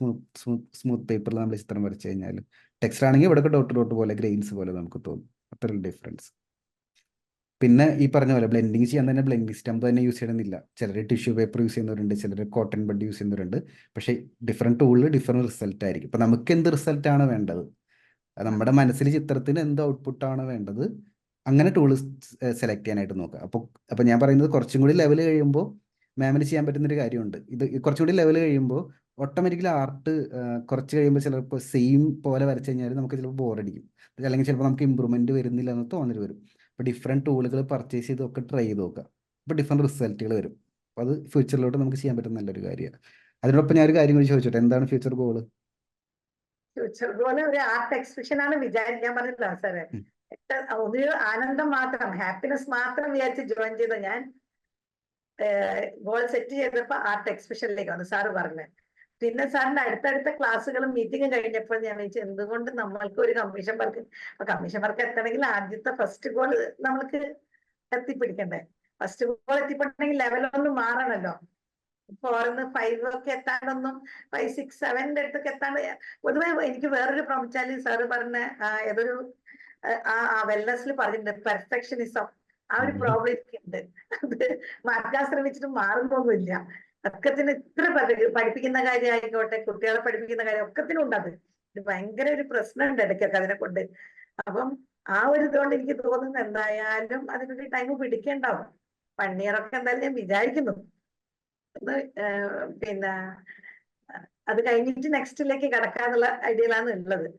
Speaker 1: സ്മൂത്ത് പേപ്പറിൽ നമ്മൾ ചിത്രം വരച്ച് കഴിഞ്ഞാൽ. ടെക്സ്ചർ ആണെങ്കിൽ ഇവിടെ ഡോട്ട് ഡോട്ട് പോലെ ഗ്രെയിൻസ് പോലെ നമുക്ക് തോന്നും. അത്രയും ഡിഫറൻസ്. പിന്നെ ഈ പറഞ്ഞ പോലെ ബ്ലെൻഡിങ് ചെയ്യാൻ തന്നെ ബ്ലെൻഡിങ് സ്റ്റംപ് തന്നെ യൂസ് ചെയ്യണമെന്നില്ല. ചിലർ ടിഷ്യൂ പേപ്പർ യൂസ് ചെയ്യുന്നവരുണ്ട്, ചിലർ കോട്ടൺ ബഡ് യൂസ് ചെയ്യുന്നവരുണ്ട്. പക്ഷേ ഡിഫറെൻറ്റ് ടൂളിൽ ഡിഫറെൻറ്റ് റിസൾട്ട് ആയിരിക്കും. ഇപ്പം നമുക്ക് എന്ത് റിസൾട്ടാണ് വേണ്ടത്, നമ്മുടെ മനസ്സിൽ ചിത്രത്തിന് എന്ത് ഔട്ട്പുട്ടാണ് വേണ്ടത്, അങ്ങനെ ടൂള് സെലക്ട് ചെയ്യാനായിട്ട് നോക്കുക. അപ്പോൾ ഞാൻ പറയുന്നത് കുറച്ചും കൂടി ലെവൽ കഴിയുമ്പോൾ മാമിന് ചെയ്യാൻ പറ്റുന്നൊരു കാര്യമുണ്ട്. ഇത് കുറച്ചും കൂടി ലെവൽ കഴിയുമ്പോൾ ഓട്ടോമാറ്റിക്കലി ആർട്ട് കുറച്ച് കഴിയുമ്പോൾ ചിലപ്പോൾ സെയിം പോലെ വരച്ച് കഴിഞ്ഞാൽ നമുക്ക് ചിലപ്പോൾ ബോറടിക്കും, അല്ലെങ്കിൽ ചിലപ്പോൾ നമുക്ക് ഇമ്പ്രൂവ്മെൻറ്റ് വരുന്നില്ല എന്ന് തോന്നൽ വരും. അപ്പോൾ ഡിഫറെൻറ്റ് ടൂളുകൾ പർച്ചേസ് ചെയ്തൊക്കെ ട്രൈ ചെയ്ത് നോക്കുക. അപ്പോൾ ഡിഫറെൻറ്റ് റിസൾട്ടുകൾ വരും. അപ്പോൾ അത് ഫ്യൂച്ചറിലോട്ട് നമുക്ക് ചെയ്യാൻ പറ്റുന്ന നല്ലൊരു കാര്യമാണ്. അതിനോടൊപ്പം ഞാൻ ഒരു കാര്യം കൂടി ചോദിച്ചോട്ടെ, എന്താണ് ഫ്യൂച്ചർ ഗോള്?
Speaker 2: ഫ്യൂച്ചർ പോലെ ഒരു ആർട്ട് എക്സിബിഷൻ ആണ് വിചാരിക്കാൻ പറഞ്ഞില്ല സാറേ. ഒരു ആനന്ദം മാത്രം, ഹാപ്പിനെസ് മാത്രം വിചാരിച്ച് ജോയിൻ ചെയ്ത ഞാൻ ഗോൾ സെറ്റ് ചെയ്തപ്പോ ആർട്ട് എക്സിബിഷനിലേക്ക് വന്നു സാറ് പറഞ്ഞത്. പിന്നെ സാറിന്റെ അടുത്തടുത്ത ക്ലാസ്സുകളും മീറ്റിംഗും കഴിഞ്ഞപ്പോൾ ഞാൻ വിളിച്ചു എന്തുകൊണ്ട് നമ്മൾക്ക് ഒരു കമ്മീഷൻ വർക്ക്, അപ്പൊ കമ്മീഷൻ വർക്ക് എത്തണമെങ്കിൽ ആദ്യത്തെ ഫസ്റ്റ് ഗോൾ നമ്മൾക്ക് എത്തിപ്പിടിക്കണ്ടേ. First goal എത്തിപ്പെടണമെങ്കിൽ ലെവലൊന്ന് മാറണല്ലോ. 4-5 ഒക്കെ എത്താണ്ടൊന്നും 5-6-7 അടുത്തൊക്കെ എത്താണ്ട്. പൊതുവെ എനിക്ക് വേറൊരു പ്രൊമച്ചാലി സാറ് പറഞ്ഞ ഏതൊരു വെൽനസിൽ പറഞ്ഞിട്ടുണ്ട്, പെർഫെക്ഷനിസം. ആ ഒരു പ്രോബ്ലം എനിക്കുണ്ട്. അത് മാറ്റാൻ ശ്രമിച്ചിട്ട് മാറുന്നൊന്നുമില്ല. ഒക്കത്തിന് ഇത്ര പഠിപ്പിക്കുന്ന കാര്യം ആയിക്കോട്ടെ, കുട്ടികളെ പഠിപ്പിക്കുന്ന കാര്യം ഒക്കത്തിനും ഉണ്ട്. അത് ഭയങ്കര ഒരു പ്രശ്നമുണ്ട് ഇടയ്ക്കൊക്കെ അതിനെ കൊണ്ട്. അപ്പം ആ ഒരു ഇതുകൊണ്ട് എനിക്ക് തോന്നുന്നു എന്തായാലും അതിനൊരു ടൈം പിടിക്കേണ്ടാവും. 1 year ഒക്കെ എന്തായാലും ഞാൻ വിചാരിക്കുന്നു. പിന്നെ അത് കഴിഞ്ഞിട്ട് നെക്സ്റ്റിലേക്ക് കടക്കാന്നുള്ള ഐഡിയയിലാണ് ഉള്ളത്.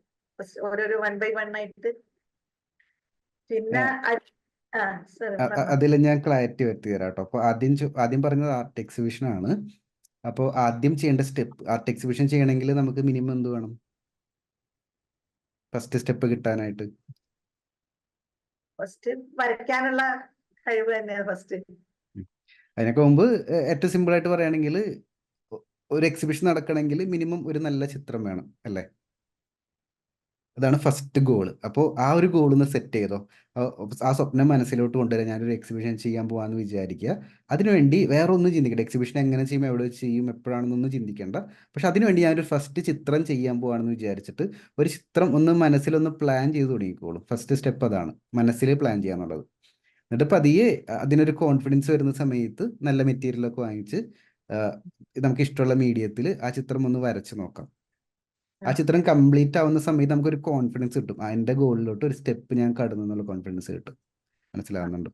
Speaker 2: ഓരോരോ 1 by 1 ആയിട്ട്. പിന്നെ
Speaker 1: അതിൽ ഞാൻ ക്ലാരിറ്റി വരുത്തി തരാം കേട്ടോ. അപ്പോൾ ആദ്യം പറഞ്ഞത് ആർട്ട് എക്സിബിഷൻ ആണ്. അപ്പോൾ ആദ്യം ചെയ്യേണ്ട സ്റ്റെപ്പ്, ആർട്ട് എക്സിബിഷൻ ചെയ്യണമെങ്കിൽ നമുക്ക് മിനിമം എന്ത് വേണം, ഫസ്റ്റ് സ്റ്റെപ്പ് കിട്ടാനായിട്ട്?
Speaker 2: ഫസ്റ്റ് വരയ്ക്കാനുള്ള കഴിവ് തന്നെയാണ് ഫസ്റ്റ്.
Speaker 1: അതിനൊക്കെ മുമ്പ് ഏറ്റവും സിമ്പിൾ ആയിട്ട് പറയുകയാണെങ്കിൽ ഒരു എക്സിബിഷൻ നടക്കണമെങ്കിൽ മിനിമം ഒരു നല്ല ചിത്രം വേണം അല്ലേ. അതാണ് ഫസ്റ്റ് ഗോൾ. അപ്പോൾ ആ ഒരു ഗോൾ ഒന്ന് സെറ്റ് ചെയ്തോ. ആ സ്വപ്നം മനസ്സിലോട്ട് കൊണ്ടുവരാൻ ഞാനൊരു എക്സിബിഷൻ ചെയ്യാൻ പോകാമെന്ന് വിചാരിക്കുക. അതിനുവേണ്ടി വേറെ ഒന്നും ചിന്തിക്കണ്ട. എക്സിബിഷൻ എങ്ങനെ ചെയ്യും, എവിടെ ചെയ്യും, എപ്പോഴാണെന്നൊന്നും ചിന്തിക്കേണ്ട. പക്ഷെ അതിനുവേണ്ടി ഞാനൊരു ഫസ്റ്റ് ചിത്രം ചെയ്യാൻ പോകാമെന്ന് വിചാരിച്ചിട്ട് ഒരു ചിത്രം ഒന്ന് മനസ്സിലൊന്ന് പ്ലാൻ ചെയ്ത് തുടങ്ങിക്കോളും. ഫസ്റ്റ് സ്റ്റെപ്പ് അതാണ്, മനസ്സിൽ പ്ലാൻ ചെയ്യാന്നുള്ളത്. എന്നിട്ട് പതിയെ അതിനൊരു കോൺഫിഡൻസ് വരുന്ന സമയത്ത് നല്ല മെറ്റീരിയലൊക്കെ വാങ്ങിച്ച് നമുക്ക് ഇഷ്ടമുള്ള മീഡിയത്തിൽ ആ ചിത്രം ഒന്ന് വരച്ച് നോക്കാം. ആ ചിത്രം കംപ്ലീറ്റ് ആവുന്ന സമയത്ത് നമുക്കൊരു കോൺഫിഡൻസ് കിട്ടും. എൻ്റെ ഗോളിലോട്ട് ഒരു സ്റ്റെപ്പ് ഞാൻ കടന്നു എന്നുള്ള കോൺഫിഡൻസ് കിട്ടും. മനസ്സിലാവുന്നുണ്ടോ?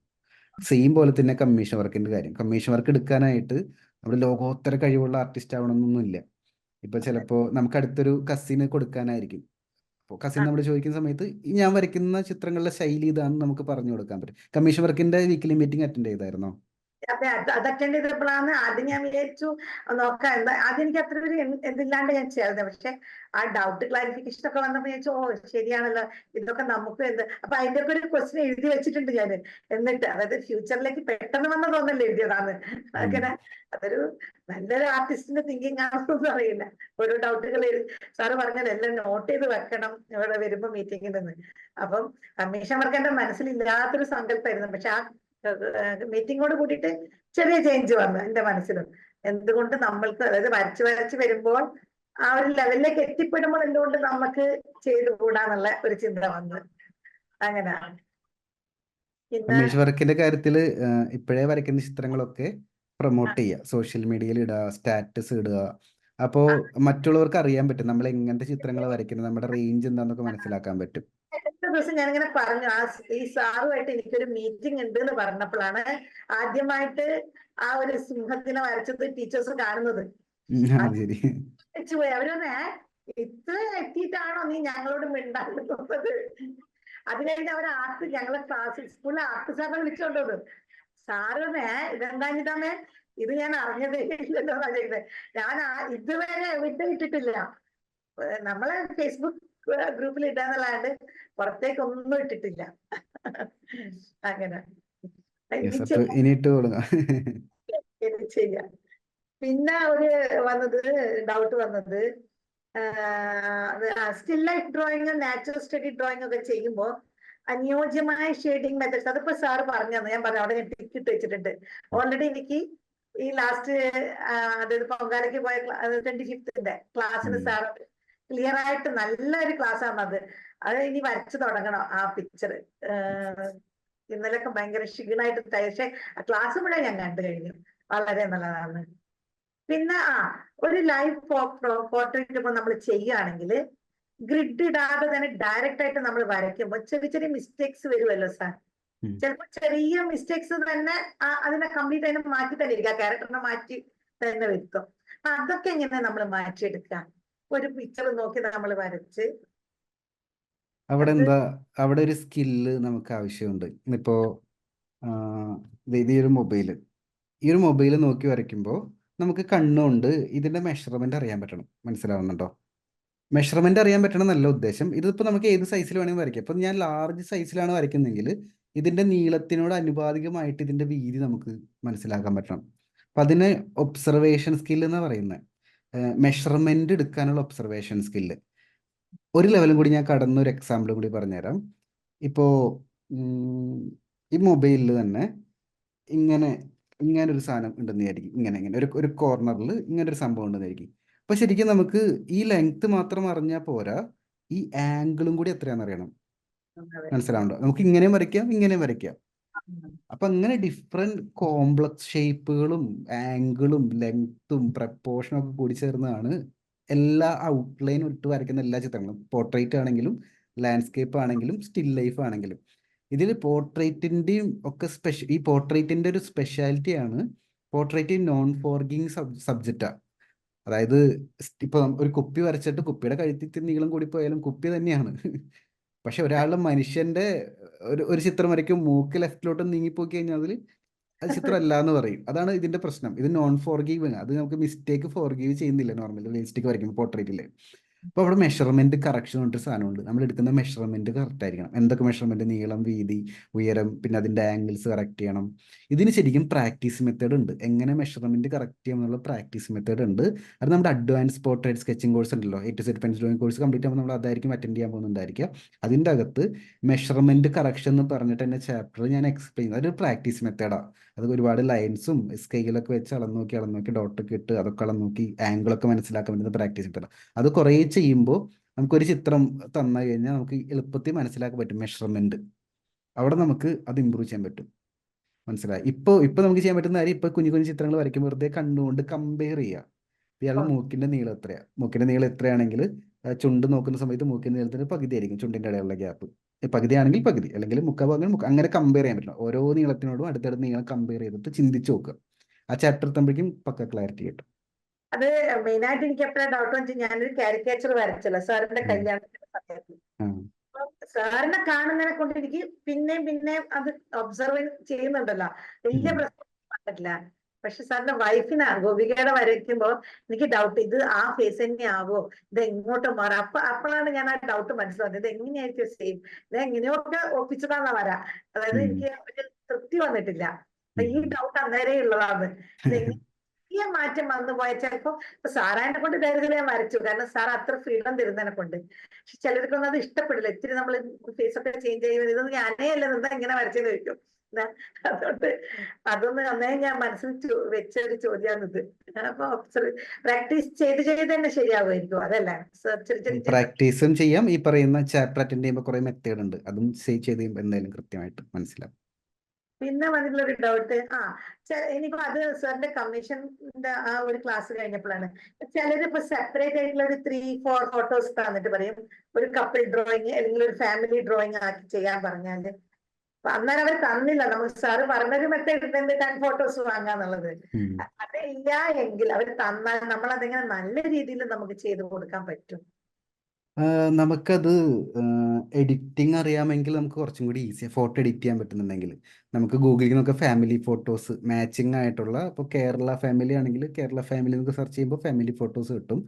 Speaker 1: സെയിം പോലെ തന്നെ കമ്മീഷൻ വർക്കിൻ്റെ കാര്യം. കമ്മീഷൻ വർക്ക് എടുക്കാനായിട്ട് നമ്മൾ ലോകോത്തര കഴിവുള്ള ആർട്ടിസ്റ്റ് ആവണമെന്നൊന്നുമില്ല. ഇപ്പോൾ ചിലപ്പോൾ നമുക്ക് അടുത്തൊരു കസിന് കൊടുക്കാനായിരിക്കും. അപ്പോൾ കസിൻ നമ്മൾ ചോദിക്കുന്ന സമയത്ത് ഞാൻ വരയ്ക്കുന്ന ചിത്രങ്ങളുടെ ശൈലി ഇതാണെന്ന് നമുക്ക് പറഞ്ഞു കൊടുക്കാൻ പറ്റും. കമ്മീഷൻ വർക്കിൻ്റെ വീക്കിലി മീറ്റിംഗ് അറ്റൻഡ് ചെയ്തായിരുന്നോ?
Speaker 2: അതെ, അത് അറ്റൻഡ് ചെയ്തപ്പോഴാണ് ആദ്യം ഞാൻ വിചാരിച്ചു നോക്കാം എന്താ, ആദ്യം എനിക്ക് അത്ര ഒരു എന്തില്ലാണ്ട് ഞാൻ ചേർന്നത്. പക്ഷെ ആ ഡൗട്ട് ക്ലാരിഫിക്കേഷൻ ഒക്കെ വന്നപ്പോ വിചാരിച്ചു ഓ ശരിയാണല്ലോ, ഇതൊക്കെ നമുക്ക് എന്ത്. അപ്പൊ അതിന്റെ ഒക്കെ ഒരു ക്വസ്റ്റ്യൻ എഴുതി വെച്ചിട്ടുണ്ട് ഞാൻ. എന്നിട്ട് അതായത് ഫ്യൂച്ചറിലേക്ക് പെട്ടെന്ന് വന്ന തോന്നല്ലേ എഴുതിയതാണ്.
Speaker 1: ഉം.
Speaker 2: അങ്ങനെ അതൊരു നല്ലൊരു ആർട്ടിസ്റ്റിന്റെ തിങ്കിങ് ആണെന്നൊന്നും അറിയില്ല. ഓരോ ഡൗട്ടുകൾ സാറ് പറഞ്ഞത് എല്ലാം നോട്ട് ചെയ്ത് വെക്കണം ഇവിടെ വരുമ്പോ മീറ്റിംഗിൽ നിന്ന്. അപ്പം കമ്മീഷൻ വർക്ക് എന്റെ മനസ്സിലില്ലാത്തൊരു സങ്കല്പമായിരുന്നു. പക്ഷെ ആ മീറ്റിങ്ങോട് കൂടിയിട്ട് ചെറിയ ചേഞ്ച് വന്നു എന്റെ മനസ്സിലും. എന്തുകൊണ്ട് നമ്മൾക്ക്, അതായത് വരച്ച് വരച്ച് വരുമ്പോൾ ആ ഒരു ലെവലിലേക്ക് എത്തിപ്പെടുമ്പോൾ എന്തുകൊണ്ട് നമുക്ക് ചെയ്തുകൂടാന്നുള്ള ഒരു ചിന്ത വന്നു. അങ്ങനെയാണ്. പിന്നെ
Speaker 1: കമ്മീഷൻ വർക്കിന്റെ കാര്യത്തിൽ ഇപ്പോഴേ വരയ്ക്കുന്ന ചിത്രങ്ങളൊക്കെ പ്രൊമോട്ട് ചെയ്യുക, സോഷ്യൽ മീഡിയയിൽ ഇടുക, സ്റ്റാറ്റസ് ഇടുക. അപ്പോൾ മറ്റുള്ളവർക്ക് അറിയാൻ പറ്റും നമ്മൾ എങ്ങനത്തെ ചിത്രങ്ങൾ വരയ്ക്കുന്നത്, നമ്മുടെ റേഞ്ച് എന്താണെന്നൊക്കെ മനസ്സിലാക്കാൻ പറ്റും.
Speaker 2: അടുത്ത ദിവസം ഞാനിങ്ങനെ പറഞ്ഞു, ഈ സാറുമായിട്ട് എനിക്കൊരു മീറ്റിംഗ് ഉണ്ട് എന്ന് പറഞ്ഞപ്പോഴാണ് ആദ്യമായിട്ട് ആ ഒരു സിംഹത്തിനെ വരച്ചത് ടീച്ചേഴ്സ് കാണുന്നത്.
Speaker 1: ശരി.
Speaker 2: പോയി അവരൊന്ന് ഇത്ര എത്തിയിട്ടാണോ നീ ഞങ്ങളോട് മിണ്ടാകുന്നത്. അത് കഴിഞ്ഞ് അവർ ആർട്ട്, ഞങ്ങളെ ക്ലാസ് സ്കൂളിലെ ആർട്ട് സാറിനെ വിളിച്ചോണ്ടത്. സാറ് ഇതെന്താഞ്ഞിട്ടാമേ, ഇത് ഞാൻ അറിഞ്ഞതേ ഇല്ലല്ലോ എന്നാ ചെയ്തത്. ഞാൻ ഇതുവരെ വിട്ടിട്ടില്ല. നമ്മളെ ഫേസ്ബുക്ക് ഗ്രൂപ്പിൽ ഇടാന്നല്ലാണ്ട് പുറത്തേക്കൊന്നും ഇട്ടിട്ടില്ല. അങ്ങനെ
Speaker 1: ഇനി ഇട്ട് കൊടുക്കാം.
Speaker 2: ചെയ്യാം. പിന്നെ ഒരു ഡൗട്ട് വന്നത് still life drawing, natural study drawing ഒക്കെ ചെയ്യുമ്പോൾ അനുയോജ്യമായ ഷെയ്ഡിങ് മെത്തേഡ്സ്, അതിപ്പോ സാറ് പറഞ്ഞു തന്നെ. ഞാൻ പറഞ്ഞു അവിടെ ഞാൻ ടിക്ക് ഇട്ട് വെച്ചിട്ടുണ്ട്. ഓൾറെഡി എനിക്ക് ഈ ലാസ്റ്റ് അതായത് പൊങ്കാലയ്ക്ക് പോയ 25th ക്ലാസ്സിന് സാർ ക്ലിയർ ആയിട്ട് നല്ലൊരു ക്ലാസ് ആണ് അത്. അത് ഇനി വരച്ചു തുടങ്ങണം ആ പിക്ചർ. ഇന്നലെയൊക്കെ ഭയങ്കര ക്ഷീണായിട്ട്, പക്ഷെ ക്ലാസ് മുഴുവൻ ഞാൻ കണ്ടു കഴിഞ്ഞു. വളരെ നല്ലതാണ്. പിന്നെ ഒരു ലൈവ് പോർട്രേറ്റ് ഇപ്പൊ നമ്മൾ ചെയ്യുകയാണെങ്കിൽ ഗ്രിഡ് ഇടാതെ തന്നെ ഡയറക്റ്റ് ആയിട്ട് നമ്മൾ വരയ്ക്കുമ്പോൾ ചെറിയ ചെറിയ മിസ്റ്റേക്സ് വരുമല്ലോ സാർ. ചിലപ്പോൾ ചെറിയ മിസ്റ്റേക്സ് തന്നെ അതിനെ കംപ്ലീറ്റ് അതിനെ മാറ്റി തന്നെ ഇരിക്കുക, ക്യാരക്ടറിനെ മാറ്റി തന്നെ വരുത്തും. അതൊക്കെ എങ്ങനെ നമ്മൾ മാറ്റിയെടുക്കാം? ഒരു പിക്ചർ നോക്കി നമ്മൾ വരച്ച്
Speaker 1: അവിടെ ഒരു സ്കില്ല് നമുക്ക് ആവശ്യമുണ്ട്. ഇപ്പോ ഈ ഒരു മൊബൈൽ നോക്കി വരയ്ക്കുമ്പോൾ നമുക്ക് കണ്ണുകൊണ്ട് ഇതിന്റെ മെഷർമെന്റ് അറിയാൻ പറ്റണം. മനസ്സിലാവുന്നുണ്ടോ? മെഷർമെന്റ് അറിയാൻ പറ്റണം എന്നല്ല ഉദ്ദേശം. ഇതിപ്പോൾ നമുക്ക് ഏത് സൈസിൽ വേണമെങ്കിൽ വരയ്ക്കാം. ഇപ്പം ഞാൻ ലാർജ് സൈസിലാണ് വരയ്ക്കുന്നതെങ്കിൽ ഇതിന്റെ നീളത്തിനോട് അനുപാതികമായിട്ട് ഇതിന്റെ വീതി നമുക്ക് മനസ്സിലാക്കാൻ പറ്റണം. അപ്പം അതിന് ഒബ്സർവേഷൻ സ്കിൽ എന്ന് പറയുന്നത്, മെഷർമെന്റ് എടുക്കാനുള്ള ഒബ്സർവേഷൻ സ്കില്ല്. ഒരു ലെവലും കൂടി ഞാൻ കടന്നൊരു എക്സാമ്പിളും കൂടി പറഞ്ഞുതരാം. ഇപ്പോൾ ഈ മൊബൈലിൽ തന്നെ ഇങ്ങനെ ഒരു സാധനം ഉണ്ടെന്ന് വിചാരിക്കും. ഇങ്ങനെ ഒരു കോർണറിൽ ഇങ്ങനെ ഒരു സംഭവം ഉണ്ടെന്ന് വിചാരിക്കും. അപ്പൊ ശരിക്കും നമുക്ക് ഈ ലെങ്ത് മാത്രം അറിഞ്ഞാൽ പോരാ, ഈ ആംഗിളും കൂടി എത്രയാണെന്ന് അറിയണം. മനസ്സിലാവുണ്ടോ? നമുക്ക് ഇങ്ങനെയും വരയ്ക്കാം, ഇങ്ങനെയും വരയ്ക്കാം. അപ്പൊ അങ്ങനെ ഡിഫറെന്റ് കോംപ്ലക്സ് ഷേപ്പുകളും ആംഗിളും ലെങ്ത്തും പ്രപ്പോർഷനും ഒക്കെ കൂടി ചേർന്നാണ് എല്ലാ ഔട്ട്ലൈനും ഇട്ട് വരയ്ക്കുന്ന എല്ലാ ചിത്രങ്ങളും. പോർട്രേറ്റ് ആണെങ്കിലും ലാൻഡ്സ്കേപ്പ് ആണെങ്കിലും സ്റ്റിൽ ലൈഫ് ആണെങ്കിലും. ഇതിൽ പോർട്രേറ്റിന്റെയും ഒക്കെ ഈ പോർട്രേറ്റിന്റെ ഒരു സ്പെഷ്യാലിറ്റി ആണ്, പോർട്രേറ്റ് നോൺ ഫോർഗിങ് സബ്ജക്റ്റാ. അതായത് ഇപ്പൊ ഒരു കുപ്പി വരച്ചിട്ട് കുപ്പിയുടെ കഴുത്തിൽ നീളം കൂടി പോയാലും കുപ്പി തന്നെയാണ്. പക്ഷെ ഒരാളുടെ മനുഷ്യന്റെ ഒരു ചിത്രം വരയ്ക്കും, മൂക്ക് ലെഫ്റ്റിലോട്ട് നീങ്ങിപ്പോയി കഴിഞ്ഞാൽ അത് ചിത്രം അല്ല എന്ന് പറയും. അതാണ് ഇതിന്റെ പ്രശ്നം. ഇത് നോൺ ഫോർഗീവ്. അത് നമുക്ക് മിസ്റ്റേക്ക് ഫോർഗീവ് ചെയ്യുന്നില്ല നോർമലി റിയലിസ്റ്റിക് വരയ്ക്കുമ്പോൾ പോർട്രേറ്റില്ലേ. അപ്പോൾ അവിടെ മെഷർമെന്റ് കറക്ഷൻ പറഞ്ഞിട്ട് സാധനമുണ്ട്. നമ്മൾ എടുക്കുന്ന മെഷർമെന്റ് കറക്റ്റ് ആയിരിക്കണം. എന്തൊക്കെ മെഷർമെന്റ്? നീളം, വീതി, ഉയരം, പിന്നെ അതിന്റെ ആംഗിൾസ് കറക്റ്റ് ചെയ്യണം. ഇതിന് ശരിക്കും പ്രാക്ടീസ് മെത്തേഡ് ഉണ്ട്. എങ്ങനെ മെഷർമെന്റ് കറക്റ്റ് ചെയ്യണം എന്നുള്ള പ്രാക്ടീസ് മെത്തേഡ് ഉണ്ട്. അത് നമ്മുടെ അഡ്വാൻസ് പോർട്രേറ്റ് സ്കെച്ചിങ് കോഴ്സ് ഉണ്ടല്ലോ, A to Z pencil drawing course complete ആകുമ്പോൾ നമ്മൾ അതായിരിക്കും അറ്റൻഡ് ചെയ്യാൻ പോകുന്നുണ്ടായിരിക്കുക. അതിൻ്റെ അകത്ത് മെഷർമെന്റ് കറക്ഷൻ എന്ന് പറഞ്ഞിട്ട് തന്നെ ചാപ്റ്റർ ഞാൻ എക്സ്പ്ലെയിൻ ചെയ്യുന്നത്. അതൊരു പ്രാക്ടീസ് മെത്തേഡാണ്. അത് ഒരുപാട് ലൈൻസും സ്കെയിലൊക്കെ വെച്ച് അളന്ന് നോക്കി ഡോട്ടൊക്കെ ഇട്ട് അതൊക്കെ അളന്ന് നോക്കി ആംഗിളൊക്കെ മനസ്സിലാക്കാൻ പറ്റുന്ന പ്രാക്ടീസ് മെത്തേഡാണ്. അത് കുറേ ചെയ്യുമ്പോൾ നമുക്കൊരു ചിത്രം തന്നു കഴിഞ്ഞാൽ നമുക്ക് എളുപ്പത്തിൽ മനസ്സിലാക്കാൻ പറ്റും മെഷർമെന്റ്. അവിടെ നമുക്ക് അത് ഇമ്പ്രൂവ് ചെയ്യാൻ പറ്റും. മനസ്സിലായി? ഇപ്പൊ നമുക്ക് ചെയ്യാൻ പറ്റുന്ന കാര്യം, ഇപ്പൊ കുഞ്ഞു കുഞ്ഞു ചിത്രങ്ങൾ വരയ്ക്കുമ്പോൾ വെറുതെ കണ്ടുകൊണ്ട് കമ്പയർ ചെയ്യുക. ഇയാളുടെ മൂക്കിന്റെ നീളം എത്രയാ? മൂക്കിന്റെ നീളം എത്രയാണെങ്കിൽ ചുണ്ട് നോക്കുന്ന സമയത്ത് മൂക്കിന്റെ നീളത്തിന് പകുതി ആയിരിക്കും ചുണ്ടിന്റെ ഇടയിലുള്ള ഗ്യാപ്പ്. പകുതി ആണെങ്കിൽ പകുതി, അല്ലെങ്കിൽ മുക്കാൽ ഭാഗം അങ്ങനെ കമ്പയർ ചെയ്യാൻ പറ്റില്ല. ഓരോ നീളത്തിനോടും അടുത്തടുത്ത് നീളം കമ്പയർ ചെയ്തിട്ട് ചിന്തിച്ച് നോക്കുക. ആ ചാപ്റ്റർ എത്തുമ്പോഴേക്കും പക്ക ക്ലാരിറ്റി കിട്ടും.
Speaker 2: അത് മെയിനായിട്ട് എനിക്ക് എപ്പോഴും ഡൗട്ട് വെച്ചാൽ ഞാനൊരു കാരിക്കേച്ചർ വരച്ചല്ലോ സാറിന്റെ കല്യാണത്തിന്റെ സമയത്ത്. സാറിനെ കാണുന്നതിനെ കൊണ്ട് എനിക്ക് പിന്നെയും അത് ഒബ്സർവ് ചെയ്യുന്നുണ്ടല്ലോ. വലിയ പ്രശ്നം പറ്റില്ല. പക്ഷെ സാറിന്റെ വൈഫിനാ ഗോപികയുടെ വരയ്ക്കുമ്പോ എനിക്ക് ഡൗട്ട്, ഇത് ആ ഫേസ് തന്നെ ആവോ, ഇത് എങ്ങോട്ട് മാറാം. അപ്പോഴാണ് ഞാൻ ആ ഡൗട്ട് മനസ്സിലാക്കുന്നത്, ഇത് എങ്ങനെയായിരിക്കും സെയിം, ഇത് എങ്ങനെയൊക്കെ ഒപ്പിച്ചതാന്നാ വരാ. അതായത്
Speaker 1: ഉം.
Speaker 2: എനിക്ക് ഒരു തൃപ്തി വന്നിട്ടില്ല. അപ്പൊ ഈ
Speaker 1: ഉം.
Speaker 2: ഡൗട്ട് അന്നേരേ ഉള്ളതാണ്. ഇത് ചെറിയ മാറ്റം വന്നു പോയാൽ ചിലപ്പോ ഇപ്പൊ സാറാനെ കൊണ്ട് ധൈര്യത്തിൽ ഞാൻ വരച്ചു, കാരണം സാർ അത്ര ഫ്രീഡം തരുന്നതിനെ കൊണ്ട്. പക്ഷെ ചിലർക്കൊന്നും അത് ഇഷ്ടപ്പെടില്ല. ഇത്തിരി നമ്മൾ ഫേസ് ഒക്കെ ചേഞ്ച് ചെയ്യുന്നത്, ഇതൊന്നും ഞാനേ അല്ല എന്താ ഇങ്ങനെ വരച്ചെന്ന് ചോദിക്കും. അതുകൊണ്ട് അതൊന്ന് നന്നേ ഞാൻ മനസ്സിൽ വെച്ച ഒരു ചോദ്യമാണിത്. അപ്പൊ പ്രാക്ടീസ് ചെയ്ത് ചെയ്ത് തന്നെ ശരിയാവുമായിരിക്കും, അതല്ല
Speaker 1: പ്രാക്ടീസും ചെയ്യാം. ഈ പറയുന്ന ചാപ്റ്റർ അറ്റൻഡ് ചെയ്യുമ്പോൾ കുറെ മെത്തേഡ് ഉണ്ട്, അതും ചെയ്ത് കഴിയുമ്പോൾ എന്തായാലും കൃത്യമായിട്ട് മനസ്സിലാവും.
Speaker 2: പിന്നെ വന്നിട്ടുള്ള ഒരു ഡൗട്ട്, ഇനിയിപ്പോ അത് സാറിന്റെ കമ്മീഷന്റെ ആ ഒരു ക്ലാസ് കഴിഞ്ഞപ്പോഴാണ് ചിലരിപ്പോ സെപ്പറേറ്റ് ആയിട്ടുള്ള ഒരു 3-4 ഫോട്ടോസ് തന്നിട്ട് പറയും ഒരു കപ്പിൾ ഡ്രോയിങ് അല്ലെങ്കിൽ ഒരു ഫാമിലി ഡ്രോയിങ് ആക്കി ചെയ്യാൻ പറഞ്ഞാല്. അപ്പൊ അന്നേരം അവർ തന്നില്ല, നമുക്ക് സാറ് പറഞ്ഞൊരു മെത്തേഡ് 10 ഫോട്ടോസ് വാങ്ങാന്നുള്ളത്. അതില്ല എങ്കിൽ അവർ തന്നാൽ നമ്മൾ അതെങ്ങനെ നല്ല രീതിയിൽ നമുക്ക് ചെയ്ത് കൊടുക്കാൻ പറ്റും?
Speaker 1: നമുക്കത് എഡിറ്റിംഗ് അറിയാമെങ്കിൽ നമുക്ക് കുറച്ചും കൂടി ഈസിയാണ്. ഫോട്ടോ എഡിറ്റ് ചെയ്യാൻ പറ്റുന്നുണ്ടെങ്കിൽ നമുക്ക് ഗൂഗിളിൽ നിന്നൊക്കെ ഫാമിലി ഫോട്ടോസ് മാച്ചിങ് ആയിട്ടുള്ള, ഇപ്പോൾ കേരള ഫാമിലി ആണെങ്കിൽ കേരള ഫാമിലി എന്നൊക്കെ സെർച്ച് ചെയ്യുമ്പോൾ ഫാമിലി ഫോട്ടോസ് കിട്ടും.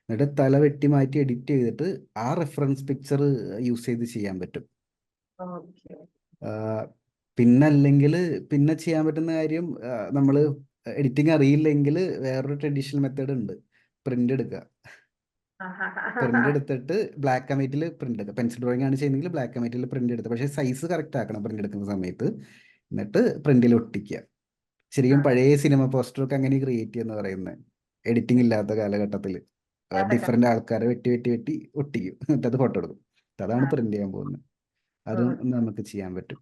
Speaker 1: എന്നിട്ട് തല വെട്ടി മാറ്റി എഡിറ്റ് ചെയ്തിട്ട് ആ റെഫറൻസ് പിക്ചർ യൂസ് ചെയ്ത് ചെയ്യാൻ പറ്റും.
Speaker 2: ഓക്കെ.
Speaker 1: പിന്നല്ലെങ്കിൽ പിന്നെ ചെയ്യാൻ പറ്റുന്ന കാര്യം, നമ്മൾ എഡിറ്റിംഗ് അറിയില്ലെങ്കിൽ വേറൊരു ട്രഡീഷണൽ മെത്തേഡ് ഉണ്ട്, പ്രിന്റ് എടുക്കുക. പ്രിന്റ് എടുത്തിട്ട് ബ്ലാക്ക് ആൻഡ് വൈറ്റിൽ പ്രിന്റ് എടുക്കുക. പെൻസിൽ ഡ്രോയിങ് ആണ് ചെയ്യുന്നതെങ്കിൽ ബ്ലാക്ക് ആൻഡ് വൈറ്റിൽ പ്രിന്റ് എടുത്ത്, പക്ഷേ സൈസ് കറക്റ്റ് ആക്കണം പ്രിന്റ് എടുക്കുന്ന സമയത്ത്. എന്നിട്ട് പ്രിന്റിൽ ഒട്ടിക്കുക. ശരിക്കും പഴയ സിനിമ പോസ്റ്ററൊക്കെ അങ്ങനെ ക്രിയേറ്റ് ചെയ്യുന്ന പറയുന്നത്, എഡിറ്റിംഗ് ഇല്ലാത്ത കാലഘട്ടത്തിൽ ഡിഫറെന്റ് ആൾക്കാരെ വെട്ടി വെട്ടി വെട്ടി ഒട്ടിക്കും, എന്നിട്ട് അത് ഫോട്ടോ എടുക്കും. അതാണ് പ്രിന്റ് ചെയ്യാൻ പോകുന്നത്. അതും നമുക്ക് ചെയ്യാൻ പറ്റും.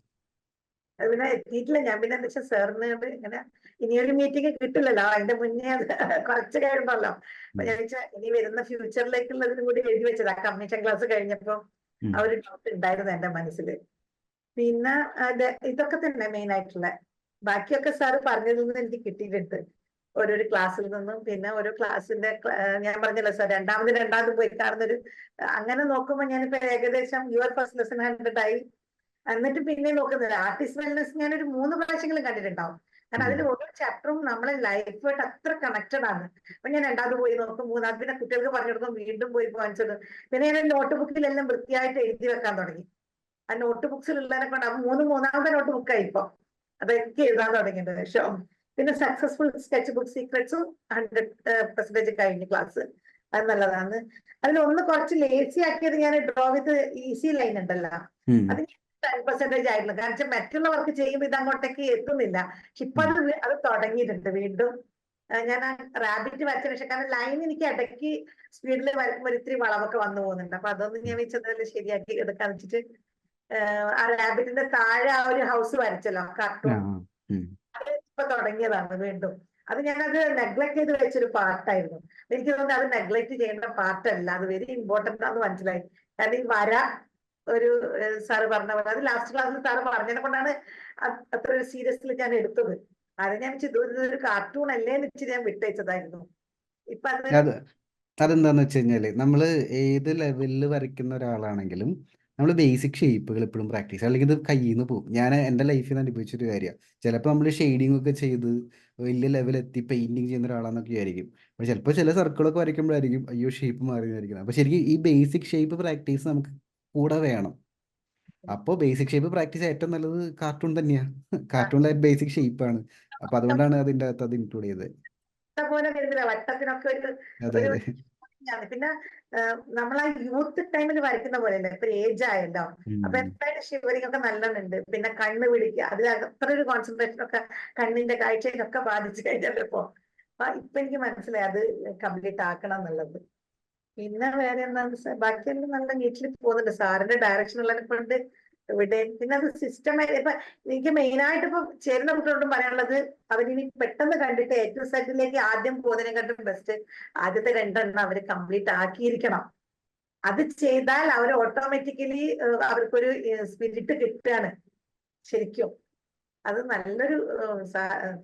Speaker 2: അത് പിന്നെ എത്തിയിട്ടില്ല ഞാൻ. പിന്നെ എന്താ വെച്ചാൽ സാറിന് ഇങ്ങനെ ഇനിയൊരു മീറ്റിംഗ് കിട്ടില്ലല്ലോ, അതിന്റെ മുന്നേ അത് കുറച്ച് കഴിയുമ്പല്ലോ. അപ്പൊ ഞാൻ വെച്ചാൽ ഇനി വരുന്ന ഫ്യൂച്ചറിലേക്കുള്ളതിനും കൂടി എഴുതി വെച്ചതാ കമ്മീഷൻ ക്ലാസ് കഴിഞ്ഞപ്പോ. ആ ഒരു ഡൗട്ട് ഉണ്ടായിരുന്നു എന്റെ മനസ്സിൽ. പിന്നെ ഇതൊക്കെ തന്നെ മെയിൻ ആയിട്ടുള്ള, ബാക്കിയൊക്കെ സാറ് പറഞ്ഞതിൽ നിന്ന് എനിക്ക് കിട്ടിയിട്ടുണ്ട് ഓരോരോ ക്ലാസ്സിൽ നിന്നും. പിന്നെ ഓരോ ക്ലാസ്സിന്റെ ഞാൻ പറഞ്ഞല്ലോ സാർ, രണ്ടാമത് പോയി കാണുന്നൊരു, അങ്ങനെ നോക്കുമ്പോ ഞാനിപ്പോ ഏകദേശം യുവർ ഫസ്റ്റ് ലെസൺ 100 ആയി. എന്നിട്ട് പിന്നെ നോക്കുന്നില്ല ആർട്ടിസ്റ്റ് വെൽനസ് ഞാനൊരു 3 പ്രാവശ്യങ്ങളും കണ്ടിട്ടുണ്ടാവും. കാരണം അതിൽ ഓരോ ചാപ്റ്ററും നമ്മളെ ലൈഫായിട്ട് അത്ര കണക്റ്റഡ് ആണ്. അപ്പൊ ഞാൻ രണ്ടാമത് പോയി നോക്കും, മൂന്നാമത് പിന്നെ കുട്ടികൾക്ക് പറഞ്ഞു കൊടുക്കും, വീണ്ടും പോയി വാങ്ങിച്ചത്. പിന്നെ ഞാൻ നോട്ട് ബുക്കിലെല്ലാം വൃത്തിയായിട്ട് എഴുതി വെക്കാൻ തുടങ്ങി. ആ നോട്ട് ബുക്സിലുള്ളതിനെ കൊണ്ട് മൂന്നാമത്തെ നോട്ട് ബുക്കായി ഇപ്പൊ അതൊക്കെ എഴുതാൻ തുടങ്ങിയത്. പിന്നെ സക്സസ്ഫുൾ സ്കെച്ച് ബുക്ക് സീക്രട്സും 100% കഴിഞ്ഞ ക്ലാസ്. അത് നല്ലതാണ്. അതിലൊന്ന് കുറച്ച് ലേസി ആക്കിയത് ഞാൻ ഡ്രോ വിത്ത് ഈസി ലൈൻ ഉണ്ടല്ലോ, അത് 10% ആയിട്ടുള്ളൂ. കാരണം വെച്ചാൽ മറ്റുള്ളവർക്ക് ചെയ്യുമ്പോൾ ഇത് അങ്ങോട്ടേക്ക് എത്തുന്നില്ല. പക്ഷെ ഇപ്പൊ അത് തുടങ്ങിയിട്ടുണ്ട് വീണ്ടും. ഞാൻ ആ റാബിറ്റ് വരച്ച ശേഷം, കാരണം ലൈൻ എനിക്ക് ഇടയ്ക്ക് സ്പീഡിൽ വരക്കുമ്പോൾ ഇത്തിരി വളവൊക്കെ വന്നു പോകുന്നുണ്ട്. അപ്പൊ അതൊന്നും ഞാൻ വെച്ചതിൽ ശരിയാക്കി എടുക്കാന്ന് വെച്ചിട്ട് ആ റാബിറ്റിന്റെ താഴെ ആ ഒരു ഹൗസ് വരച്ചല്ലോ കാർട്ടൂൺ, അത് ഇപ്പൊ തുടങ്ങിയതാണ് വീണ്ടും. അത് ഞാനത് നെഗ്ലക്ട് ചെയ്ത് വെച്ചൊരു പാർട്ടായിരുന്നു. എനിക്ക് തോന്നുന്നു അത് നെഗ്ലക്ട് ചെയ്യേണ്ട പാർട്ടല്ല, അത് വെരി ഇമ്പോർട്ടന്റ് ആണെന്ന് മനസ്സിലായി. കാരണം ഈ വര ഒരു സാറ് പറഞ്ഞ പോലെ അത് ലാസ്റ്റ് ക്ലാസ്സിൽ സാറ് പറഞ്ഞതിനെ കൊണ്ടാണ് അത്ര ഒരു സീരിയസ്ലി ഞാൻ എടുത്തത്. അത് ഞാൻ ഒരു കാർട്ടൂൺ അല്ലേ എന്ന് വെച്ച് ഞാൻ വിട്ടയച്ചതായിരുന്നു. ഇപ്പൊ
Speaker 1: അതെന്താന്ന് വെച്ച് കഴിഞ്ഞാല്, നമ്മൾ ഏത് ലെവലിൽ വരയ്ക്കുന്ന ഒരാളാണെങ്കിലും നമ്മൾ ബേസിക് ഷേപ്പുകൾ എപ്പോഴും പ്രാക്ടീസ്, അല്ലെങ്കിൽ ഇത് കയ്യിൽ നിന്ന് പോകും. ഞാൻ എൻ്റെ ലൈഫിൽ നിന്ന് അനുഭവിച്ചൊരു കാര്യമാണ്. ചിലപ്പോൾ നമ്മൾ ഷെയ്ഡിങ് ഒക്കെ ചെയ്ത് വലിയ ലെവലെത്തി പെയിന്റിങ് ചെയ്യുന്ന ഒരാളാണെന്നൊക്കെ വിചാരിക്കും. പക്ഷെ ചിലപ്പോൾ ചില സർക്കിളൊക്കെ വരയ്ക്കുമ്പോഴായിരിക്കും അയ്യോ ഷേപ്പ് മാറിയിരിക്കുന്നത്. അപ്പോൾ ശരിക്കും ഈ ബേസിക് ഷേപ്പ് പ്രാക്ടീസ് നമുക്ക് കൂടെ വേണം. അപ്പോൾ ബേസിക് ഷേപ്പ് പ്രാക്ടീസ് ഏറ്റവും നല്ലത് കാർട്ടൂൺ തന്നെയാണ്. കാർട്ടൂണിലെ ബേസിക് ഷേപ്പാണ്. അപ്പോൾ അതുകൊണ്ടാണ് അതിൻ്റെ അകത്ത് അത് ഇൻക്ലൂഡ് ചെയ്തത്.
Speaker 2: പോലെ വരുന്നില്ല വട്ടത്തിനൊക്കെ
Speaker 1: അതെ
Speaker 2: ഒരു
Speaker 1: അതെ.
Speaker 2: പിന്നെ നമ്മൾ ആ യൂത്ത് ടൈമിൽ വരയ്ക്കുന്ന പോലെയല്ല, ഇപ്പൊ ഏജ് ആയല്ലോ. അപ്പൊ എന്തായാലും ഷിവറിംഗ് ഒക്കെ നല്ലോണുണ്ട്. പിന്നെ കണ്ണ് പിടിക്കുക, അതിൽ അത്ര ഒരു കോൺസെൻട്രേഷൻ ഒക്കെ കണ്ണിന്റെ കാഴ്ചയിലൊക്കെ ബാധിച്ചു കഴിഞ്ഞല്ലോ ഇപ്പൊ. ഇപ്പൊ എനിക്ക് മനസ്സിലായി അത് കംപ്ലീറ്റ് ആക്കണം എന്നുള്ളത്. പിന്നെ വേറെ എന്താണ്, ബാക്കിയെല്ലാം നല്ല നീറ്റിൽ പോകുന്നുണ്ട്. സാറിന്റെ ഡയറക്ഷൻ ഉള്ളതിനെ കൊണ്ട് ഇവിടെ. പിന്നെ അത് സിസ്റ്റമായി ഇപ്പൊ എനിക്ക് മെയിനായിട്ട് ഇപ്പൊ ചേരുന്ന കുട്ടികളോടും പറയാനുള്ളത്, അവരിനി പെട്ടെന്ന് കണ്ടിട്ട് ഏറ്റവും സെറ്റിലേക്ക് ആദ്യം പോകുന്നതിനെക്കാട്ടും ബെസ്റ്റ് ആദ്യത്തെ 2 എണ്ണം അവർ കംപ്ലീറ്റ് ആക്കിയിരിക്കണം. അത് ചെയ്താൽ അവർ ഓട്ടോമാറ്റിക്കലി അവർക്കൊരു സ്പിരിറ്റ് കിട്ടുകയാണ് ശരിക്കും. അത് നല്ലൊരു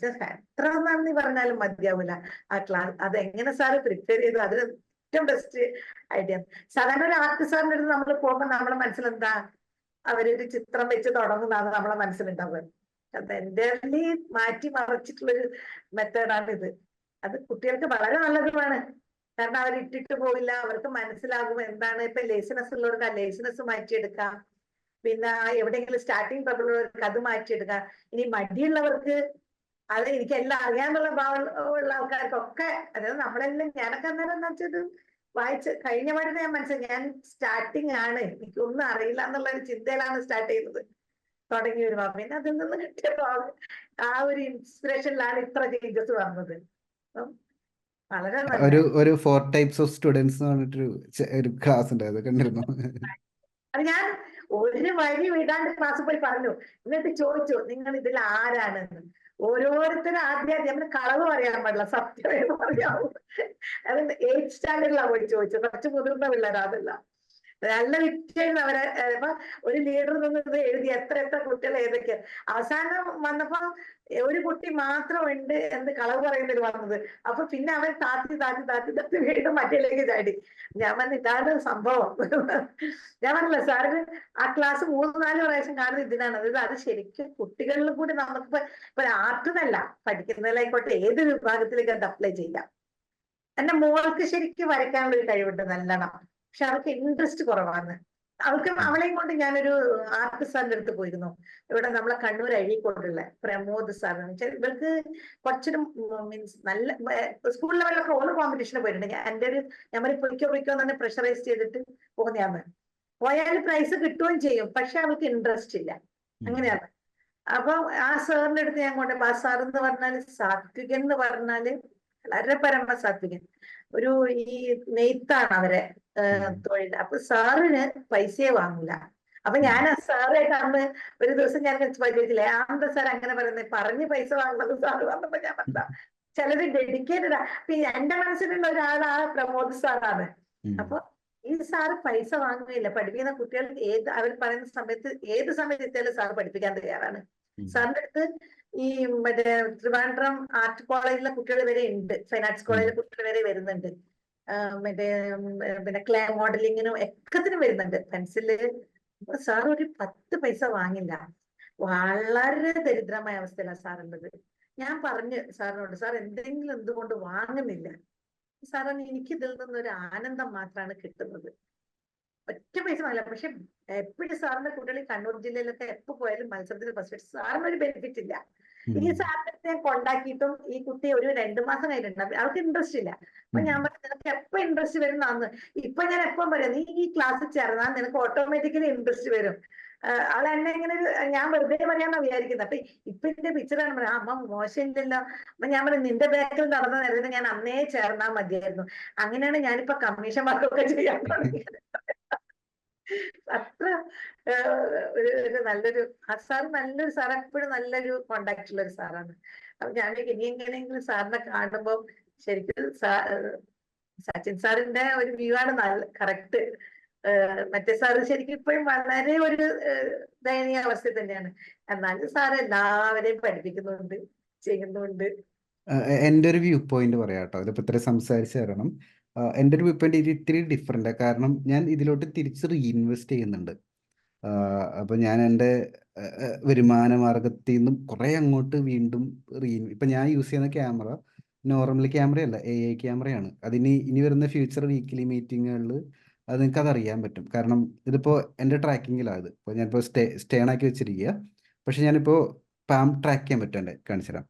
Speaker 2: എത്ര നന്ദി പറഞ്ഞാലും മതിയാവില്ല ആ ക്ലാസ്. അത് എങ്ങനെ സാറ് പ്രിപ്പയർ ചെയ്തു, അത് ഏറ്റവും ബെസ്റ്റ് ഐഡിയ. സാധാരണ ഒരു ആർട്ട് സാറിന്റെ അടുത്ത് നമ്മൾ പോകുമ്പോൾ നമ്മളെ മനസ്സിലെന്താ, അവരൊരു ചിത്രം വെച്ച് തുടങ്ങുന്നതാണ് നമ്മളെ മനസ്സിലുണ്ടാവുക. അത് എൻ്റെർലി മാറ്റി മറിച്ചിട്ടുള്ളൊരു മെത്തേഡാണ് ഇത്. അത് കുട്ടികൾക്ക് വളരെ നല്ലതുമാണ്. കാരണം അവർ ഇട്ടിട്ട് പോവില്ല, അവർക്ക് മനസ്സിലാകും എന്താണ്. ഇപ്പൊ ലേസിനെസ് ഉള്ളവർക്ക് ആ ലേസിനെസ് മാറ്റിയെടുക്കാം. പിന്നെ എവിടെയെങ്കിലും സ്റ്റാർട്ടിങ് ട്രബിൾ ഉള്ളവർക്ക് അത് മാറ്റിയെടുക്കാം. ഇനി മടിയുള്ളവർക്ക്, അത് എനിക്ക് എല്ലാം അറിയാന്നുള്ള ഭാവം ഉള്ള ആൾക്കാർക്കൊക്കെ, അതായത് നമ്മളെല്ലാം, ഞാനൊക്കെ അന്നേരം എന്താ വെച്ചത് വായിച്ച് കഴിഞ്ഞ പാടിന് ഞാൻ മനസ്സിലായി ഞാൻ സ്റ്റാർട്ടിങ് ആണ്, എനിക്കൊന്നും അറിയില്ല എന്നുള്ള ഒരു ചിന്തയിലാണ് സ്റ്റാർട്ട് ചെയ്യുന്നത്. തുടങ്ങി വരുമ്പോ പിന്നെ അതിൽ നിന്ന് കിട്ടിയപ്പോ ആ ഒരു ഇൻസ്പിറേഷനിലാണ് ഇത്ര ചേഞ്ചസ് വന്നത്. അപ്പം വളരെ നല്ല.
Speaker 1: ഒരു 4 types of students എന്ന് പറഞ്ഞിട്ടൊരു ഒരു ക്ലാസ് ഉണ്ട്, അത് കണ്ടിരുന്നു.
Speaker 2: അത് ഞാൻ ഒരു വഴി വിടാണ്ട് ക്ലാസ്സിൽ പോയി പറഞ്ഞു. എന്നിട്ട് ചോദിച്ചു നിങ്ങൾ ഇതിൽ ആരാണെന്ന്. ഓരോരുത്തരും ആദ്യം നമ്മൾ കളവ് പറയാൻ പാടില്ല, സത്യമേ പറയാവൂ. അത് 8th സ്റ്റാൻഡേർഡിലാണ് പോയി ചോദിച്ചത്. കുറച്ച് മുതിർന്ന പിള്ളേരാ, അതല്ല നല്ല വിറ്റായിരുന്നു അവരെ. ഇപ്പൊ ഒരു ലീഡർ നിന്നത് എഴുതി എത്ര എത്ര കുട്ടികൾ ഏതൊക്കെ. അവസാനം വന്നപ്പോ ഒരു കുട്ടി മാത്രം ഉണ്ട് എന്ന് കളവ് പറയുന്നതിൽ വന്നത്. അപ്പൊ പിന്നെ അവൻ താത്തി താത്തി താത്തി താത്തി വീണ്ടും മറ്റേലേക്ക് ചാടി. ഞാൻ പറഞ്ഞു ഇതാണ് സംഭവം. ഞാൻ പറഞ്ഞില്ല സാറിന് ആ ക്ലാസ് 3-4 പ്രാവശ്യം കാണുന്നത് ഇതിനാണ്. അതായത് അത് ശരിക്കും കുട്ടികളിലും കൂടി നമുക്കിപ്പോ ഇപ്പൊ ആർട്ടെന്നല്ല, പഠിക്കുന്നതിലായിക്കോട്ടെ ഏത് വിഭാഗത്തിലേക്ക് അത് അപ്ലൈ ചെയ്യാം. എന്റെ മോൾക്ക് ശരിക്കും വരയ്ക്കാനുള്ള ഒരു കഴിവുണ്ട് നല്ലോണം. പക്ഷെ അവൾക്ക് ഇൻട്രസ്റ്റ് കുറവാണ്. അവളെയും കൊണ്ട് ഞാനൊരു ആർട്ട് സാറിന്റെ അടുത്ത് പോയിരുന്നു. ഇവിടെ നമ്മളെ കണ്ണൂർ അഴീക്കോടുള്ള പ്രമോദ് സാറിന് വെച്ചാൽ ഇവൾക്ക് കുറച്ചൊരു മീൻസ് നല്ല സ്കൂൾ ലെവലിലൊക്കെ ഓരോ കോമ്പറ്റീഷന് പോയിട്ടുണ്ട്. എന്റെ ഒരു ഞാൻ പൊയ്ക്കോ പൊയ്ക്കോ എന്ന് പ്രഷറൈസ് ചെയ്തിട്ട് പോകുന്നതാണ്. പോയാൽ പ്രൈസ് കിട്ടുകയും ചെയ്യും, പക്ഷെ അവൾക്ക് ഇൻട്രസ്റ്റ് ഇല്ല. അങ്ങനെയാണ്. അപ്പൊ ആ സാറിന്റെ അടുത്ത് ഞാൻ കൊണ്ട്, ആ സാർ എന്ന് പറഞ്ഞാല് സാത്വികൻ എന്ന് പറഞ്ഞാല് വളരെ പരമ സാത്വികൻ. ഒരു ഈ നെയ്ത്താണ് അവരെ തൊഴിൽ. അപ്പൊ സാറിന് പൈസയെ വാങ്ങൂല. അപ്പൊ ഞാൻ ആ സാറായിട്ട് അന്ന് ഒരു ദിവസം ഞാൻ ചോദിച്ചില്ലേ ആന്ത സാർ അങ്ങനെ പറയുന്നത്, പറഞ്ഞ് പൈസ വാങ്ങുന്നത് സാറ് പറഞ്ഞപ്പോ ഞാൻ പറഞ്ഞ ചിലര് ഡെഡിക്കേറ്റഡാ. അപ്പൊ എന്റെ മനസ്സിലുള്ള ഒരാൾ ആ പ്രമോദ് സാറാണ്. അപ്പൊ ഈ സാറ് പൈസ വാങ്ങുകയില്ല. പഠിപ്പിക്കുന്ന കുട്ടികൾക്ക് അവർ പറയുന്ന സമയത്ത് ഏത് സമയത്ത് എത്തിയാലും സാറ് പഠിപ്പിക്കാൻ തയ്യാറാണ്. സാറിന്റെ അടുത്ത് ഈ മറ്റേ ട്രിവാൻഡ്രം ആർട്ട് കോളേജിലെ കുട്ടികൾ വരെ ഉണ്ട്, ഫൈൻ ആർട്സ് കോളേജിലെ കുട്ടികൾ വരെ വരുന്നുണ്ട്. മറ്റേ പിന്നെ ക്ലേ മോഡലിങ്ങിനും ഒക്കത്തിനും വരുന്നുണ്ട്. പെൻസില് സാർ ഒരു 10 പൈസ വാങ്ങില്ല. വളരെ ദരിദ്രമായ അവസ്ഥയിലാണ് സാറുള്ളത്. ഞാൻ പറഞ്ഞു സാറിനോട്, സാർ എന്തെങ്കിലും എന്തുകൊണ്ട് വാങ്ങുന്നില്ല? സാറിന് എനിക്ക് ഇതിൽ നിന്നൊരു ആനന്ദം മാത്രമാണ് കിട്ടുന്നത്, ഒറ്റ പൈസ വാങ്ങില്ല. പക്ഷെ എപ്പോഴും സാറിന്റെ കുട്ടികൾ കണ്ണൂർ ജില്ലയിലൊക്കെ എപ്പോ പോയാലും മത്സരത്തിൽ ഫസ്റ്റ്, സാറിന് ഒരു ബെനിഫിറ്റ് ഇല്ല. ഈ സാറിനെ ഞാൻ കൊണ്ടാക്കിയിട്ടും ഈ കുട്ടി ഒരു 2 മാസം കഴിഞ്ഞിട്ടുണ്ട്, അവർക്ക് ഇൻട്രസ്റ്റ് ഇല്ല. അപ്പൊ ഞാൻ പറഞ്ഞു നിനക്ക് എപ്പോ ഇൻട്രസ്റ്റ് വരും അന്ന്. ഇപ്പൊ ഞാൻ എപ്പം പറയാം നീ ഈ ക്ലാസ്സിൽ ചേർന്നാൽ നിനക്ക് ഓട്ടോമാറ്റിക്കലി ഇൻട്രസ്റ്റ് വരും. അവൾ എന്നെ ഇങ്ങനെ ഞാൻ വെറുതെ പറയാന്നാ വിചാരിക്കുന്നത്. അപ്പൊ ഇപ്പൊ എന്റെ പിക്ചറാണ് പറയാം, അമ്മ മോശമില്ലല്ലോ. അപ്പൊ ഞാൻ പറഞ്ഞു നിന്റെ ബാക്കിൽ നടന്ന നേരത്തെ ഞാൻ അന്നേ ചേർന്നാ മതിയായിരുന്നു. അങ്ങനെയാണ് ഞാനിപ്പോ കമ്മീഷൻ വർക്കൊക്കെ ചെയ്യാൻ തുടങ്ങിയത്. അത്ര ഒരു നല്ലൊരു സാർ, നല്ലൊരു സാർ, എപ്പോഴും നല്ലൊരു കോണ്ടാക്ട് ഉള്ള ഒരു സാറാണ്. അപ്പൊ ഞാൻ ഇനി എങ്ങനെയെങ്കിലും സാറിനെ കാണുമ്പോ ശരിക്കും സച്ചിൻ സാറിന്റെ ഒരു വ്യൂ ആണ് നല്ല കറക്റ്റ്. മറ്റേ സാറ് ശരിക്കും ഇപ്പോഴും വളരെ ഒരു ദയനീയ അവസ്ഥ തന്നെയാണ്. എന്നാലും സാറ് എല്ലാവരെയും പഠിപ്പിക്കുന്നുണ്ട്, ചെയ്യുന്നുണ്ട്.
Speaker 1: എൻ്റെ ഒരു വ്യൂ പോയിന്റ് പറയാം കേട്ടോ, ഇതിപ്പോൾ ഇത്ര സംസാരിച്ചു തരണം. എൻ്റെ ഒരു വ്യൂ പോയിന്റ് ഇത് ഇത്തിരി ഡിഫറെൻ്റ്, കാരണം ഞാൻ ഇതിലോട്ട് തിരിച്ച് റീഇൻവെസ്റ്റ് ചെയ്യുന്നുണ്ട്. അപ്പോൾ ഞാൻ എൻ്റെ വരുമാന മാർഗത്തിൽ നിന്നും കുറേ അങ്ങോട്ട് വീണ്ടും ഇപ്പം ഞാൻ യൂസ് ചെയ്യുന്ന ക്യാമറ നോർമൽ ക്യാമറയല്ല, AI ക്യാമറയാണ്. ഇനി വരുന്ന ഫ്യൂച്ചർ വീക്കിലി മീറ്റിങ്ങുകളിൽ അത് നിങ്ങൾക്ക് അതറിയാൻ പറ്റും. കാരണം ഇതിപ്പോൾ എൻ്റെ ട്രാക്കിങ്ങിലാണ്. ഇത് ഇപ്പോൾ ഞാനിപ്പോൾ സ്റ്റേൺ ആക്കി വെച്ചിരിക്കുക. പക്ഷെ ഞാനിപ്പോൾ പാം ട്രാക്ക് ചെയ്യാൻ പറ്റും. എൻ്റെ കാണിച്ചു തരാം,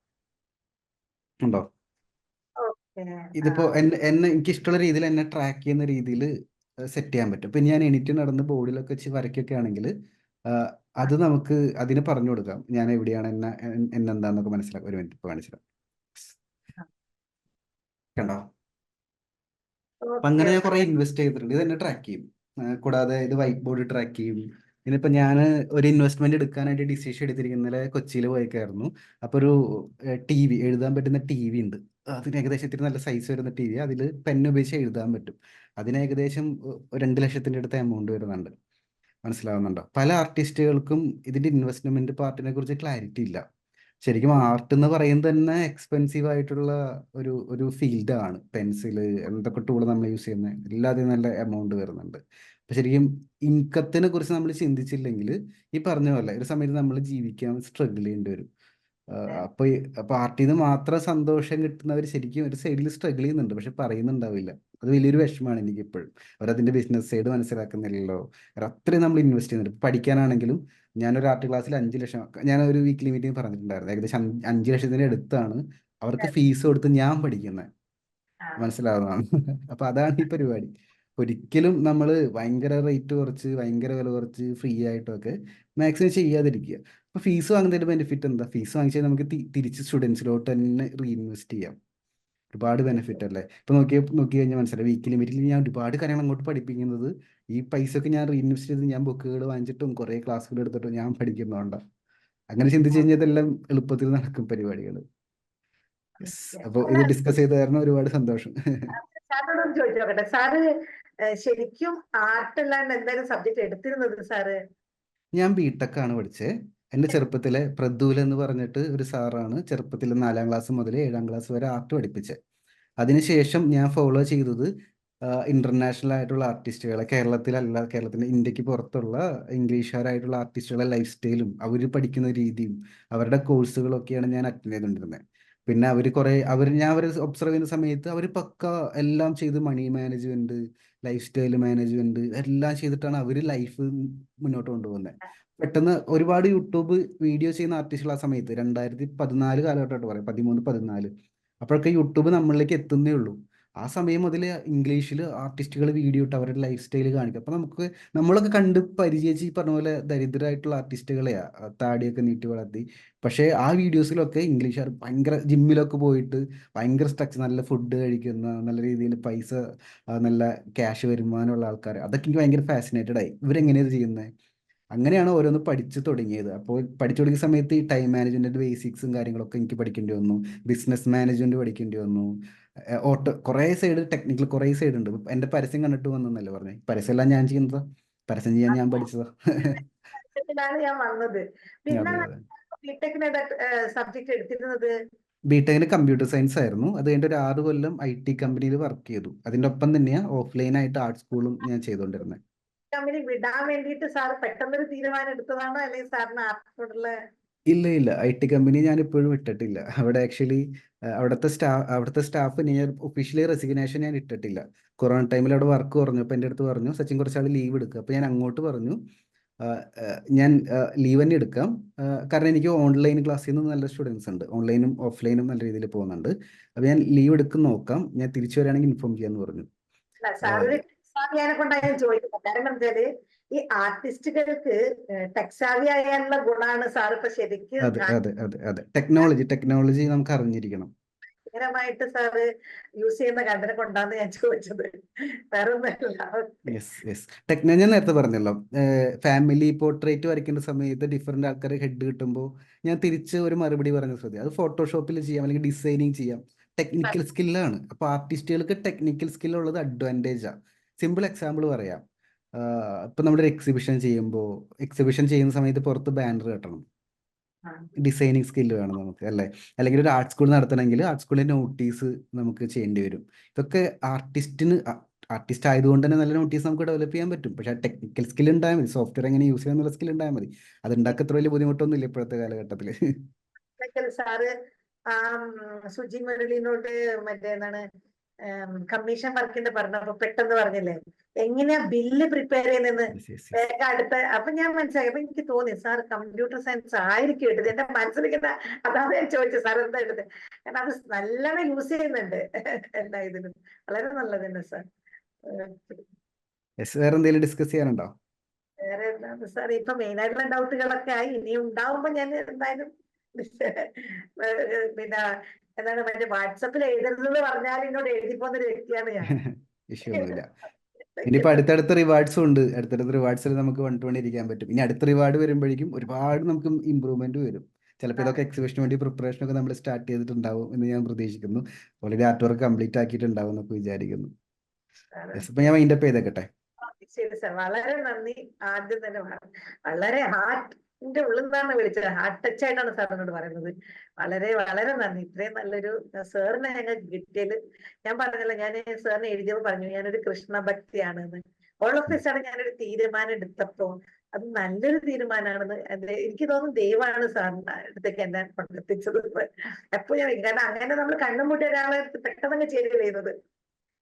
Speaker 1: ഉണ്ടോ? ഇതിപ്പോ എന്നെ എനിക്ക് ഇഷ്ടമുള്ള രീതിയിൽ എന്നെ ട്രാക്ക് ചെയ്യുന്ന രീതിയിൽ സെറ്റ് ചെയ്യാൻ പറ്റും. ഇപ്പൊ ഞാൻ എണീറ്റ് നടന്ന് ബോർഡിലൊക്കെ വെച്ച് വരയ്ക്കൊക്കെ ആണെങ്കിൽ അത് നമുക്ക് അതിന് പറഞ്ഞു കൊടുക്കാം ഞാൻ എവിടെയാണ് എന്നെന്താന്നൊക്കെ മനസ്സിലാക്കാം. ഒരു മിനിറ്റ്, ഇപ്പൊ കാണിച്ചുതരാം. കണ്ടോ? അപ്പൊ അങ്ങനെ ഞാൻ കുറെ ഇൻവെസ്റ്റ് ചെയ്തിട്ടുണ്ട്. ഇത് എന്നെ ട്രാക്ക് ചെയ്യും. കൂടാതെ ഇത് വൈറ്റ് ബോർഡ് ട്രാക്ക് ചെയ്യും. ഇനിയിപ്പോ ഞാൻ ഒരു ഇൻവെസ്റ്റ്മെന്റ് എടുക്കാനായിട്ട് ഡിസിഷൻ എടുത്തിരിക്കുന്ന ഇന്നലെ കൊച്ചിയിൽ പോയേക്കായിരുന്നു. അപ്പൊ ഒരു TV, എഴുതാൻ പറ്റുന്ന TV ഉണ്ട്. അതിന് ഏകദേശം ഇത്തിരി നല്ല സൈസ് വരുന്ന TV. അതിൽ പെൻ ഉപയോഗിച്ച് എഴുതാൻ പറ്റും. അതിന് ഏകദേശം 2 ലക്ഷത്തിന്റെ അടുത്ത് എമൗണ്ട് വരുന്നുണ്ട്. മനസ്സിലാവുന്നുണ്ടോ? പല ആർട്ടിസ്റ്റുകൾക്കും ഇതിന്റെ ഇൻവെസ്റ്റ്മെന്റ് പാർട്ടിനെ കുറിച്ച് ക്ലാരിറ്റി ഇല്ല. ശരിക്കും ആർട്ട് എന്ന് പറയുന്നത് തന്നെ എക്സ്പെൻസീവ് ആയിട്ടുള്ള ഒരു ഫീൽഡാണ്. പെൻസില്, എന്തൊക്കെ ടൂൾ നമ്മൾ യൂസ് ചെയ്യുന്നത് എല്ലാത്തിനും നല്ല എമൗണ്ട് വരുന്നുണ്ട്. അപ്പൊ ശരിക്കും ഇൻകത്തിനെ കുറിച്ച് നമ്മൾ ചിന്തിച്ചില്ലെങ്കിൽ ഈ പറഞ്ഞ പോലെ ഒരു സമയത്ത് നമ്മൾ ജീവിക്കാൻ സ്ട്രഗിൾ ചെയ്യേണ്ടി വരും. അപ്പൊ പാർട്ടിയിൽ നിന്ന് മാത്രം സന്തോഷം കിട്ടുന്നവർ ശരിക്കും ഒരു സൈഡിൽ സ്ട്രഗിൾ ചെയ്യുന്നുണ്ട്, പക്ഷെ പറയുന്നുണ്ടാവില്ല. അത് വലിയൊരു വിഷമമാണ് എനിക്ക് ഇപ്പോഴും. അവരതിന്റെ ബിസിനസ് സൈഡ് മനസ്സിലാക്കുന്നില്ലല്ലോ. കാരണം അത്രയും നമ്മൾ ഇൻവെസ്റ്റ് ചെയ്യുന്നുണ്ട്. ഇപ്പൊ പഠിക്കാനാണെങ്കിലും ഞാനൊരു ആർട്ട് ക്ലാസ്സിൽ 5 ലക്ഷം, ഞാൻ ഒരു വീക്ക്ലി മീറ്റിംഗ് പറഞ്ഞിട്ടുണ്ടായിരുന്നു, ഏകദേശം 5 ലക്ഷത്തിന് അടുത്താണ് അവർക്ക് ഫീസ് കൊടുത്ത് ഞാൻ പഠിക്കുന്നത്. മനസ്സിലാവുന്നതാണ്. അപ്പൊ അതാണ് ഈ പരിപാടി. ഒരിക്കലും നമ്മൾ ഭയങ്കര റേറ്റ് കുറച്ച് ഭയങ്കര വില കുറച്ച് ഫ്രീ ആയിട്ടൊക്കെ മാക്സിമം ചെയ്യാതിരിക്കുക. അപ്പൊ ഫീസ് വാങ്ങുന്നതിന്റെ ബെനിഫിറ്റ് എന്താ? ഫീസ് വാങ്ങിച്ചാൽ നമുക്ക് തിരിച്ച് സ്റ്റുഡൻസിലോട്ട് തന്നെ റീഇൻവെസ്റ്റ് ചെയ്യാം. ഒരുപാട് ബെനിഫിറ്റ് അല്ലേ? ഇപ്പൊ നോക്കി കഴിഞ്ഞാൽ മനസ്സിലായി, വീക്കിലി മീറ്റിൽ ഞാൻ ഒരുപാട് കാര്യങ്ങൾ അങ്ങോട്ട് പഠിപ്പിക്കുന്നത് ഈ പൈസ ഒക്കെ ഞാൻ റീഇൻവെസ്റ്റ് ചെയ്ത് ഞാൻ ബുക്കുകൾ വാങ്ങിച്ചിട്ടും കുറെ ക്ലാസ്സുകൾ എടുത്തിട്ടും ഞാൻ പഠിക്കുന്നതുകൊണ്ടാണ്. അങ്ങനെ ചിന്തിച്ചു കഴിഞ്ഞാൽ ഇതെല്ലാം എളുപ്പത്തിൽ നടക്കും പരിപാടികൾ. യെസ്. അപ്പോൾ ഇത് ഡിസ്കസ് ചെയ്ത കാരണം ഒരുപാട് സന്തോഷം.
Speaker 2: സാറിനോട് ചോദിച്ചോക്കട്ടെ, സാറ് ശരിക്കും ആർട്ട് അല്ലാണ്ട് എന്തായാലും സബ്ജക്ട് എടുത്തിരുന്നത് സാറ്?
Speaker 1: ഞാൻ ബിടെക് ആണ് പഠിച്ചത്. എൻ്റെ ചെറുപ്പത്തിലെ പ്രദൂൽ എന്ന് പറഞ്ഞിട്ട് ഒരു സാറാണ് ചെറുപ്പത്തിൽ 4ാം ക്ലാസ് മുതൽ 7ാം ക്ലാസ് വരെ ആർട്ട് പഠിപ്പിച്ചത്. അതിനുശേഷം ഞാൻ ഫോളോ ചെയ്തത് ഇന്റർനാഷണൽ ആയിട്ടുള്ള ആർട്ടിസ്റ്റുകളെ, കേരളത്തിലല്ല, കേരളത്തിൻ്റെ ഇന്ത്യക്ക് പുറത്തുള്ള ഇംഗ്ലീഷുകാരായിട്ടുള്ള ആർട്ടിസ്റ്റുകളെ ലൈഫ് സ്റ്റൈലും അവർ പഠിക്കുന്ന രീതിയും അവരുടെ കോഴ്സുകളൊക്കെയാണ് ഞാൻ അറ്റൻഡ് ചെയ്തുകൊണ്ടിരുന്നത്. പിന്നെ ഞാൻ അവർ ഒബ്സർവ് ചെയ്യുന്ന സമയത്ത് അവർ പക്ക എല്ലാം ചെയ്ത് money management, life style management എല്ലാം ചെയ്തിട്ടാണ് അവർ ലൈഫ് മുന്നോട്ട് കൊണ്ടുപോകുന്നത്. പെട്ടെന്ന് ഒരുപാട് യൂട്യൂബ് വീഡിയോ ചെയ്യുന്ന ആർട്ടിസ്റ്റുകൾ ആ സമയത്ത് 2014 കാലഘട്ടമായിട്ട് പറയാം, 13-14, അപ്പോഴൊക്കെ യൂട്യൂബ് നമ്മളിലേക്ക് എത്തുന്നേ ഉള്ളൂ. ആ സമയം മുതൽ ഇംഗ്ലീഷിൽ ആർട്ടിസ്റ്റുകൾ വീഡിയോ ഇട്ട് അവരുടെ ലൈഫ് സ്റ്റൈൽ കാണിക്കും. അപ്പൊ നമ്മളൊക്കെ കണ്ട് പരിചയിച്ച് ഈ പറഞ്ഞ പോലെ ദരിദ്രരായിട്ടുള്ള ആർട്ടിസ്റ്റുകളെയാ താടിയൊക്കെ നീട്ടി വളർത്തി. പക്ഷേ ആ വീഡിയോസിലൊക്കെ ഇംഗ്ലീഷുകാർ ഭയങ്കര ജിമ്മിലൊക്കെ പോയിട്ട് ഭയങ്കര സ്ട്രക്ചർ, നല്ല ഫുഡ് കഴിക്കുന്ന, നല്ല രീതിയിൽ പൈസ, നല്ല ക്യാഷ് വരുമാനമുള്ള ആൾക്കാർ, അതൊക്കെ എനിക്ക് ഭയങ്കര ഫാസിനേറ്റഡ് ആയി. ഇവരെങ്ങനെയാണ് ചെയ്യുന്നത്? അങ്ങനെയാണ് ഓരോന്ന് പഠിച്ചു തുടങ്ങിയത്. അപ്പോൾ പഠിച്ചു തുടങ്ങിയ സമയത്ത് ഈ ടൈം മാനേജ്മെന്റിന്റെ ബേസിക്സും കാര്യങ്ങളൊക്കെ എനിക്ക് പഠിക്കേണ്ടി വന്നു. ബിസിനസ് മാനേജ്മെന്റ് പഠിക്കേണ്ടി വന്നു. കുറേ സൈഡ്, ടെക്നിക്കൽ കുറേ സൈഡ് ഉണ്ട്. എൻ്റെ പരസ്യം കണ്ടിട്ട് വന്നല്ലേ പറഞ്ഞേ, പരസ്യം എല്ലാം ഞാൻ ചെയ്യുന്നതാ, പരസ്യം ചെയ്യാൻ ഞാൻ പഠിച്ചതാ.
Speaker 2: ാണ് ഞാൻ വന്നത്. പിന്നെ
Speaker 1: അതെ അതെ.
Speaker 2: ബിടെക്കിന് സബ്ജക്ട് എടുത്തിരുന്നത്?
Speaker 1: ബിടെക്കിന് കമ്പ്യൂട്ടർ സയൻസ് ആയിരുന്നു. അത് കഴിഞ്ഞിട്ട് ഒരു 6 കൊല്ലം IT കമ്പനിയിൽ വർക്ക് ചെയ്തു. അതിൻ്റെ ഒപ്പം തന്നെയാണ് ഓഫ്ലൈനായിട്ട് ആർട്ട് സ്കൂളും ഞാൻ ചെയ്തുകൊണ്ടിരുന്നത്.
Speaker 2: കമ്പനി വിടാൻ വേണ്ടിയിട്ട് സാർ പെട്ടെന്നൊരു തീരുമാനം എടുത്തതാണോ, അല്ലെങ്കിൽ സാറിന് ആർട്ടിനോടുള്ള?
Speaker 1: ഇല്ല ഇല്ല, IT കമ്പനി ഞാൻ ഇപ്പോഴും ഇട്ടിട്ടില്ല. അവിടെ ആക്ച്വലി അവിടുത്തെ സ്റ്റാഫ് ഞാൻ ഒഫീഷ്യലി റെസിഗ്നേഷൻ ഞാൻ ഇട്ടിട്ടില്ല. കൊറോണ ടൈമിൽ അവിടെ വർക്ക് കുറഞ്ഞു. അപ്പോൾ എൻ്റെ അടുത്ത് പറഞ്ഞു, സച്ചിൻ കുറച്ചാൾ ലീവ് എടുക്കുക. അപ്പോൾ ഞാൻ അങ്ങോട്ട് പറഞ്ഞു, ഞാൻ ലീവ് തന്നെ എടുക്കാം, കാരണം എനിക്ക് ഓൺലൈൻ ക്ലാസ്സിൽ നിന്ന് നല്ല സ്റ്റുഡൻസ് ഉണ്ട്, ഓൺലൈനും ഓഫ്ലൈനും നല്ല രീതിയിൽ പോകുന്നുണ്ട്. അപ്പോൾ ഞാൻ ലീവ് എടുക്കും, നോക്കാം, ഞാൻ തിരിച്ചു വരികയാണെങ്കിൽ ഇൻഫോം ചെയ്യാമെന്ന് പറഞ്ഞു.
Speaker 2: സാറൊരു ടെക്സാവിയാനെ കൊണ്ടാണ് ഞാൻ ചോദിക്കുന്നത്. കാരണം വെച്ചാല് ഈ ആർട്ടിസ്റ്റുകൾക്ക് ടെക്സാവി ആയാലുള്ള ഗുണമാണ് സാർ ഇപ്പൊ ശരിക്കും
Speaker 1: അതെ അതെ അതെ അതെ, ടെക്നോളജി നമുക്ക് അറിഞ്ഞിരിക്കണം.
Speaker 2: ഭയങ്കരമായിട്ട് സാറ് യൂസ് ചെയ്യുന്ന കണ്ടനെ കൊണ്ടാണ് ഞാൻ ചോദിച്ചത്, വേറെ ഒന്നല്ല.
Speaker 1: Yes yes. ഞാൻ നേരത്തെ പറഞ്ഞല്ലോ, ഫാമിലി പോർട്രേറ്റ് വരയ്ക്കേണ്ട സമയത്ത് ഡിഫറെൻ്റ് ആൾക്കാർ ഹെഡ് കിട്ടുമ്പോൾ ഞാൻ തിരിച്ച് ഒരു മറുപടി പറഞ്ഞ ശ്രദ്ധ, അത് ഫോട്ടോഷോപ്പിൽ ചെയ്യാം അല്ലെങ്കിൽ ഡിസൈനിങ് ചെയ്യാം, ടെക്നിക്കൽ സ്കില്ലാണ്. അപ്പോൾ ആർട്ടിസ്റ്റുകൾക്ക് ടെക്നിക്കൽ സ്കിൽ ഉള്ളത് അഡ്വാൻറ്റേജാണ്. സിമ്പിൾ എക്സാമ്പിൾ പറയാം. ഇപ്പം നമ്മളൊരു എക്സിബിഷൻ ചെയ്യുന്ന സമയത്ത് പുറത്ത് ബാനർ കെട്ടണം, ഡിസൈനിങ് സ്കില്ല് വേണം നമുക്ക്, അല്ലേ? അല്ലെങ്കിൽ ഒരു ആർട്ട് സ്കൂൾ നടത്തണമെങ്കിൽ ആർട്ട് സ്കൂളിൻ്റെ നോട്ടീസ് നമുക്ക് ചെയ്യേണ്ടി വരും. ഇതൊക്കെ ആർട്ടിസ്റ്റ് ആയതുകൊണ്ട് തന്നെ നല്ല നോട്ടീസ് നമുക്ക് ഡെവലപ്പ് ചെയ്യാൻ പറ്റും. പക്ഷേ ടെക്നിക്കൽ സ്കിൽ ഉണ്ടായാൽ മതി, സോഫ്റ്റ്വെയർ എങ്ങനെ യൂസ് ചെയ്യാന്നുള്ള സ്കിൽ ഉണ്ടായാൽ മതി. അത് ഉണ്ടാക്കാൻ അത്ര വലിയ ബുദ്ധിമുട്ടൊന്നും ഇല്ല ഇപ്പോഴത്തെ കാലഘട്ടത്തിൽ.
Speaker 2: സാറ് ആ സുജി മുരളിനോട് മറ്റേ എന്താണ് കമ്മീഷൻ വർക്കിന്റെ പറഞ്ഞപ്പോ പെട്ടെന്ന് പറഞ്ഞില്ലേ എങ്ങനെയാ ബില്ല് പ്രിപ്പയർ ചെയ്യുന്നതെന്ന്, വേഗം അടുത്ത. അപ്പൊ ഞാൻ മനസ്സിലാക്കി. അപ്പൊ എനിക്ക് തോന്നി സാർ കമ്പ്യൂട്ടർ സയൻസ് ആയിരിക്കും എടുത്തത്. എന്റെ മനസ്സിലിരിക്കുന്ന അതാണ് ഞാൻ ചോദിച്ചത്, സാർ എന്താ എടുത്തത്? കാരണം അത് നല്ലോണം യൂസ് ചെയ്യുന്നുണ്ട് എന്താ ഇതിന്. വളരെ നല്ലതന്നെ സാർ.
Speaker 1: വേറെ എന്തെങ്കിലും ഡിസ്കസ് ചെയ്യാനുണ്ടോ?
Speaker 2: വേറെ എന്താണ് സാർ, ഇപ്പൊ മെയിൻ ആയിട്ടുള്ള ഡൗട്ടുകളൊക്കെ ആയി. ഇനി ഉണ്ടാവുമ്പോ ഞാൻ എന്തായാലും പിന്നെ എന്താണ് മറ്റേ വാട്സപ്പിൽ എഴുതരുതെന്ന് പറഞ്ഞാൽ എന്നോട് എഴുതിപ്പോന്നൊരു വ്യക്തിയാണ് ഞാൻ.
Speaker 1: ഇഷ്യൂ ഒന്നുമില്ല. ഇനിയിപ്പോ അടുത്തടുത്ത റിവാർഡ്സും ഉണ്ട്. അടുത്തടുത്ത റിവാർഡ്സിൽ നമുക്ക് വണ്ടുകൊണ്ടിരിക്കാൻ പറ്റും. ഇനി അടുത്ത റിവാർഡ് വരുമ്പോഴേക്കും ഒരുപാട് നമുക്ക് ഇമ്പ്രൂവ്മെന്റ് വരും. ചിലപ്പോൾ ഇതൊക്കെ എക്സിബിഷന് വേണ്ടി പ്രിപ്പറേഷൻ ഒക്കെ നമ്മൾ സ്റ്റാർട്ട് ചെയ്തിട്ടുണ്ടാവും എന്ന് ഞാൻ പ്രതീക്ഷിക്കുന്നു. ഓൾറെഡി ആർട്ട് വർക്ക് കംപ്ലീറ്റ് ആക്കിയിട്ടുണ്ടാവും എന്നൊക്കെ വിചാരിക്കുന്നു. ഇപ്പൊ ഞാൻ മൈൻഡപ്പ് ചെയ്തേക്കട്ടെ.
Speaker 2: ശരി സാർ, വളരെ നന്ദി. ആദ്യം തന്നെ വളരെ ഹാർട്ടിന്റെ ഉള്ളിൽ നിന്നാണ് വിളിച്ചത്, ഹാർട്ട് ടച്ച് ആയിട്ടാണ് സാർ എന്നോട് പറയുന്നത്. വളരെ വളരെ നന്ദി. ഇത്രയും നല്ലൊരു സാറിനെ ഞങ്ങൾ കിട്ടിയത്. ഞാൻ പറഞ്ഞല്ലോ, ഞാൻ സാറിനെ എഴുതിയപ്പോൾ പറഞ്ഞു ഞാനൊരു കൃഷ്ണ ഭക്തിയാണെന്ന്. ഓൾ ഓഫ് എ സഡൻ ഞാനൊരു തീരുമാനം എടുത്തപ്പോ അത് നല്ലൊരു തീരുമാനമാണെന്ന് എനിക്ക് തോന്നുന്നു ദൈവമാണ് സാറിന്റെ അടുത്തേക്ക് എന്നെ കൊണ്ടെത്തിച്ചത്. എപ്പോ ഞാൻ കാരണം അങ്ങനെ നമ്മൾ കണ്ണും പൂട്ടി ഒരാളെ പെട്ടെന്ന് ചേരുക ചെയ്യുന്നത്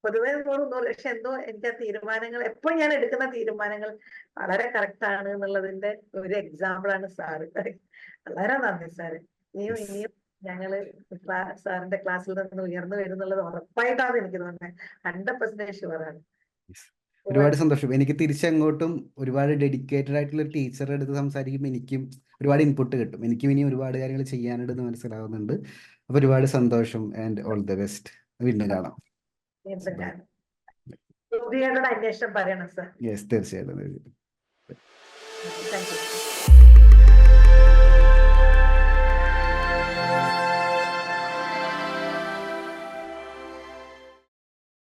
Speaker 2: പൊതുവേ തോന്നുന്നു. പക്ഷെ എന്തോ എനിക്ക് ആ തീരുമാനങ്ങൾ എപ്പോഴും ഞാൻ എടുക്കുന്ന തീരുമാനങ്ങൾ വളരെ കറക്റ്റ് ആണ് എന്നുള്ളതിന്റെ ഒരു എക്സാമ്പിൾ ആണ് സാറ്. വളരെ നന്ദി സാറ്. ഇനിയും ഞങ്ങള് സാറിന്റെ ക്ലാസ്സിൽ നിന്ന് ഉയർന്നു വരുന്നുള്ളത് ഉറപ്പായിട്ടാണ് എനിക്ക് തോന്നുന്നത്. 100% ഷുവറാണ്.
Speaker 1: ഒരുപാട് സന്തോഷം. എനിക്ക് തിരിച്ചങ്ങോട്ടും ഒരുപാട് ഡെഡിക്കേറ്റഡ് ആയിട്ടുള്ള ഒരു ടീച്ചറുടെ അടുത്ത് സംസാരിക്കുമ്പോൾ എനിക്കും ഒരുപാട് ഇൻപുട്ട് കിട്ടും. എനിക്കും ഇനി ഒരുപാട് കാര്യങ്ങൾ ചെയ്യാനുണ്ടെന്ന് മനസ്സിലാവുന്നുണ്ട്. അപ്പൊ ഒരുപാട് സന്തോഷം ആൻഡ് ഓൾ ദ ബെസ്റ്റ്. വീണ്ടും കാണാം.
Speaker 2: വീണ്ടും കാണാം. അന്വേഷണം പറയണം സാർ.
Speaker 1: യെസ്, തീർച്ചയായിട്ടും.